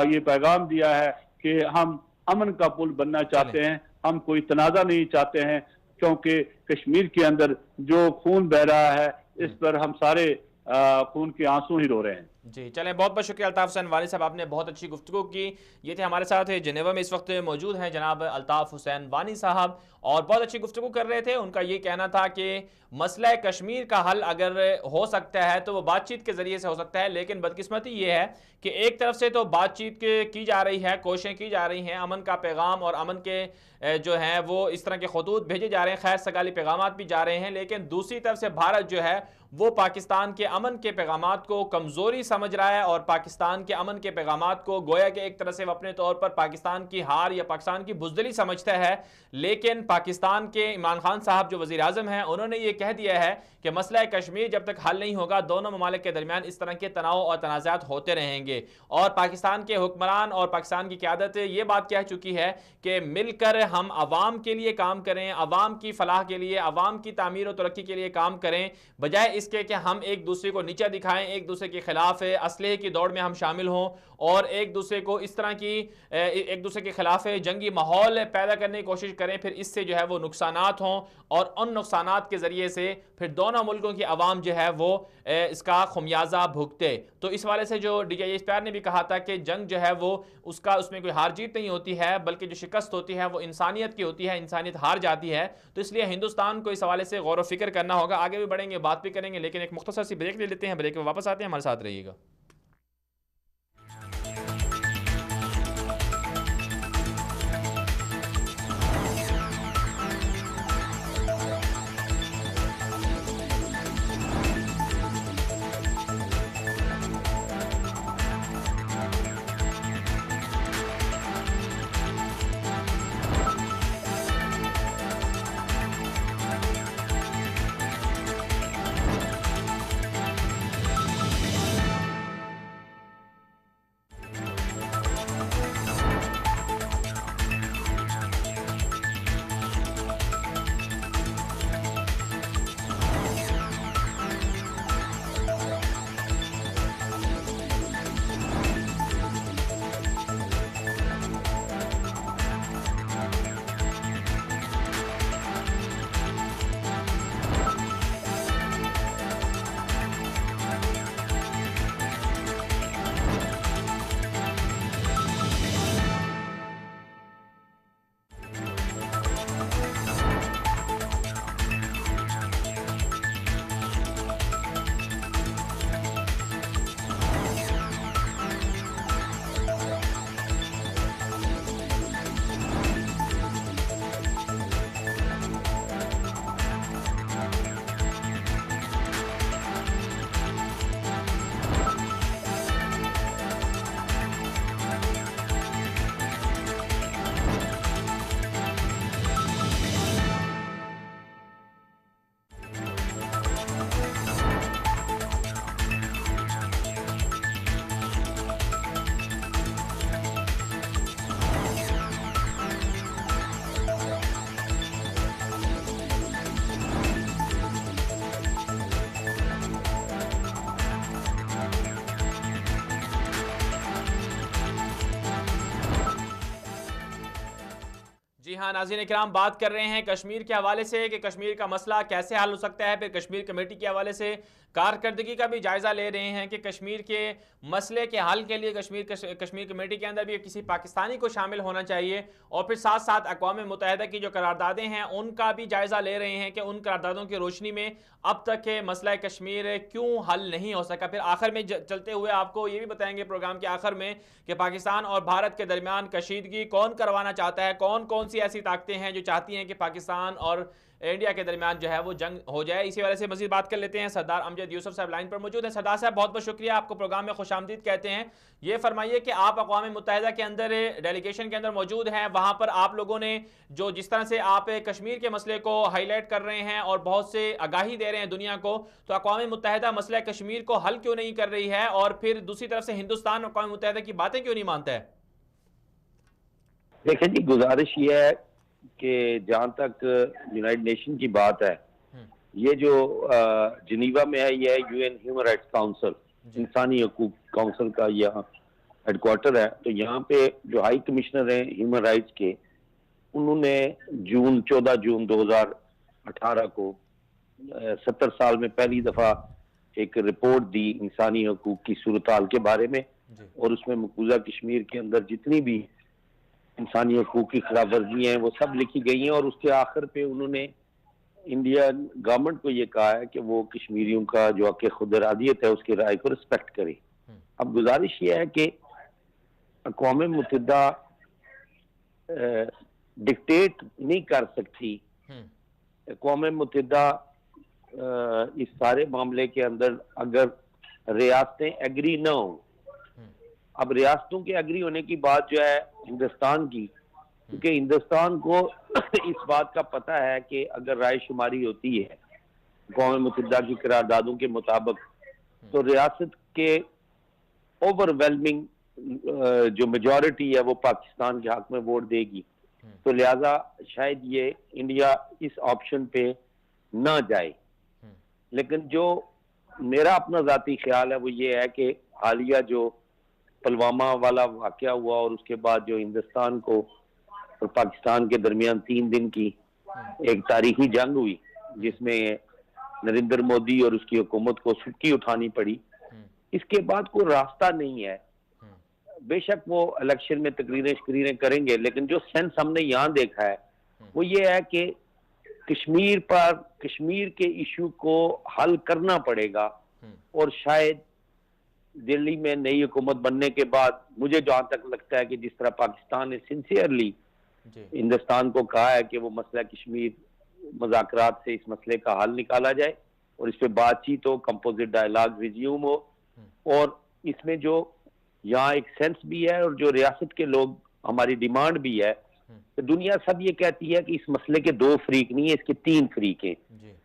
ये पैगाम दिया है कि हम अमन का पुल बनना चाहते हैं, हम कोई तनाज़ा नहीं चाहते हैं, क्योंकि कश्मीर के अंदर जो खून बह रहा है इस पर हम सारे खून के आंसू ही रो रहे हैं। जी चलें, बहुत बहुत शुक्रिया अल्ताफ़ हुसैन वानी साहब, आपने बहुत अच्छी गुफ्तगू की। ये थे हमारे साथ जिनेवा में इस वक्त मौजूद हैं जनाब अल्ताफ़ हुसैन वानी साहब और बहुत अच्छी गुफ्तगू कर रहे थे। उनका ये कहना था कि मसला कश्मीर का हल अगर हो सकता है तो वो बातचीत के ज़रिए से हो सकता है, लेकिन बदकिस्मती ये है कि एक तरफ से तो बातचीत की जा रही है, कोशिशें की जा रही हैं, अमन का पैगाम और अमन के जो हैं वो इस तरह के खतूत भेजे जा रहे हैं, खैर सगाली पैगाम भी जा रहे हैं, लेकिन दूसरी तरफ से भारत जो है वो पाकिस्तान के अमन के पैगाम को कमज़ोरी समझ रहा है और पाकिस्तान के अमन के पैगाम को गोया के एक तरह से अपने तौर पर पाकिस्तान की हार या पाकिस्तान की बुज़दिली समझता है। लेकिन पाकिस्तान के इमरान खान साहब जो वज़ीर आज़म हैं उन्होंने ये कह दिया है कि मसला कश्मीर जब तक हल नहीं होगा दोनों ममालिक के दरमियान इस तरह के तनाव और तनाज़ात होते रहेंगे। और पाकिस्तान के हुक्मरान और पाकिस्तान की क़यादत ये बात कह चुकी है कि मिलकर हम अवाम के लिए काम करें, अवाम की फलाह के लिए, अवाम की तामीर और तरक्की के लिए काम करें, बजाय इसके कि हम एक दूसरे को नीचा दिखाएं, एक दूसरे के खिलाफ असलहे की दौड़ में हम शामिल हों और एक दूसरे को इस तरह की एक दूसरे के खिलाफ जंगी माहौल पैदा करने की कोशिश करें, फिर इससे जो है वो नुकसानात हों और उन नुकसानात के ज़रिए से फिर दोनों मुल्कों की आवाम जो है वो इसका खुमियाजा भुगते। तो इस वाले से जो DJI इश्तियार ने भी कहा था कि जंग जो है वो उसमें कोई हार जीत नहीं होती है, बल्कि जो शिकस्त होती है वो इंसानियत की होती है, इंसानियत हार जाती है। तो इसलिए हिंदुस्तान को इस हवाले से गौर व फिक्र करना होगा। आगे भी बढ़ेंगे, बात भी करेंगे, लेकिन एक मुख्तसर सी ब्रेक ले लेते हैं। ब्रेक में वापस आते हैं, हमारे साथ रहिएगा। जी हाँ नाज़रीन इकराम, बात कर रहे हैं कश्मीर के हवाले से कि कश्मीर का मसला कैसे हल हो सकता है। फिर कश्मीर कमेटी के हवाले से कारकर्दगी का भी जायज़ा ले रहे हैं कि कश्मीर के मसले के हल के लिए कश्मीर कमेटी के अंदर भी किसी पाकिस्तानी को शामिल होना चाहिए। और फिर साथ साथ अक़वाम मुत्तहिदा की जो करारदादें हैं उनका भी जायज़ा ले रहे हैं कि उन करारदादों की रोशनी में अब तक के मसला कश्मीर क्यों हल नहीं हो सका। फिर आखिर में चलते हुए आपको ये भी बताएंगे प्रोग्राम के आखिर में कि पाकिस्तान और भारत के दरमियान कशीदगी कौन करवाना चाहता है, कौन कौन सी ऐसी ताकतें हैं जो चाहती हैं कि पाकिस्तान और इंडिया के दरमियान जो है वो जंग हो जाए। इसी वजह से मजीद बात कर लेते हैं। सरदार अमजद यूसुफ साहब लाइन पर मौजूद हैं। सरदार साहब बहुत बहुत शुक्रिया, आपको प्रोग्राम में खुशामदीद कहते हैं। ये फरमाइए कि आप अक़वाम मुत्तहिदा के अंदर डेलीगेशन के अंदर मौजूद हैं, वहाँ पर आप लोगों ने जो जिस तरह से आप कश्मीर के मसले को हाईलाइट कर रहे हैं और बहुत से आगाही दे रहे हैं दुनिया को, तो अक़वाम मुत्तहिदा मसला कश्मीर को हल क्यों नहीं कर रही है और फिर दूसरी तरफ से हिंदुस्तान अक़वाम मुत्तहिदा की बातें क्यों नहीं मानता है? देखिए जी, गुजारिश ये है कि जहाँ तक यूनाइटेड नेशन की बात है, ये जो जिनीवा में है, ये UN ह्यूमन राइट्स काउंसिल, इंसानी हकूक काउंसिल का यहाँ हेडक्वार्टर है। तो यहाँ पे जो हाई कमिश्नर हैं ह्यूमन राइट्स के, उन्होंने 14 जून 2018 को 70 साल में पहली दफा एक रिपोर्ट दी इंसानी हकूक की सूरत हाल के बारे में, और उसमें मकबूजा कश्मीर के अंदर जितनी भी इंसानी हकूक की खिलाफ वर्जी हैं वो सब लिखी गई हैं। और उसके आखिर पे उन्होंने इंडियन गवर्नमेंट को ये कहा है कि वो कश्मीरियों का जो हक़ खुद इरादियत है उसकी राय को रिस्पेक्ट करे। अब गुजारिश ये है कि अक़वाम मुत्तहिदा डिक्टेट नहीं कर सकती। अक़वाम मुत्तहिदा इस सारे मामले के अंदर अगर रियासतें एग्री ना हो, अब रियासतों के एग्री होने की बात जो है हिंदुस्तान की, क्योंकि हिंदुस्तान को इस बात का पता है कि अगर राय शुमारी होती है अक़वाम मुत्तहिदा की करारदादों के मुताबिक, तो रियासत के ओवरवेलमिंग जो मेजॉरिटी है वो पाकिस्तान के हक में वोट देगी। तो लिहाजा शायद ये इंडिया इस ऑप्शन पे ना जाए। लेकिन जो मेरा अपना ज़ाती ख्याल है वो ये है कि हालिया जो पुलवामा वाला वाकया हुआ और उसके बाद जो हिंदुस्तान को और पाकिस्तान के दरमियान 3 दिन की एक तारीखी जंग हुई, जिसमें नरेंद्र मोदी और उसकी हुकूमत को सुर्खी उठानी पड़ी, इसके बाद कोई रास्ता नहीं है। बेशक वो इलेक्शन में तकरीरें करेंगे, लेकिन जो सेंस हमने यहाँ देखा है वो ये है कि कश्मीर के इशू को हल करना पड़ेगा। और शायद दिल्ली में नई हुकूमत बनने के बाद, मुझे जहां तक लगता है कि जिस तरह पाकिस्तान ने सिंसियरली हिंदुस्तान को कहा है कि वो मसला कश्मीर मुज़ाकरात से इस मसले का हल निकाला जाए और इस पे बातचीत हो, कंपोजिट डायलॉग रिज्यूम हो, और इसमें जो यहाँ एक सेंस भी है और जो रियासत के लोग, हमारी डिमांड भी है कि दुनिया सब ये कहती है कि इस मसले के 2 फरीक नहीं है, इसके 3 फरीक हैं,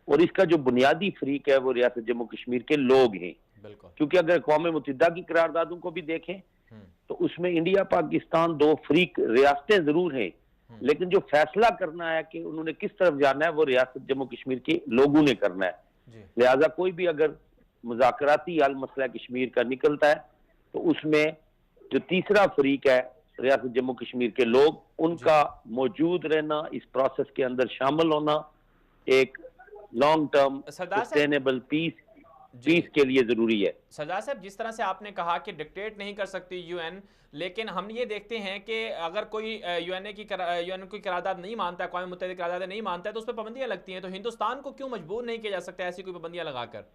और इसका जो बुनियादी फरीक है वो रियासत जम्मू कश्मीर के लोग हैं। क्योंकि अगर अक़वाम मुत्तहिदा की करारदादों को भी देखें तो उसमें इंडिया पाकिस्तान 2 फरीक रियासतें जरूर हैं, लेकिन जो फैसला करना है कि उन्होंने किस तरफ जाना है वो रियासत जम्मू कश्मीर के लोगों ने करना है। लिहाजा कोई भी अगर मुज़ाकराती हल मसला कश्मीर का निकलता है तो उसमें जो तीसरा फरीक है रियासत जम्मू कश्मीर के लोग, उनका मौजूद रहना, इस प्रोसेस के अंदर शामिल होना, एक लॉन्ग टर्म सस्टेनेबल पीस के लिए जरूरी है। सरदार साहब, जिस तरह से आपने कहा कि डिक्टेट नहीं कर सकती यूएन, लेकिन हम ये देखते हैं कि अगर कोई यूएन की करारदाद नहीं मानता है, अक़वाम मुत्तहिदा की करारदाद नहीं मानता है, तो उस पर पाबंदियां लगती हैं। तो हिंदुस्तान को क्यों मजबूर नहीं किया जा सकता ऐसी कोई पाबंदियां लगाकर?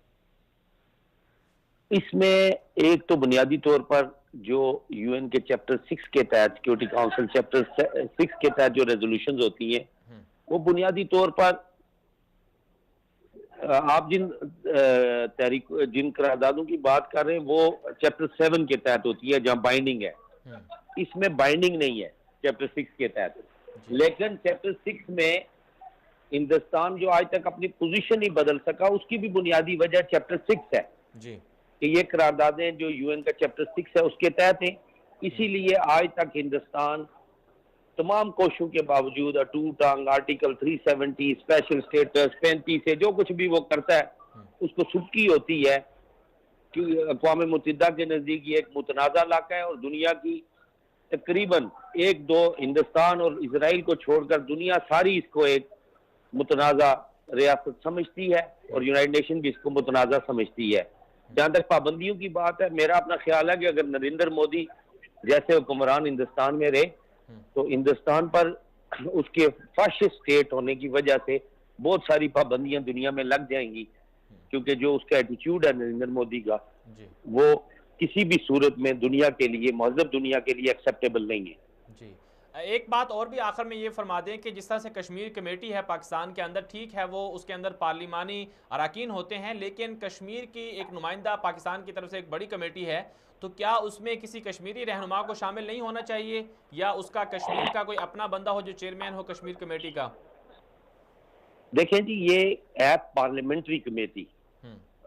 इसमें एक तो बुनियादी तौर पर जो यूएन के चैप्टर 6 के तहत, सिक्योरिटी काउंसिल चैप्टर 6 के तहत जो रेजोल्यूशंस होती हैं, वो बुनियादी तौर पर आप जिन करारदादों की बात कर रहे हैं वो चैप्टर 7 के तहत होती है, जहां बाइंडिंग है। इसमें बाइंडिंग नहीं है चैप्टर 6 के तहत, लेकिन चैप्टर 6 में हिंदुस्तान जो आज तक अपनी पोजीशन नहीं बदल सका, उसकी भी बुनियादी वजह चैप्टर 6 है कि ये करारदादें जो यूएन का चैप्टर 6 है उसके तहत हैं। इसीलिए आज तक हिंदुस्तान तमाम कोशिशों के बावजूद अटूट टांग आर्टिकल 370, स्पेशल स्टेटस 35 से जो कुछ भी वो करता है उसको सुर्खी होती है कि अक़वाम मुत्तहिदा के नज़दीक ये एक मुतनाज़ा इलाका है, और दुनिया की तकरीबन 1-2 हिंदुस्तान और इसराइल को छोड़कर दुनिया सारी इसको एक मुतनाज़ा रियासत समझती है, और यूनाइटेड नेशन भी इसको मुतनाज़ा समझती है। जहाँ तक पाबंदियों की बात है, मेरा अपना ख्याल है कि अगर नरेंद्र मोदी जैसे हुक्मरान हिंदुस्तान में रहे तो हिंदुस्तान पर उसके फाशिस्ट स्टेट होने की वजह से बहुत सारी पाबंदियां दुनिया में लग जाएंगी, क्योंकि जो उसका एटीट्यूड है नरेंद्र मोदी का, वो किसी भी सूरत में दुनिया के लिए, महज़ब दुनिया के लिए एक्सेप्टेबल नहीं है। जी, एक बात और भी आखिर में ये फरमा दें कि जिस तरह से कश्मीर कमेटी है पाकिस्तान के अंदर, ठीक है वो उसके अंदर पार्लिमानी अरकान होते हैं, लेकिन कश्मीर की एक नुमाइंदा पाकिस्तान की तरफ से एक बड़ी कमेटी है, तो क्या उसमें किसी कश्मीरी रहनुमा को शामिल नहीं होना चाहिए, या उसका कश्मीर का कोई अपना बंदा हो जो चेयरमैन हो कश्मीर कमेटी का? देखें जी, ये है पार्लियामेंट्री कमेटी,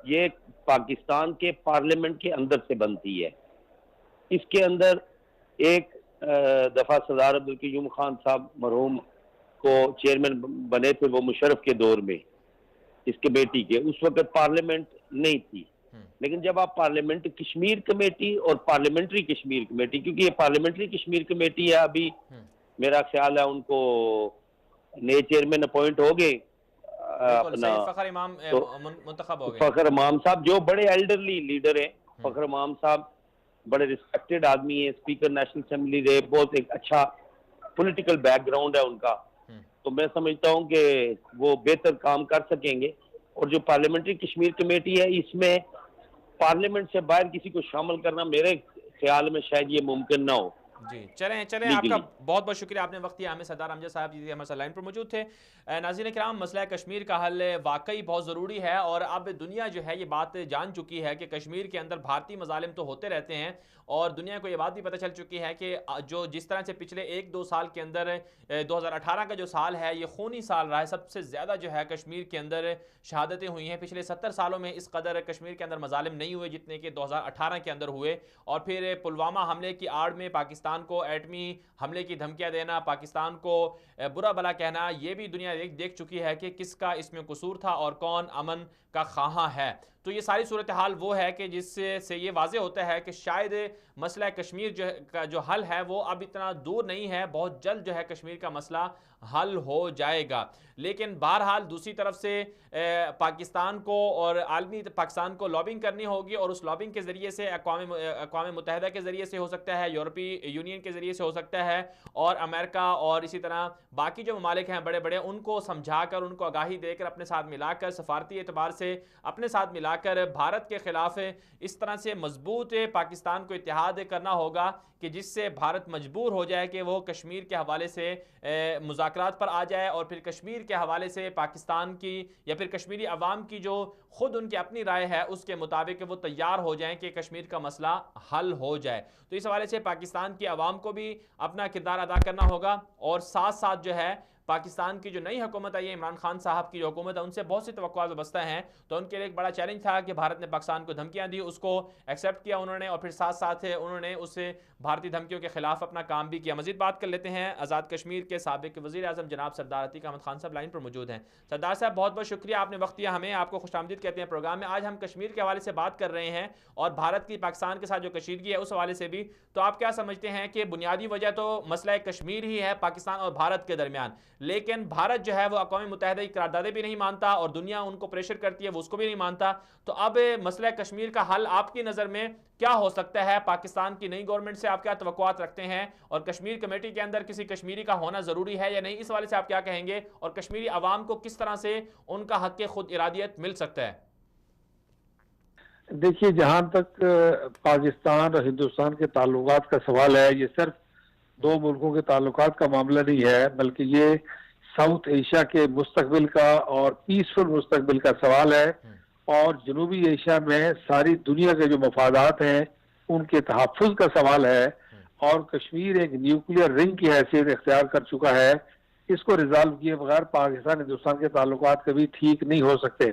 ये पाकिस्तान के पार्लियामेंट के अंदर से बनती है। इसके अंदर एक दफा सरदार अब्दुल क़य्यूम खान साहब मरहूम को चेयरमैन बने थे, वो मुशर्रफ के दौर में इस कमेटी के, उस वक्त पार्लियामेंट नहीं थी। लेकिन जब आप पार्लियामेंट कश्मीर कमेटी और पार्लियामेंट्री कश्मीर कमेटी, क्योंकि ये पार्लियामेंट्री कश्मीर कमेटी है, अभी मेरा ख्याल है उनको नए चेयरमैन अपॉइंट हो गए, अपना फ़खर इमाम मुंतखब हो गए। फ़खर इमाम साहब जो बड़े एल्डरली लीडर हैं, फ़खर इमाम साहब बड़े रिस्पेक्टेड आदमी है, स्पीकर नेशनल असेंबली रहे, बहुत एक अच्छा पॉलिटिकल बैकग्राउंड है उनका, तो मैं समझता हूं कि वो बेहतर काम कर सकेंगे। और जो पार्लियामेंट्री कश्मीर कमेटी है, इसमें पार्लियामेंट से बाहर किसी को शामिल करना मेरे ख्याल में शायद ये मुमकिन ना हो। जी, चलें आपका बहुत बहुत शुक्रिया, आपने वक्त दिया हमें। सरदार अमजद साहब जी हमारे साथ लाइन पर मौजूद थे। नाज़रीन किराम, मसला कश्मीर का हल वाकई बहुत ज़रूरी है, और अब दुनिया जो है ये बात जान चुकी है कि कश्मीर के अंदर भारतीय मज़ालिम तो होते रहते हैं, और दुनिया को ये बात भी पता चल चुकी है कि जो जिस तरह से पिछले 1-2 साल के अंदर 2018 का जो साल है ये खूनी साल रहा है, सबसे ज़्यादा जो है कश्मीर के अंदर शहादतें हुई हैं। पिछले 70 सालों में इस कदर कश्मीर के अंदर मज़ालिम नहीं हुए जितने कि 2018 के अंदर हुए। और फिर पुलवामा हमले की आड़ में पाकिस्तान को एटमी हमले की धमकियाँ देना, पाकिस्तान को बुरा भला कहना, ये भी दुनिया देख चुकी है कि किसका इसमें कसूर था और कौन अमन का ख़्वाहां है। तो ये सारी सूरत हाल वो है कि जिससे ये वाज़ेह होता है कि शायद मसला कश्मीर का जो हल है वो अब इतना दूर नहीं है, बहुत जल्द जो है कश्मीर का मसला हल हो जाएगा। लेकिन बहरहाल दूसरी तरफ से पाकिस्तान को और आलमी पाकिस्तान को लॉबिंग करनी होगी, और उस लॉबिंग के ज़रिए से अक़वाम मुत्तहिदा के ज़रिए से हो सकता है, यूरोपीय यूनियन के ज़रिए से हो सकता है, और अमेरिका और इसी तरह बाकी जो ममालिक हैं बड़े बड़े, उनको समझाकर, उनको आगाही देकर, अपने साथ मिलाकर, सफारती एतबार से अपने साथ मिलाकर भारत के ख़िलाफ़ इस तरह से मजबूत पाकिस्तान को इत्तेहाद करना होगा कि जिससे भारत मजबूर हो जाए कि वो कश्मीर के हवाले से मुज़ाकरात पर आ जाए, और फिर कश्मीर के हवाले से पाकिस्तान की या फिर कश्मीरी अवाम की जो खुद उनकी अपनी राय है उसके मुताबिक वो तैयार हो जाएं कि कश्मीर का मसला हल हो जाए। तो इस हवाले से पाकिस्तान की अवाम को भी अपना किरदार अदा करना होगा, और साथ साथ जो है पाकिस्तान की जो नई हुकूमत आई है, इमरान खान साहब की जो हुकूमत है, उनसे बहुत सी तवक्कुआत वाबस्ता हैं। तो उनके लिए एक बड़ा चैलेंज था कि भारत ने पाकिस्तान को धमकियां दी, उसको एक्सेप्ट किया उन्होंने, और फिर साथ साथ उन्होंने उससे भारतीय धमकियों के खिलाफ अपना काम भी किया। मजीद बात कर लेते हैं आज़ाद कश्मीर के साबिक वज़ीर आज़म जनाब सरदार अतीक अहमद खान साहब लाइन पर मौजूद हैं। सरदार साहब, बहुत बहुत शुक्रिया, आपने वक्त दिया हमें, आपको खुशामदीद कहते हैं प्रोग्राम में। आज हम कश्मीर के हवाले से बात कर रहे हैं और भारत की पाकिस्तान के साथ जो कशीदगी है उस हवाले से भी। तो आप क्या समझते हैं कि बुनियादी वजह तो मसला कश्मीर ही है पाकिस्तान और भारत के दरमियान, लेकिन भारत जो है वो अक़वाम मुत्तहिदा की करारदादें भी नहीं मानता और दुनिया उनको प्रेशर करती है, वो उसको भी नहीं मानता। तो अब मसला कश्मीर का हल आपकी नज़र में क्या हो सकता है? पाकिस्तान की नई गवर्नमेंट से आप क्या तवक्कुआत रखते हैं, और कश्मीर कमेटी के अंदर किसी कश्मीरी का होना ज़रूरी है या नहीं, इस हवाले से आप क्या कहेंगे, और कश्मीरी अवाम को किस तरह से उनका हक़ खुद इरादियत मिल सकता है? देखिए, जहां तक पाकिस्तान और हिंदुस्तान के ताल्लुकात का सवाल है, ये सिर्फ दो मुल्कों के ताल्लुकात का मामला नहीं है, बल्कि ये साउथ एशिया के मुस्तकबिल का और पीसफुल मुस्तकबिल का सवाल है, और जनूबी एशिया में सारी दुनिया के जो मफादात हैं उनके तहफ़्फ़ुज़ का सवाल है। और कश्मीर एक न्यूक्लियर रिंग की हैसियत इख्तियार कर चुका है। इसको रिजॉल्व किए बगैर पाकिस्तान हिंदुस्तान के ताल्लुकात कभी ठीक नहीं हो सकते।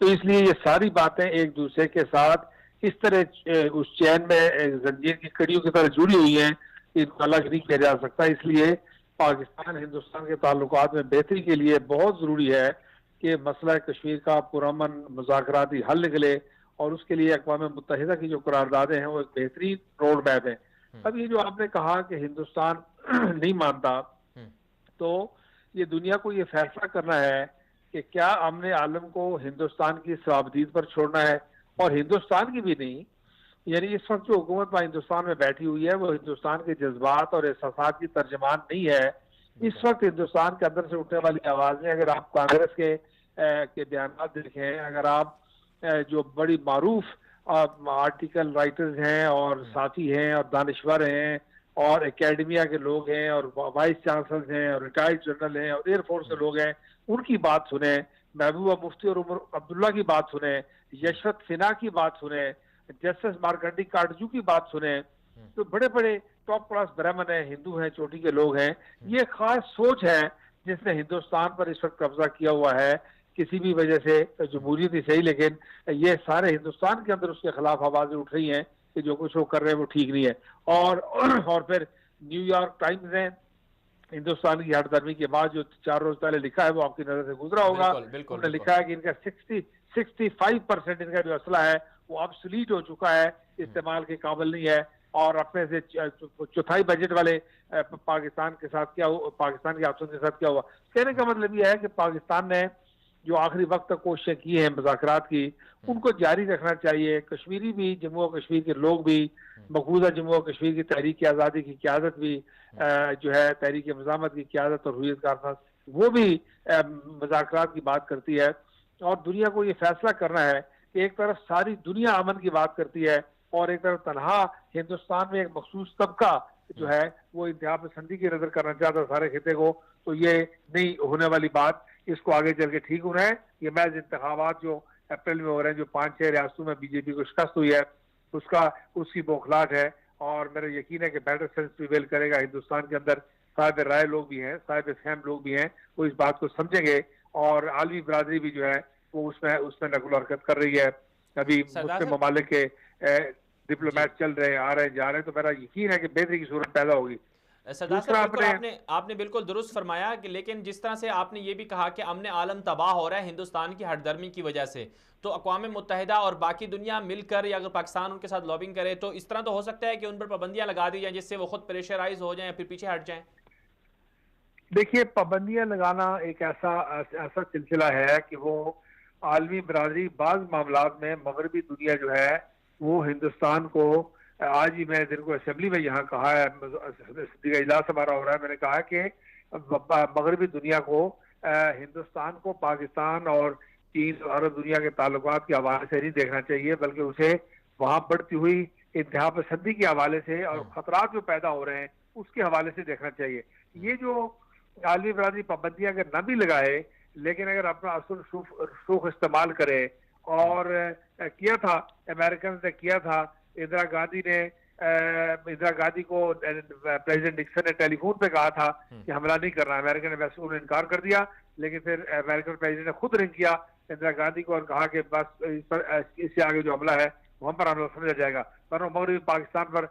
तो इसलिए ये सारी बातें एक दूसरे के साथ इस तरह उस चैन में जंजीर की कड़ियों की तरह जुड़ी हुई हैं, इनको अलग नहीं किया जा सकता। इसलिए पाकिस्तान हिंदुस्तान के ताल्लुकात में बेहतरी के लिए बहुत ज़रूरी है कि मसला कश्मीर का पुरअमन मुज़ाकराती हल निकले, और उसके लिए अक़वाम मुत्तहिदा की जो करारदादें हैं वो एक बेहतरीन रोड मैप है। अब ये जो आपने कहा कि हिंदुस्तान नहीं मानता, तो ये दुनिया को ये फैसला करना है कि क्या अमन आलम को हिंदुस्तान की सवाबदीद पर छोड़ना है, और हिंदुस्तान की भी नहीं, यानी इस वक्त जो हुकूमत हिंदुस्तान में बैठी हुई है वो हिंदुस्तान के जज्बात और एहसासात की तर्जमान नहीं है। इस वक्त हिंदुस्तान के अंदर से उठने वाली आवाजें, अगर आप कांग्रेस के बयानात देखें, अगर आप जो बड़ी मारूफ आर्टिकल राइटर्स हैं और साथी हैं और दानिश्वर हैं और एकेडमिया के लोग हैं और वाइस चांसलर हैं और रिटायर्ड जनरल हैं और एयरफोर्स के लोग हैं, उनकी बात सुने, महबूबा मुफ्ती और उमर अब्दुल्ला की बात सुने, यशवंत सिन्हा की बात सुने, जस्टिस मार्कंडी काटजू की बात सुने, तो बड़े बड़े टॉप क्लास ब्राह्मण हैं, हिंदू हैं, चोटी के लोग हैं। ये खास सोच है जिसने हिंदुस्तान पर इस वक्त कब्जा किया हुआ है। किसी भी वजह से जमहूरियत ही सही, लेकिन ये सारे हिंदुस्तान के अंदर उसके खिलाफ आवाजें उठ रही हैं कि जो कुछ वो कर रहे हैं वो ठीक नहीं है। और फिर न्यूयॉर्क टाइम्स ने हिंदुस्तान की हटदर्मी के बाद जो 4 रोज पहले लिखा है वो आपकी नजर से गुजरा होगा। उन्होंने लिखा है कि इनका 65% इनका जो असला है वो ऑब्सोलीट हो चुका है, इस्तेमाल के काबिल नहीं है। और अपने से चौथाई बजट वाले पाकिस्तान के साथ क्या हुआ, पाकिस्तान के ऑप्शन के साथ क्या हुआ। कहने का मतलब यह है कि पाकिस्तान ने जो आखिरी वक्त तक कोशिशें की हैं मुज़ाकरात की, उनको जारी रखना चाहिए। कश्मीरी भी, जम्मू और कश्मीर के लोग भी, मकबूजा जम्मू और कश्मीर की तहरीक आज़ादी की क़यादत भी जो है, तहरीक मज़ामत की क़यादत और हुर्रियत कारसाज, वो भी मुज़ाकरात की बात करती है। और दुनिया को ये फैसला करना है कि एक तरफ सारी दुनिया अमन की बात करती है और एक तरफ तनहा हिंदुस्तान में एक मखसूस तबका जो है वो इंतहा पसंदी की नजर करना चाहता है सारे खिते को। तो ये नहीं होने वाली बात, इसको आगे चल के ठीक होना है। ये महज इंतखाबात जो अप्रैल में हो रहे हैं, जो 5-6 रियासतों में बीजेपी को शिकस्त हुई है, उसकी बौखलाहट है। और मेरा यकीन है कि बेटर सेंस प्रिवेल करेगा हिंदुस्तान के अंदर। साहिब राय लोग भी हैं, साहिब फहम लोग भी हैं, वो इस बात को समझेंगे और आलमी बरादरी भी जो है वो उसमें नकुल हरकत कर रही है। अभी मुस्लिम ममालिक के डिप्लोमेट चल रहे हैं, आ रहे हैं, जा रहे हैं, तो मेरा यकीन है कि बेहतरी की सूरत पैदा होगी। सरदार साहब बिल्कुल आपने बिल्कुल दुरुस्त फरमाया कि, लेकिन जिस तरह से आपने ये भी कहा कि अमन आलम तबाह हो रहा है हिंदुस्तान की हठधर्मी की वजह से, तो अक़वाम मुत्तहिदा और बाकी दुनिया मिलकर या अगर पाकिस्तान उनके साथ लॉबिंग करे तो इस तरह तो हो सकता है कि उन पर पाबंदियां लगा दी जाएं जिससे वो खुद प्रेशराइज हो जाएं फिर पीछे हट जाएं। देखिए, पाबंदियां लगाना एक ऐसा सिलसिला है कि वो आलमी बरादरी बाज़ मामलात में मगरबी दुनिया जो है वो हिंदुस्तान को, आज ही मैं दिन को असेंबली में यहाँ कहा है, इजलास हमारा हो रहा है, मैंने कहा कि मगरबी दुनिया को हिंदुस्तान को पाकिस्तान और चीन और अरब दुनिया के ताल्लुकात के हवाले से नहीं देखना चाहिए, बल्कि उसे वहाँ बढ़ती हुई इंतहा पसंदी के हवाले से और खतरात जो पैदा हो रहे हैं उसके हवाले से देखना चाहिए। ये जो आलमी बरादरी पाबंदियां अगर न भी लगाए, लेकिन अगर अपना असुल सूख इस्तेमाल करे, और किया था अमेरिकन ने किया था, इंदिरा गांधी को प्रेसिडेंट निक्सन ने टेलीफोन पे कहा था कि हमला नहीं करना, अमेरिकन ने वैसे उन्होंने इनकार कर दिया, लेकिन फिर अमेरिकन प्रेसिडेंट ने खुद रिंग किया इंदिरा गांधी को और कहा कि बस इससे आगे जो हमला है वो हम पर हमला समझा जाएगा, पर मगरबी पाकिस्तान पर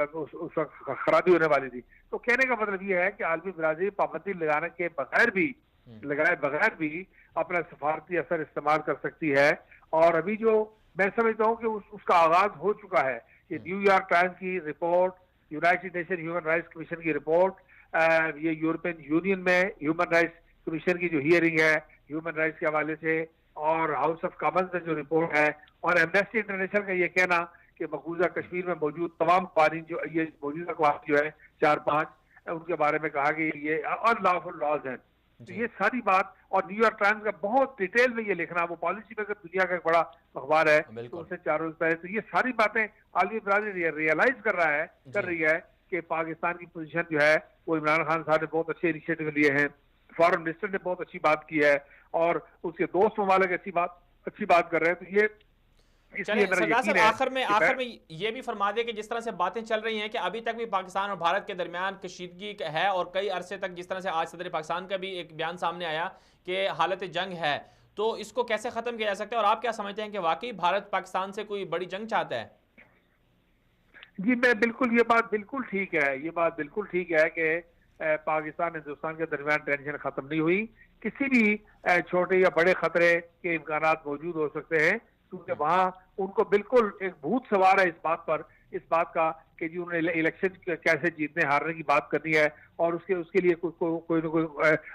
उस वक्त खराबी होने वाली थी। तो कहने का मतलब ये है कि आलमी बरादरी पाबंदी लगाने के लगाए बगैर भी अपना सफारती असर इस्तेमाल कर सकती है। और अभी जो मैं समझता हूँ कि उसका आगाज हो चुका है। ये न्यूयॉर्क टाइम्स की report, United nation human rights commission की रिपोर्ट, ये यूरोपियन यूनियन में ह्यूमन राइट्स कमीशन की जो हियरिंग है ह्यूमन राइट्स के हवाले से, और हाउस ऑफ कॉमन्स में जो रिपोर्ट है, और एमनेस्टी इंटरनेशनल का ये कहना कि मकबूजा कश्मीर में मौजूद तमाम कानून जो ये मौजूदा कानून जो है 4-5 उनके बारे में कहा कि ये अनलॉफुल लॉज हैं। तो ये सारी बात, और न्यूयॉर्क टाइम्स का बहुत डिटेल में ये लिखना, वो पॉलिसी में दुनिया का एक बड़ा अखबार है तो उससे 4 रोज पहले, तो ये सारी बातें आलमी बरादरी रियलाइज कर रही है कि पाकिस्तान की पोजीशन जो है वो इमरान खान साहब ने बहुत अच्छे इनिशिएटिव लिए हैं, फॉरेन मिनिस्टर ने बहुत अच्छी बात की है, और उसके दोस्त ममालिक अच्छी बात कर रहे हैं। तो ये सरदार साहब आखिर में ये भी फरमा दे कि जिस तरह से बातें चल रही हैं कि अभी तक भी पाकिस्तान और भारत के दरमियान कशीदगी है, और कई अरसे तक जिस तरह से आज सदर पाकिस्तान का भी एक बयान सामने आया कि हालत जंग है, तो इसको कैसे खत्म किया जा सकता है, और आप क्या समझते हैं कि वाकई भारत पाकिस्तान से कोई बड़ी जंग चाहता है? जी मैं बिल्कुल, ये बात बिल्कुल ठीक है कि पाकिस्तान हिंदुस्तान के दरमियान टेंशन खत्म नहीं हुई, किसी भी छोटे या बड़े खतरे के इम्कानात मौजूद हो सकते हैं, क्योंकि वहाँ उनको बिल्कुल एक भूत सवार है इस बात का कि जी उन्हें इलेक्शन कैसे जीतने हारने की बात करनी है, और उसके लिए कोई न कोई,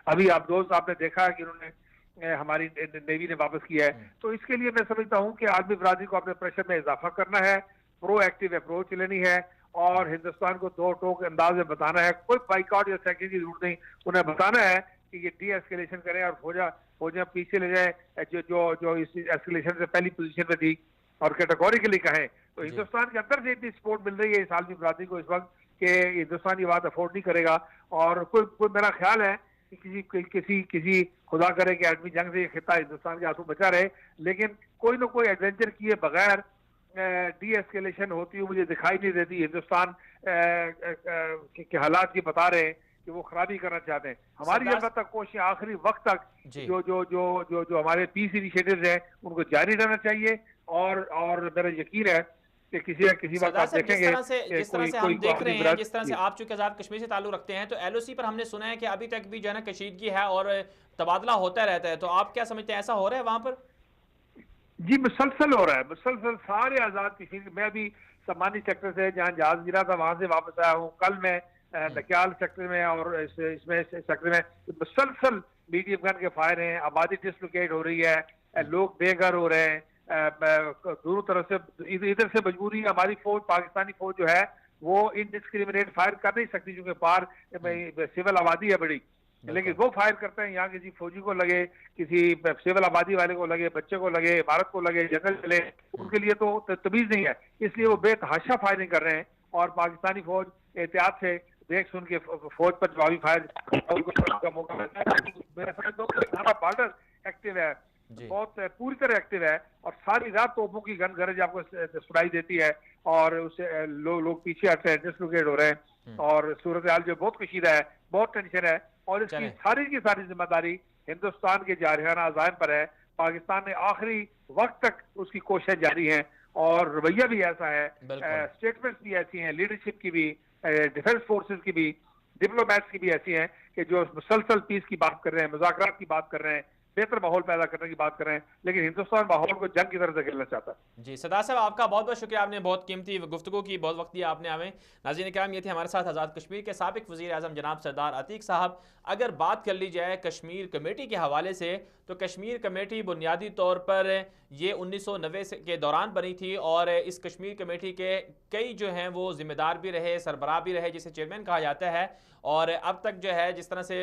अभी आप दोस्त आपने देखा कि उन्होंने हमारी नेवी ने वापस किया है। तो इसके लिए मैं समझता हूँ कि आलमी बरादरी को अपने प्रेशर में इजाफा करना है, प्रोएक्टिव अप्रोच लेनी है, और हिंदुस्तान को दो टोक अंदाज में बताना है, कोई बाइकआउट या सैकिंग की जरूरत नहीं, उन्हें बताना है कि ये डी एस्केलेशन करें और फौजा पीछे ले जाए जो इस एस्केलेशन से पहली पोजीशन में थी, और कैटेगोरिकली कहें तो हिंदुस्तान के अंदर से इतनी सपोर्ट मिल रही है इस आलमी बरादरी को इस वक्त कि हिंदुस्तान ये बात अफोर्ड नहीं करेगा। और कोई मेरा ख्याल है कि किसी खुदा करे कि आदमी जंग से ये खिता हिंदुस्तान के हाथों बचा रहे, लेकिन कोई ना कोई एडवेंचर किए बगैर डी एस्केलेशन होती हुई मुझे दिखाई नहीं देती। हिंदुस्तान के हालात ये बता रहे हैं कि वो खराबी करना चाहते हैं। हमारी अलबत्ता कोशिश आखिरी वक्त तक जो हमारे पीस इनिशिएटिव्स हैं उनको जारी रहना चाहिए, और मेरा यकीन है कि किसी वक्त आप देखेंगे जिस तरह से हम देख रहे हैं, जिस तरह से आप चूंकि आजाद कश्मीर से ताल्लुक रखते हैं, तो एलओसी पर हमने सुना है कि अभी तक भी जो है ना कशीदगी है और तबादला होता रहता है, तो आप क्या समझते हैं, ऐसा हो रहा है वहां पर? जी मुसलसल हो रहा है, मुसलसल सारे आजाद कश्मीर। मैं भी सम्मानी सेक्टर से जहाँ जहाज गिरा था वहां से वापस आया हूँ, कल मैं नक्याल सेक्टर में और इसमें सेक्टर में मुसलसल मीडियम गन के फायर हैं, आबादी डिसलोकेट हो रही है, लोग बेघर हो रहे हैं, दोनों तरफ से इधर से मजबूरी हमारी फौज, पाकिस्तानी फौज जो है वो इनडिस्क्रिमिनेट फायर कर नहीं सकती क्योंकि पार सिविल आबादी है बड़ी, लेकिन वो फायर करते हैं, यहाँ किसी फौजी को लगे, किसी सिविल आबादी वाले को लगे, बच्चे को लगे, इमारत को लगे, जंगल चले, उनके लिए तो तमीज नहीं है, इसलिए वो बेतहाशा फायरिंग कर रहे हैं। और पाकिस्तानी फौज एहतियात से देख सुन के फौज पर जवाबी फायर का मौका मिलता है। बॉर्डर एक्टिव है, बहुत पूरी तरह एक्टिव है, और सारी रात तोपों की गन गरज आपको सुनाई देती है, और उससे लोग पीछे हट रहे हैं, डिसलोकेट हो रहे हैं, और सूरत हाल जो बहुत कशीदा है, बहुत टेंशन है, और इसकी सारी की सारी जिम्मेदारी हिंदुस्तान के जारहाना अज़ाइम पर है। पाकिस्तान ने आखिरी वक्त तक उसकी कोशिशें जारी हैं, और रवैया भी ऐसा है, स्टेटमेंट्स भी ऐसी हैं, लीडरशिप की भी, डिफेंस फोर्सेस की भी, डिप्लोमैट्स की भी ऐसी हैं कि जो मुसलसल पीस की बात कर रहे हैं, मुज़ाकरात की बात कर रहे हैं, बेहतर माहौल पैदा करने की बात कर रहे हैं, लेकिन हिंदुस्तान माहौल को जंग की तरफ धकेलना चाहता है। जी सदार साहब, आपका बहुत बहुत शुक्रिया, आपने बहुत कीमती गुफ्तगू की, बहुत वक्त दिया आपने हमें। नाज़रीन किराम, ये थे हमारे साथ आज़ाद कश्मीर के साबिक वज़ीर आज़म जनाब सरदार अतीक साहब। अगर बात कर ली जाए कश्मीर कमेटी के हवाले से, तो कश्मीर कमेटी बुनियादी तौर पर ये 1990 के दौरान बनी थी और इस कश्मीर कमेटी के कई जो हैं वो ज़िम्मेदार भी रहे, सरबराह भी रहे, जिसे चेयरमैन कहा जाता है। और अब तक जो है जिस तरह से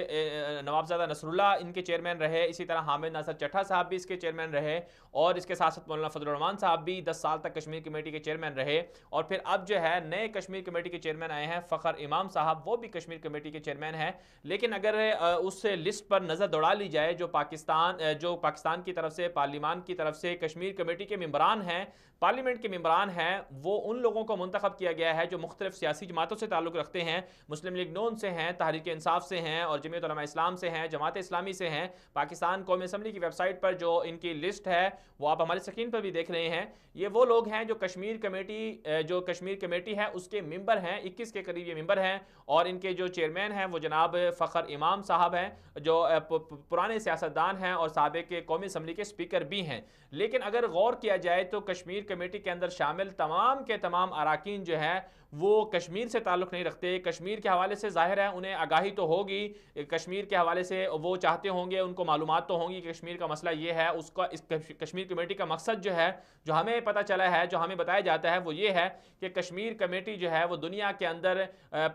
नवाबजादा नसरुल्लाह इनके चेयरमैन रहे, इसी तरह हामिद नासिर चट्टा साहब भी इसके चेयरमैन रहे, और इसके साथ साथ मौलाना फजलुर रहमान साहब भी 10 साल तक कश्मीर कमेटी के चेयरमैन रहे। और फिर अब जो है नए कश्मीर कमेटी के चेयरमैन आए हैं फ़खर इमाम साहब, वो भी कश्मीर कमेटी के चेयरमैन हैं। लेकिन अगर उस लिस्ट पर नज़र दौड़ा ली जाए जो पाकिस्तान की तरफ से, पार्लिमान की तरफ से कश्मीर कमेटी के मेंबरान हैं, पार्लियामेंट के मेंबरान हैं, वो उन लोगों को मुंतखब किया गया है जो मुख्तलिफ सियासी जमातों से ताल्लुक़ रखते हैं। मुस्लिम लीग नून से हैं, तहरीक इंसाफ से हैं, और जमीयत उलमा इस्लाम से हैं, जमात इस्लामी से हैं। पाकिस्तान कौमी असम्बली की वेबसाइट पर जो इनकी लिस्ट है वो आप हमारी स्क्रीन पर भी देख रहे हैं। ये वो लोग हैं जो कश्मीर कमेटी है उसके मेंबर हैं, 21 के करीब ये मेंबर हैं। और इनके जो चेयरमैन हैं वो जनाब फ़खर इमाम साहब हैं, जो पुराने सियासतदान हैं और साबिक़ कौमी असम्बली के स्पीकर भी हैं। लेकिन अगर गौर किया जाए तो कश्मीर कमेटी के अंदर शामिल तमाम के तमाम अराकीन जो है वो कश्मीर से ताल्लुक़ नहीं रखते। कश्मीर के हवाले से ज़ाहिर है उन्हें आगाही तो होगी, कश्मीर के हवाले से वो चाहते होंगे, उनको मालूमात तो होंगी कि कश्मीर का मसला ये है। उसका इस कश्मीर कमेटी का मकसद जो है, जो हमें पता चला है, जो हमें बताया जाता है, वो ये है कि कश्मीर कमेटी जो है वो दुनिया के अंदर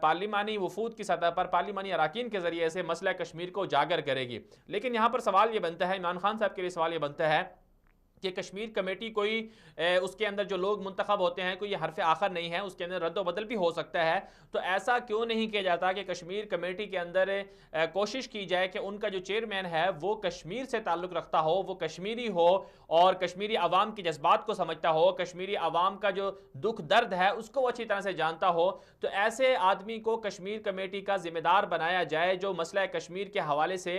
पार्लिमानी वफूद की सतह पर पार्लिमानी अराकीन के ज़रिए से मसला कश्मीर को उजागर करेगी। लेकिन यहाँ पर सवाल ये बनता है, इमरान खान साहब के लिए सवाल ये बनता है कि कश्मीर कमेटी कोई उसके अंदर जो लोग मुंतखब होते हैं कोई हरफ आखर नहीं है, उसके अंदर रद्द बदल भी हो सकता है। तो ऐसा क्यों नहीं किया जाता कि कश्मीर कमेटी के अंदर कोशिश की जाए कि उनका जो चेयरमैन है वो कश्मीर से ताल्लुक़ रखता हो, वो कश्मीरी हो और कश्मीरी आवाम के जज्बात को समझता हो, कश्मीरी आवाम का जो दुख दर्द है उसको वो अच्छी तरह से जानता हो। तो ऐसे आदमी को कश्मीर कमेटी का जिम्मेदार बनाया जाए जो मसला कश्मीर के हवाले से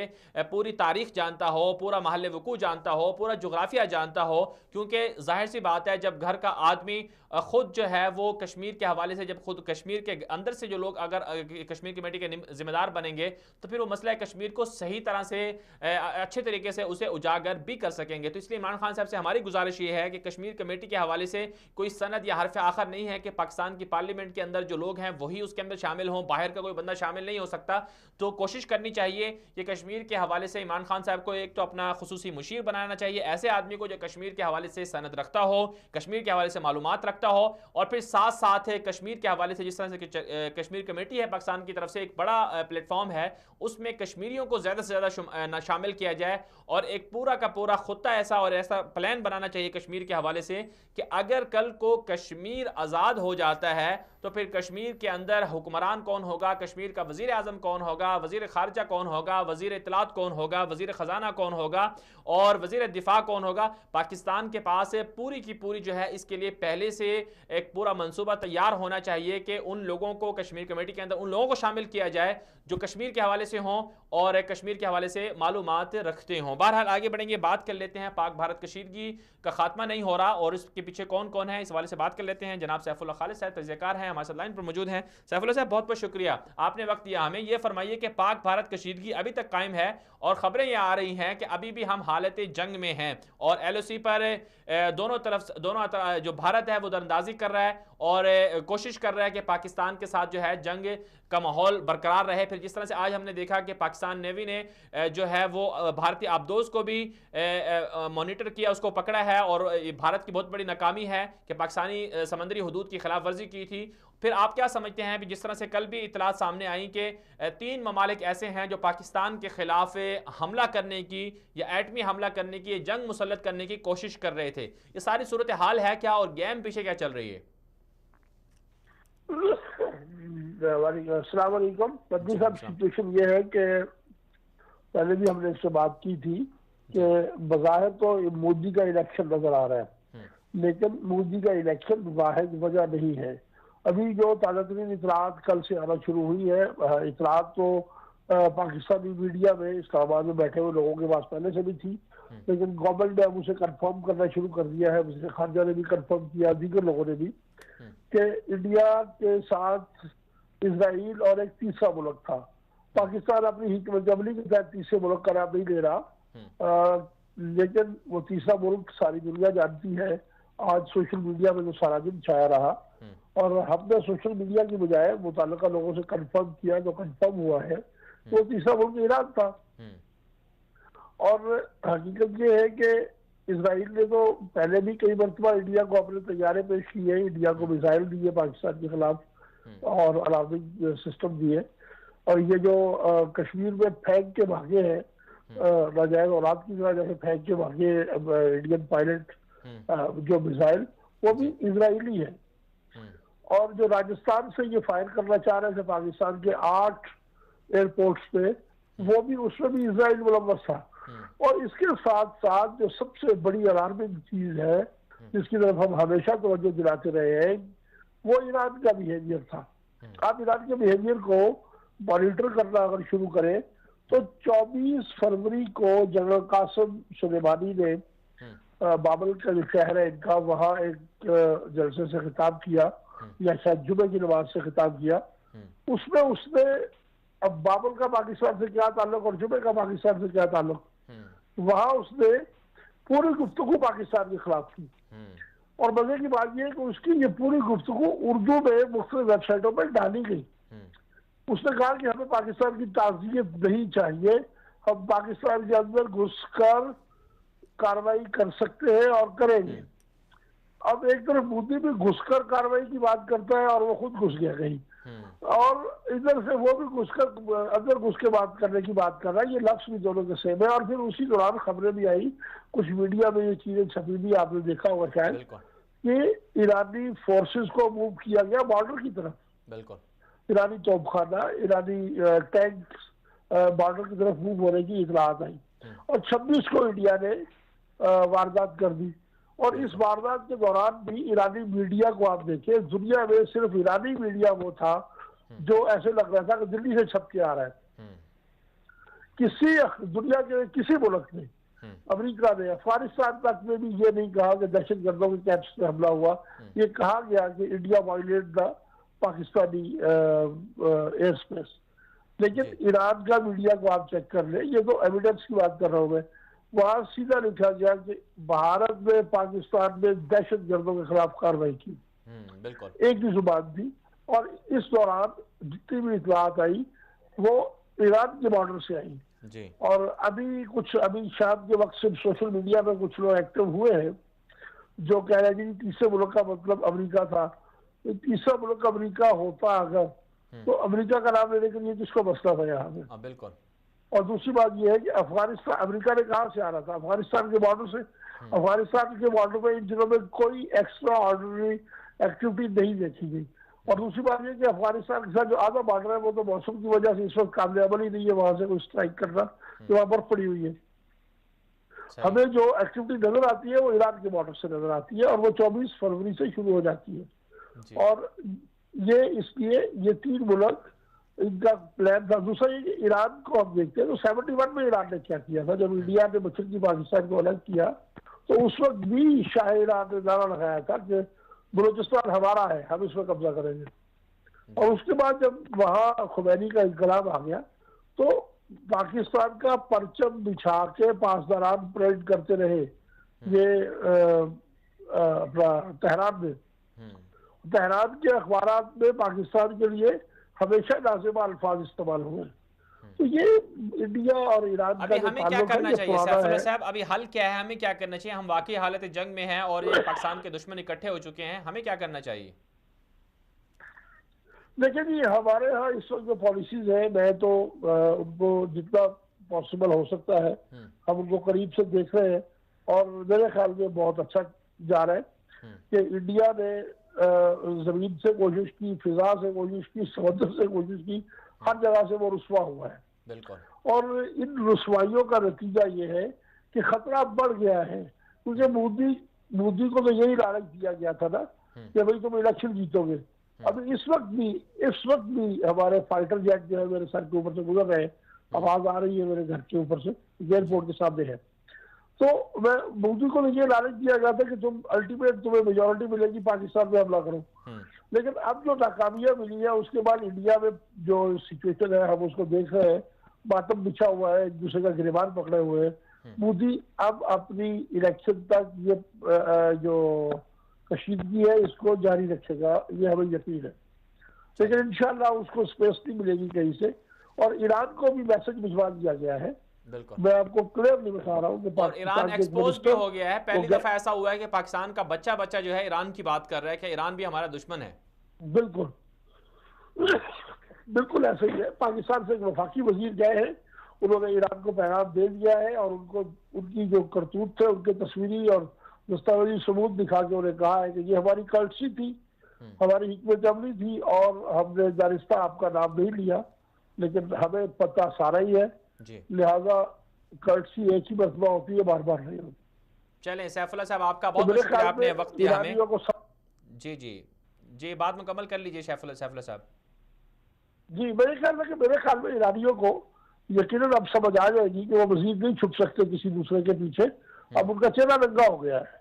पूरी तारीख जानता हो, पूरा महल वकू जानता हो, पूरा जोग्राफिया जानता हो। क्योंकि जाहिर सी बात है जब घर का आदमी खुद जो है वो कश्मीर के हवाले से, जब खुद कश्मीर के अंदर से जो लोग अगर कश्मीर कमेटी के जिम्मेदार बनेंगे तो फिर वो मसला कश्मीर को सही तरह से अच्छे तरीके से उसे उजागर भी कर सकेंगे। तो इसलिए इमरान खान साहब से हमारी गुजारिश ये है कि कश्मीर कमेटी के हवाले से कोई सनद या हरफ आखर नहीं है कि पाकिस्तान की पार्लियामेंट के अंदर जो लोग हैं वही उसके अंदर शामिल हों, बाहर का कोई बंदा शामिल नहीं हो सकता। तो कोशिश करनी चाहिए कि कश्मीर के हवाले से इमरान खान साहब को एक तो अपना खुसूसी मुशीर बनाना चाहिए, ऐसे आदमी को जो कश्मीर के हवाले से सनद रखता हो, कश्मीर के हवाले से मालूमात रखता हो, और फिर साथ साथ कश्मीर के हवाले से जिस तरह से कश्मीर कमेटी है पाकिस्तान की तरफ से एक बड़ा प्लेटफॉर्म है, उसमें कश्मीरियों को ज़्यादा से ज़्यादा शामिल किया जाए और एक पूरा का पूरा खुत्ता ऐसा प्लान बनाना चाहिए कश्मीर के हवाले से कि अगर कल को कश्मीर आज़ाद हो जाता है तो फिर कश्मीर के अंदर हुक्मरान कौन होगा, कश्मीर का वज़ीर आज़म कौन होगा, वज़ीर ख़ारजा कौन होगा, वज़ीर इत्तलात कौन होगा, वज़ीर ख़जाना कौन होगा और वज़ीर दिफा कौन होगा। पाकिस्तान के पास पूरी की पूरी जो है इसके लिए पहले से एक पूरा मंसूबा तैयार होना चाहिए कि उन लोगों को कश्मीर कमेटी के अंदर उन लोगों को शामिल किया जाए जो कश्मीर के हवाले से हों और कश्मीर के हवाले से मालूमात रखते हों। बहरहाल आगे बढ़ेंगे, बात कर लेते हैं पाक भारत कशीदगी का खात्मा नहीं हो रहा और इसके पीछे कौन कौन है, इस हवाले से बात कर लेते हैं। जनाब सैफुल्लाह खालिद साहब तजज़ियाकार हैं, हमारे साथ लाइन पर मौजूद हैं। सैफुल्लाह साहब बहुत बहुत शुक्रिया, आपने वक्त दिया हमें। ये फरमाइए कि पाक भारत कशीदगी अभी तक कायम है और ख़बरें ये आ रही हैं कि अभी भी हम हालत जंग में हैं और LOC पर दोनों जो भारत है वो दरअंदाजी कर रहा है और कोशिश कर रहा है कि पाकिस्तान के साथ जो है जंग का माहौल बरकरार रहे। फिर जिस तरह से आज हमने देखा कि पाकिस्तान नेवी ने जो है वो भारतीय आबदोज को भी मॉनिटर किया, उसको पकड़ा है और भारत की बहुत बड़ी नाकामी है कि पाकिस्तानी समंदरी हदूद की खिलाफ वर्जी की थी। फिर आप क्या समझते हैं जिस तरह से कल भी इतलात सामने आई कि 3 ममालिक ऐसे हैं जो पाकिस्तान के खिलाफ हमला करने की या एटमी हमला करने की, जंग मुसल्लत करने की कोशिश कर रहे थे, ये सारी सूरत हाल है क्या और गेम पीछे क्या चल रही है? अस्सलाम वालेकुम पत्नी साहब, सिचुएशन ये है कि पहले भी हमने इससे बात की थी कि बज़ाहिर तो मोदी का इलेक्शन नजर आ रहा है, लेकिन मोदी का इलेक्शन वाहिद वजह नहीं है। अभी जो ताज़ा तरीन इतलात कल से आना शुरू हुई है, इतलात तो पाकिस्तानी मीडिया में इस्लामाबाद में बैठे हुए लोगों के पास पहले से भी थी, लेकिन गवर्नमेंट ने अब उसे कंफर्म करना शुरू कर दिया है। वज़ीर ख़ारजा ने भी कंफर्म किया, दीगर लोगों ने भी, कि इंडिया के साथ इसराइल और एक तीसरा मुल्क था। पाकिस्तान अपनी हिकमत अमली के तहत तीसरे मुल्क का नाम नहीं ले रहा, लेकिन वो तीसरा मुल्क सारी दुनिया जानती है। आज सोशल मीडिया में जो सारा दिन छाया रहा, और हमने सोशल मीडिया की बजाय मुताल्लिका लोगों से कंफर्म किया, जो कंफर्म हुआ है वो तीसरा मुल्क ईरान था। और हकीकत ये है कि इसराइल ने तो पहले भी कई मरतबा इंडिया को अपने तैयारे पेश किए, इंडिया को मिसाइल दिए पाकिस्तान के खिलाफ और अलार्मिंग सिस्टम दिए। और ये जो कश्मीर में फेंक के भागे हैं नाजायज औलाद की तरह, जैसे फेंक के भागे इंडियन पायलट जो मिसाइल, वो भी इजरायली है। और जो राजस्थान से ये फायर करना चाह रहे थे पाकिस्तान के 8 एयरपोर्ट्स पे, वो भी उसमें भी इजराइल मुलव्वस था। और इसके साथ साथ जो सबसे बड़ी अलार्मिंग चीज है जिसकी तरफ हम हमेशा तवज्जो दिलाते रहे हैं, वो ईरान का बिहेवियर था। आप ईरान के बिहेवियर को मॉनिटर करना अगर शुरू करें तो 24 फरवरी को जनरल कासिम सुलेमानी ने बाबल का जो शहर है इनका, वहाँ एक जलसे से खिताब किया, या शायद जुमे की नमाज से खिताब किया। उसमें उसने, अब बाबल का पाकिस्तान से क्या ताल्लुक और जुमे का पाकिस्तान से क्या ताल्लुक, वहां उसने पूरी गुफ्तगू पाकिस्तान के खिलाफ की। और मजे की बात यह है कि उसकी ये पूरी गुफ्तगू उर्दू में मुख्तलिफ वेबसाइटों पर डाली गई। उसने कहा कि हमें पाकिस्तान की ताज़ियत नहीं चाहिए, हम पाकिस्तान के अंदर घुसकर कार्रवाई कर सकते हैं और करेंगे। अब एक तरफ मोदी भी घुसकर कार्रवाई की बात करता है और वो खुद घुस गया कहीं, और इधर से वो भी घुसकर अंदर घुस के बात करने की बात कर रहा है। ये लफ्ज भी दोनों के सेम है। और फिर उसी दौरान खबरें भी आई, कुछ मीडिया में ये चीजें छपी भी, आपने देखा होगा शायद, कि ईरानी फोर्सेस को मूव किया गया बॉर्डर की तरफ। बिल्कुल, ईरानी तोपखाना, ईरानी टैंक बॉर्डर की तरफ मूव होने की इतलात आई। और 26 को इंडिया ने वारदात कर दी। और इस वारदात के दौरान भी ईरानी मीडिया को आप देखिए, दुनिया में सिर्फ ईरानी मीडिया वो था जो ऐसे लग रहा था कि दिल्ली से छप के आ रहा है। किसी दुनिया के किसी मुल्क ने, अमेरिका ने, अफगानिस्तान तक में भी ये नहीं कहा कि दहशतगर्दों के कैंप्स पे हमला हुआ। ये कहा गया कि India violate the Pakistani air space. लेकिन ईरान का मीडिया को आप चेक कर ले, ये तो एविडेंस की बात कर रहा हूँ मैं, वहां सीधा लिखा गया कि भारत ने पाकिस्तान में दहशतगर्दों के खिलाफ कार्रवाई की। बिल्कुल, एक ही जुबान थी। और इस दौरान जितनी भी इतलात आई वो ईरान के बॉर्डर से आई जी। और अभी शाम के वक्त से सोशल मीडिया में कुछ लोग एक्टिव हुए हैं जो कह रहे हैं कि तीसरे मुल्क का मतलब अमेरिका था। तीसरा मुल्क अमेरिका होता अगर, तो अमेरिका का नाम लेने के लिए किसको मसला था यहाँ पे। बिल्कुल। और दूसरी बात यह है कि अफगानिस्तान, अमेरिका ने कहाँ से आ रहा था? अफगानिस्तान के बॉर्डर से। अफगानिस्तान के बॉर्डर में इन दिनों में कोई एक्स्ट्रा ऑर्डिनरी एक्टिविटी नहीं देखी गई। और दूसरी बात यह कि अफगानिस्तान के साथ जो आधा बॉर्डर है वो तो मौसम की वजह से इस वक्त काबिल अमल ही नहीं है वहां से कोई स्ट्राइक करना, तो वहां बर्फ पड़ी हुई है। हमें जो एक्टिविटी नजर आती है वो ईरान के बॉर्डर से नजर आती है, और वो 24 फरवरी से शुरू हो जाती है। और ये इसलिए ये 3 मुल्क इनका प्लान था। दूसरा ये कि ईरान को हम देखते हैं तो 71 में ईरान ने क्या किया था, जब इंडिया ने मशरक़ी की पाकिस्तान को अलग किया तो उस वक्त भी शाह ईरान ने नारा लगाया था कि बलूचिस्तान हमारा है, हम इस पर कब्जा करेंगे। और उसके बाद जब वहाँ खुमैनी का इनकलाब आ गया तो पाकिस्तान का परचम बिछा के पासदारान परेड करते रहे ये तेहरान में। तेहरान के अखबारात में पाकिस्तान के लिए हमेशा नाज़िमा अल्फाज इस्तेमाल हुए। तो ये इंडिया और ईरान का अभी हमें क्या करना चाहिए सैफुल्लाह साहब? अभी हल क्या है, हमें क्या करना चाहिए? हम वाकई हालत जंग में हैं और ये पाकिस्तान के दुश्मन इकट्ठे हो चुके हैं, हमें क्या करना चाहिए? देखिए जी, हमारे यहाँ इस वक्त जो पॉलिसीज है, मैं तो उनको जितना पॉसिबल हो सकता है हम उनको करीब से देख रहे हैं, और मेरे ख्याल में बहुत अच्छा जा रहा है कि इंडिया ने जमीन से कोशिश की, फिजा से कोशिश की, समुद्र से कोशिश की, हर जगह से वो रुस्वा हुआ है। बिल्कुल। और इन रुस्वाइयों का नतीजा ये है कि खतरा बढ़ गया है, क्योंकि मोदी को तो यही लालच दिया गया था ना कि भाई तुम इलेक्शन जीतोगे। अब इस वक्त भी हमारे फाइटर जेट जो है मेरे सर के ऊपर से गुजर रहे हैं, आवाज आ रही है मेरे घर के ऊपर से, एयरपोर्ट के सामने है। तो मोदी को ये लालच दिया गया था कि तुम अल्टीमेट तुम्हें मेजोरिटी मिलेगी, पाकिस्तान में हमला करो। लेकिन अब जो नाकामियां मिली है उसके बाद इंडिया में जो सिचुएशन है हम उसको देख रहे हैं, मातम बिछा हुआ है, एक दूसरे का गिरबान पकड़े हुए हैं। मोदी अब अपनी इलेक्शन तक ये जो कशीदगी है इसको जारी रखेगा, ये हमें यकीन है। लेकिन इंशाल्लाह उसको स्पेस नहीं मिलेगी कहीं से, और ईरान को भी मैसेज भिजवा दिया गया है। मैं आपको क्लियरली बता रहा हूँ कि और ईरान एक्सपोज भी हो गया है। पहली दफा ऐसा हुआ है कि पाकिस्तान का बच्चा जो है ईरान की बात कर रहा है कि ईरान भी हमारा दुश्मन है। बिल्कुल बिल्कुल ऐसा ही है। पाकिस्तान से एक वफाकी वजीर गए हैं, उन्होंने ईरान को पैगाम दे दिया है और उनको उनकी जो करतूत थे उनके तस्वीरी और दस्तावेजी सबूत दिखा के उन्हें कहा है कि ये हमारी कर्टसी थी, हमारी हिकमत अमली थी, और हमने दारिस्ता आपका नाम नहीं लिया, लेकिन हमें पता सारा ही है, लिहाजा कर्टसी एक ही मरतबा होती है, बार बार नहीं होती। चलें सैफुल्लाह साहब, आपका बहुत बहुत शुक्रिया, आपने वक्त दिया हमें। जी जी जी, बात मुकम्मल कर लीजिए सैफुल्लाह साहब। जी, मेरे ख्याल में ईरानियों को यकीनन अब समझ आ जाएगी कि वो मजीद नहीं छुप सकते किसी दूसरे के पीछे, अब उनका चेहरा नंगा हो गया है।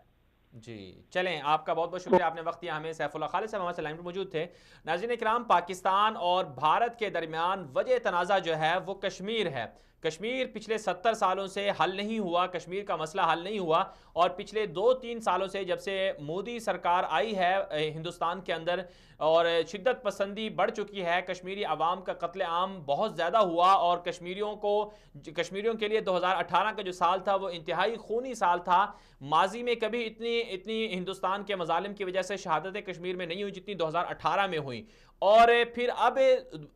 जी चलें, आपका बहुत बहुत शुक्रिया, आपने वक्त दिया हमें। सैफुल्लाह खालिद साहब हमारे लाइन पर मौजूद थे। नाज़रीन इकराम, पाकिस्तान और भारत के दरमियान वजह तनाज़ा जो है वो कश्मीर है। कश्मीर पिछले 70 सालों से हल नहीं हुआ, कश्मीर का मसला हल नहीं हुआ, और पिछले 2-3 सालों से जब से मोदी सरकार आई है हिंदुस्तान के अंदर और शिद्दत पसंदी बढ़ चुकी है, कश्मीरी अवाम का कत्ले आम बहुत ज़्यादा हुआ, और कश्मीरियों के लिए 2018 का जो साल था वो इंतहाई खूनी साल था। माजी में कभी इतनी हिंदुस्तान के मजालिम की वजह से शहादतें कश्मीर में नहीं हुई जितनी 2018 में हुई। और फिर अब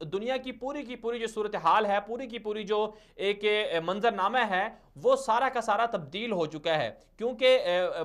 दुनिया की पूरी जो सूरत हाल है, पूरी की पूरी जो एक मंजरनामा है, वो सारा का सारा तब्दील हो चुका है। क्योंकि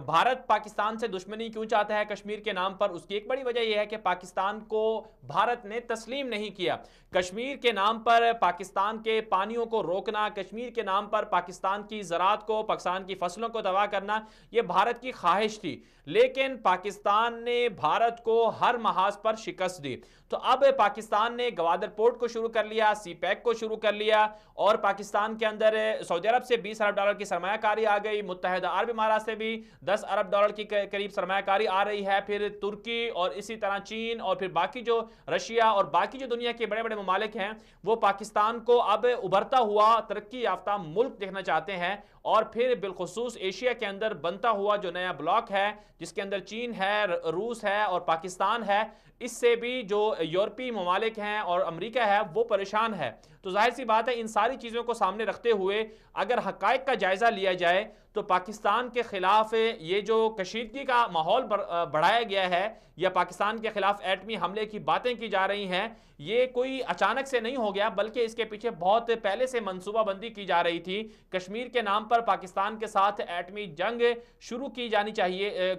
भारत पाकिस्तान से दुश्मनी क्यों चाहता है कश्मीर के नाम पर? उसकी एक बड़ी वजह यह है कि पाकिस्तान को भारत ने तस्लीम नहीं किया। कश्मीर के नाम पर पाकिस्तान के पानियों को रोकना, कश्मीर के नाम पर पाकिस्तान की ज़राअत को, पाकिस्तान की फसलों को तबाह करना, यह भारत की ख्वाहिश थी। लेकिन पाकिस्तान ने भारत को हर महाज पर शिकस्त दी। तो अब पाकिस्तान ने गवादर पोर्ट को शुरू कर लिया, सी पैक को शुरू कर लिया, और पाकिस्तान के अंदर सऊदी अरब से $20 अरब की सरमायाकारी आ गई, मुत्तहिदा अरब इमारात से भी $10 अरब की करीब सरमायाकारी आ रही है, फिर तुर्की और इसी तरह चीन और फिर बाकी जो रशिया और बाकी जो दुनिया के बड़े बड़े ममालिक हैं वो पाकिस्तान को अब उभरता हुआ तरक्की याफ्ता मुल्क देखना चाहते हैं। और फिर बिलखुसूस एशिया के अंदर बनता हुआ जो नया ब्लॉक है जिसके अंदर चीन है, रूस है और पाकिस्तान है, इससे भी जो यूरोपीय ममालिक हैं और अमेरिका है वो परेशान है। तो जाहिर सी बात है, इन सारी चीज़ों को सामने रखते हुए अगर हक़ाइक़ का जायज़ा लिया जाए तो पाकिस्तान के ख़िलाफ़ ये जो कशीदगी का माहौल बढ़ाया गया है या पाकिस्तान के ख़िलाफ़ एटमी हमले की बातें की जा रही हैं, ये कोई अचानक से नहीं हो गया, बल्कि इसके पीछे बहुत पहले से मनसूबाबंदी की जा रही थी। कश्मीर के नाम पर पाकिस्तान के साथ एटमी जंग शुरू की जानी चाहिए,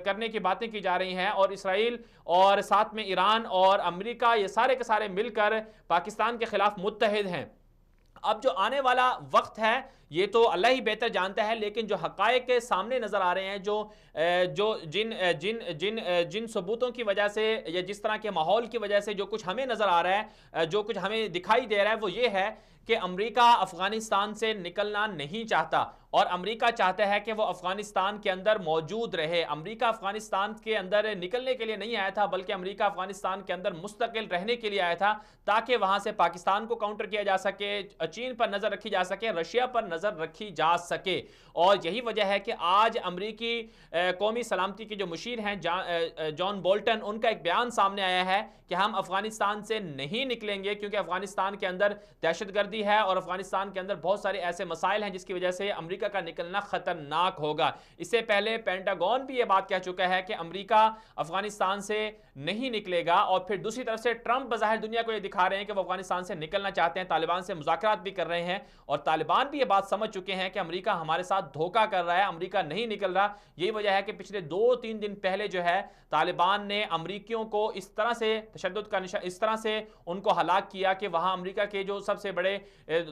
करने की बातें की जा रही हैं, और इसराइल और साथ में ईरान और अमेरिका ये सारे के सारे मिलकर पाकिस्तान के ख़िलाफ़ मुत्तहिद हैं। अब जो आने वाला वक्त है ये तो अल्लाह ही बेहतर जानता है, लेकिन जो हक़ाइक़ सामने नज़र आ रहे हैं, जिन सबूतों की वजह से या जिस तरह के माहौल की वजह से जो कुछ हमें नज़र आ रहा है, जो कुछ हमें दिखाई दे रहा है, वो ये है कि अमेरिका अफ़गानिस्तान से निकलना नहीं चाहता, और अमेरिका चाहता है कि वो अफ़गानिस्तान के अंदर मौजूद रहे। अमेरिका अफ़गानिस्तान के अंदर निकलने के लिए नहीं आया था, बल्कि अमेरिका अफ़गानिस्तान के अंदर मुस्तकिल रहने के लिए आया था, ताकि वहाँ से पाकिस्तान को काउंटर किया जा सके, चीन पर नज़र रखी जा सके, रशिया पर नज़र रखी जा सके। और यही वजह है कि आज अमेरिकी कौमी सलामती के जो मुशीर हैं जॉन बोल्टन, उनका एक बयान सामने आया है कि हम अफ़गानिस्तान से नहीं निकलेंगे, क्योंकि अफ़गानिस्तान के अंदर दहशतगर्दी है और अफ़गानिस्तान के अंदर बहुत सारे ऐसे मसाइल हैं जिसकी वजह से अमेरिका का निकलना खतरनाक होगा। इससे पहले पेंटागन भी यह बात कह चुका है कि अमेरिका अफगानिस्तान से नहीं निकलेगा, और फिर दूसरी तरफ से ट्रंप बज़ाहिर दुनिया को यह दिखा रहे हैं कि वो अफगानिस्तान से निकलना चाहते हैं, तालिबान से मुज़ाकरात भी कर रहे हैं, और तालिबान भी यह बात समझ चुके हैं कि अमेरिका हमारे साथ धोखा कर रहा है, अमेरिका नहीं निकल रहा। यही वजह है कि पिछले 2-3 दिन पहले जो है तालिबान ने अमेरिकियों को इस तरह से तशद्दुद का निशाना, इस तरह से उनको हलाक किया कि वहां अमेरिका के जो सबसे बड़े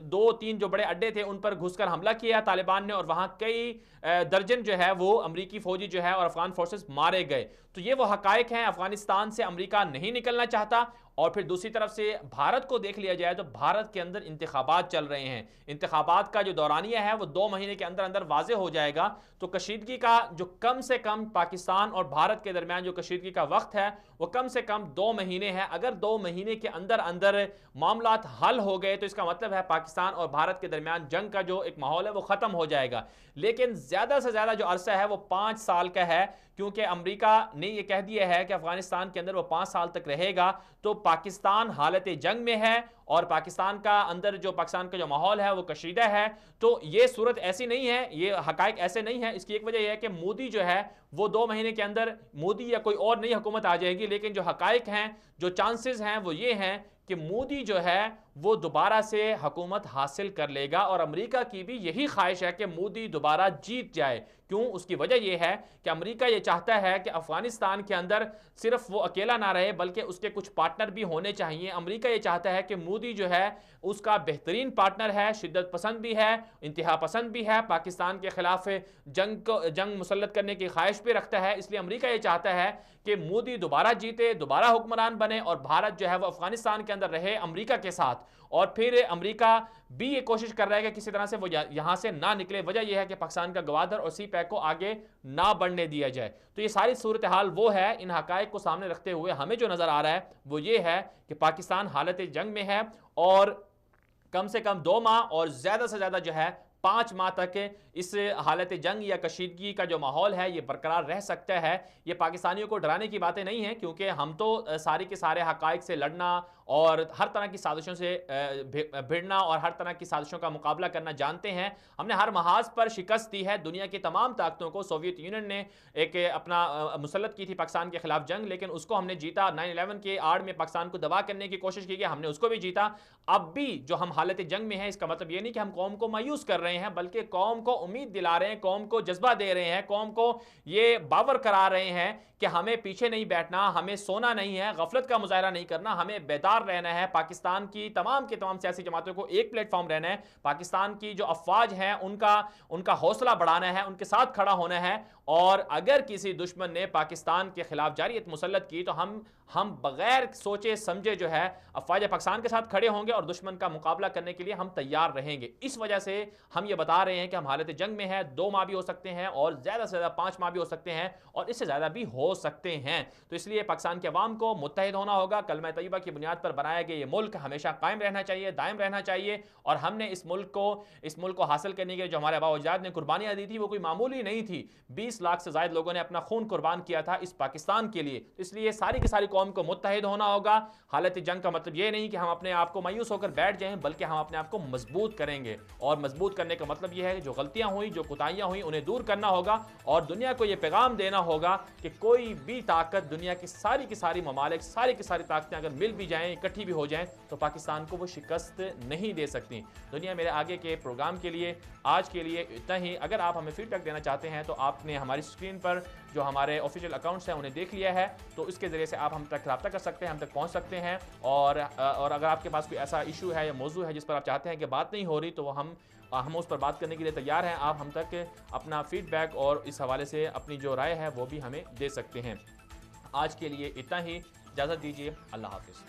2-3 जो बड़े अड्डे थे उन पर घुसकर हमला किया तालिबान ने, और वहां कई दर्जन जो है वो अमेरिकी फौजी जो है और अफगान फोर्सेस मारे गए। तो ये वो हकायक हैं, अफगानिस्तान से अमेरिका नहीं निकलना चाहता, और फिर दूसरी तरफ से भारत को देख लिया जाए तो भारत के अंदर इंतखाबात चल रहे हैं। इंतखाबात का जो दौरानिया है वो 2 महीने के अंदर अंदर वाजे हो जाएगा। तो कशीदगी का जो कम से कम पाकिस्तान और भारत के दरमियान जो कशीदगी का वक्त है वो कम से कम 2 महीने है। अगर 2 महीने के अंदर अंदर मामलात हल हो गए तो इसका मतलब है पाकिस्तान और भारत के दरमियान जंग का जो एक माहौल है वो खत्म हो जाएगा। लेकिन ज्यादा से ज्यादा जो अरसा है वो 5 साल का है, क्योंकि अमेरिका ने यह कह दिया है कि अफगानिस्तान के अंदर वो 5 साल तक रहेगा। तो पाकिस्तान हालत जंग में है और पाकिस्तान का अंदर जो पाकिस्तान का जो माहौल है वो कशीदा है। तो ये सूरत ऐसी नहीं है, ये हकायक ऐसे नहीं है। इसकी एक वजह यह है कि मोदी जो है वो 2 महीने के अंदर मोदी या कोई और नई हुकूमत आ जाएगी। लेकिन जो हकायक हैं, जो चांसेस हैं वो ये हैं कि मोदी जो है वो दोबारा से हुकूमत हासिल कर लेगा और अमेरिका की भी यही ख्वाहिश है कि मोदी दोबारा जीत जाए। क्यों? उसकी वजह यह है कि अमेरिका ये चाहता है कि अफगानिस्तान के अंदर सिर्फ वो अकेला ना रहे बल्कि उसके कुछ पार्टनर भी होने चाहिए। अमेरिका ये चाहता है कि मोदी जो है उसका बेहतरीन पार्टनर है, शिद्दत पसंद भी है, इंतहा पसंद भी है, पाकिस्तान के खिलाफ जंग मुसल्लत करने की ख्वाहिश भी रखता है। इसलिए अमेरिका ये चाहता है कि मोदी दोबारा जीते, दोबारा हुक्मरान बने और भारत जो है वो अफगानिस्तान के अंदर रहे अमेरिका के साथ। और फिर अमेरिका भी ये कोशिश कर रहा है कि किसी तरह से वो यहां से ना निकले। वजह यह है कि पाकिस्तान का गवादर और सी पैक को आगे ना बढ़ने दिया जाए। तो ये सारी सूरत हाल वो है। इन हकायक को सामने रखते हुए हमें जो नजर आ रहा है वो ये है कि पाकिस्तान हालत जंग में है और कम से कम 2 माह और ज्यादा से ज्यादा जो है 5 माह तक इस हालत जंग या कशीदगी का जो माहौल है ये बरकरार रह सकता है। ये पाकिस्तानियों को डराने की बातें नहीं है, क्योंकि हम तो सारी के सारे हकायक से लड़ना और हर तरह की साजिशों से भिड़ना और हर तरह की साजिशों का मुकाबला करना जानते हैं। हमने हर महाज पर शिकस्त दी है। दुनिया की तमाम ताकतों को सोवियत यूनियन ने एक अपना मुसल्लत की थी पाकिस्तान के खिलाफ जंग, लेकिन उसको हमने जीता। 9/11 के आड़ में पाकिस्तान को दबा करने की कोशिश की गई, हमने उसको भी जीता। अब भी जो हम हालत जंग में है इसका मतलब ये नहीं कि हम कौम को मायूस कर रहे हैं, बल्कि कौम को उम्मीद दिला रहे हैं, कौम को जज्बा दे रहे हैं, कौम को ये बावर करा रहे हैं कि हमें पीछे नहीं बैठना, हमें सोना नहीं है, गफलत का मुजाहरा नहीं करना, हमें बेदार रहना है। पाकिस्तान की तमाम सियासी जमातों को एक प्लेटफॉर्म रहना है। पाकिस्तान की जो अफवाज हैं उनका हौसला बढ़ाना है, उनके साथ खड़ा होना है। और अगर किसी दुश्मन ने पाकिस्तान के खिलाफ जारियत मुसल्लत की तो हम बगैर सोचे समझे जो है अफवाज पाकिस्तान के साथ खड़े होंगे और दुश्मन का मुकाबला करने के लिए हम तैयार रहेंगे। इस वजह से हम ये बता रहे हैं कि हम हालत जंग में है। 2 माह भी हो सकते हैं और ज्यादा से ज्यादा 5 माह भी हो सकते हैं और इससे ज्यादा भी हो सकते हैं। तो इसलिए पाकिस्तान के अवाम को मुत्तहिद होना होगा। कलमा तैयबा की बुनियाद पर बनाया गया ये मुल्क हमेशा कायम रहना चाहिए, दायम रहना चाहिए। और हमने इस मुल्क को हासिल करने के लिए जो हमारे आबा अजदाद ने कुर्बानियां दी थी वो कोई मामूली नहीं थी। 20 लाख से ज्यादा लोगों ने अपना खून कुर्बान किया था इस पाकिस्तान के लिए। तो इसलिए सारी की सारी कौम को मुत्तहिद होना होगा। हालत जंग का मतलब ये नहीं कि हम अपने आप को मायूस होकर बैठ जाएं, बल्कि हम अपने आप को मजबूत करेंगे। और मजबूत करने का मतलब यह है कि जो गलतियां हुई, जो कोताहियां हुई, उन्हें दूर करना होगा और दुनिया को यह पैगाम देना होगा कि कोई भी ताकत, दुनिया की सारी ममालिक, सारी की सारी ताकतें अगर मिल भी जाएं, इकट्ठी भी हो जाएं, तो पाकिस्तान को वो शिकस्त नहीं दे सकती। दुनिया मेरे आगे के प्रोग्राम के लिए आज के लिए इतना ही। अगर आप हमें फीडबैक देना चाहते हैं तो आपने हमारी स्क्रीन पर जो हमारे ऑफिशियल अकाउंट्स हैं उन्हें देख लिया है, तो इसके ज़रिए से आप हम तक रब्ता कर सकते हैं, हम तक पहुंच सकते हैं। और अगर आपके पास कोई ऐसा इशू है या मौजू है जिस पर आप चाहते हैं कि बात नहीं हो रही, तो हम उस पर बात करने के लिए तैयार हैं। आप हम तक अपना फीडबैक और इस हवाले से अपनी जो राय है वो भी हमें दे सकते हैं। आज के लिए इतना ही, इजाज़त दीजिए, अल्लाह हाफ़िज़।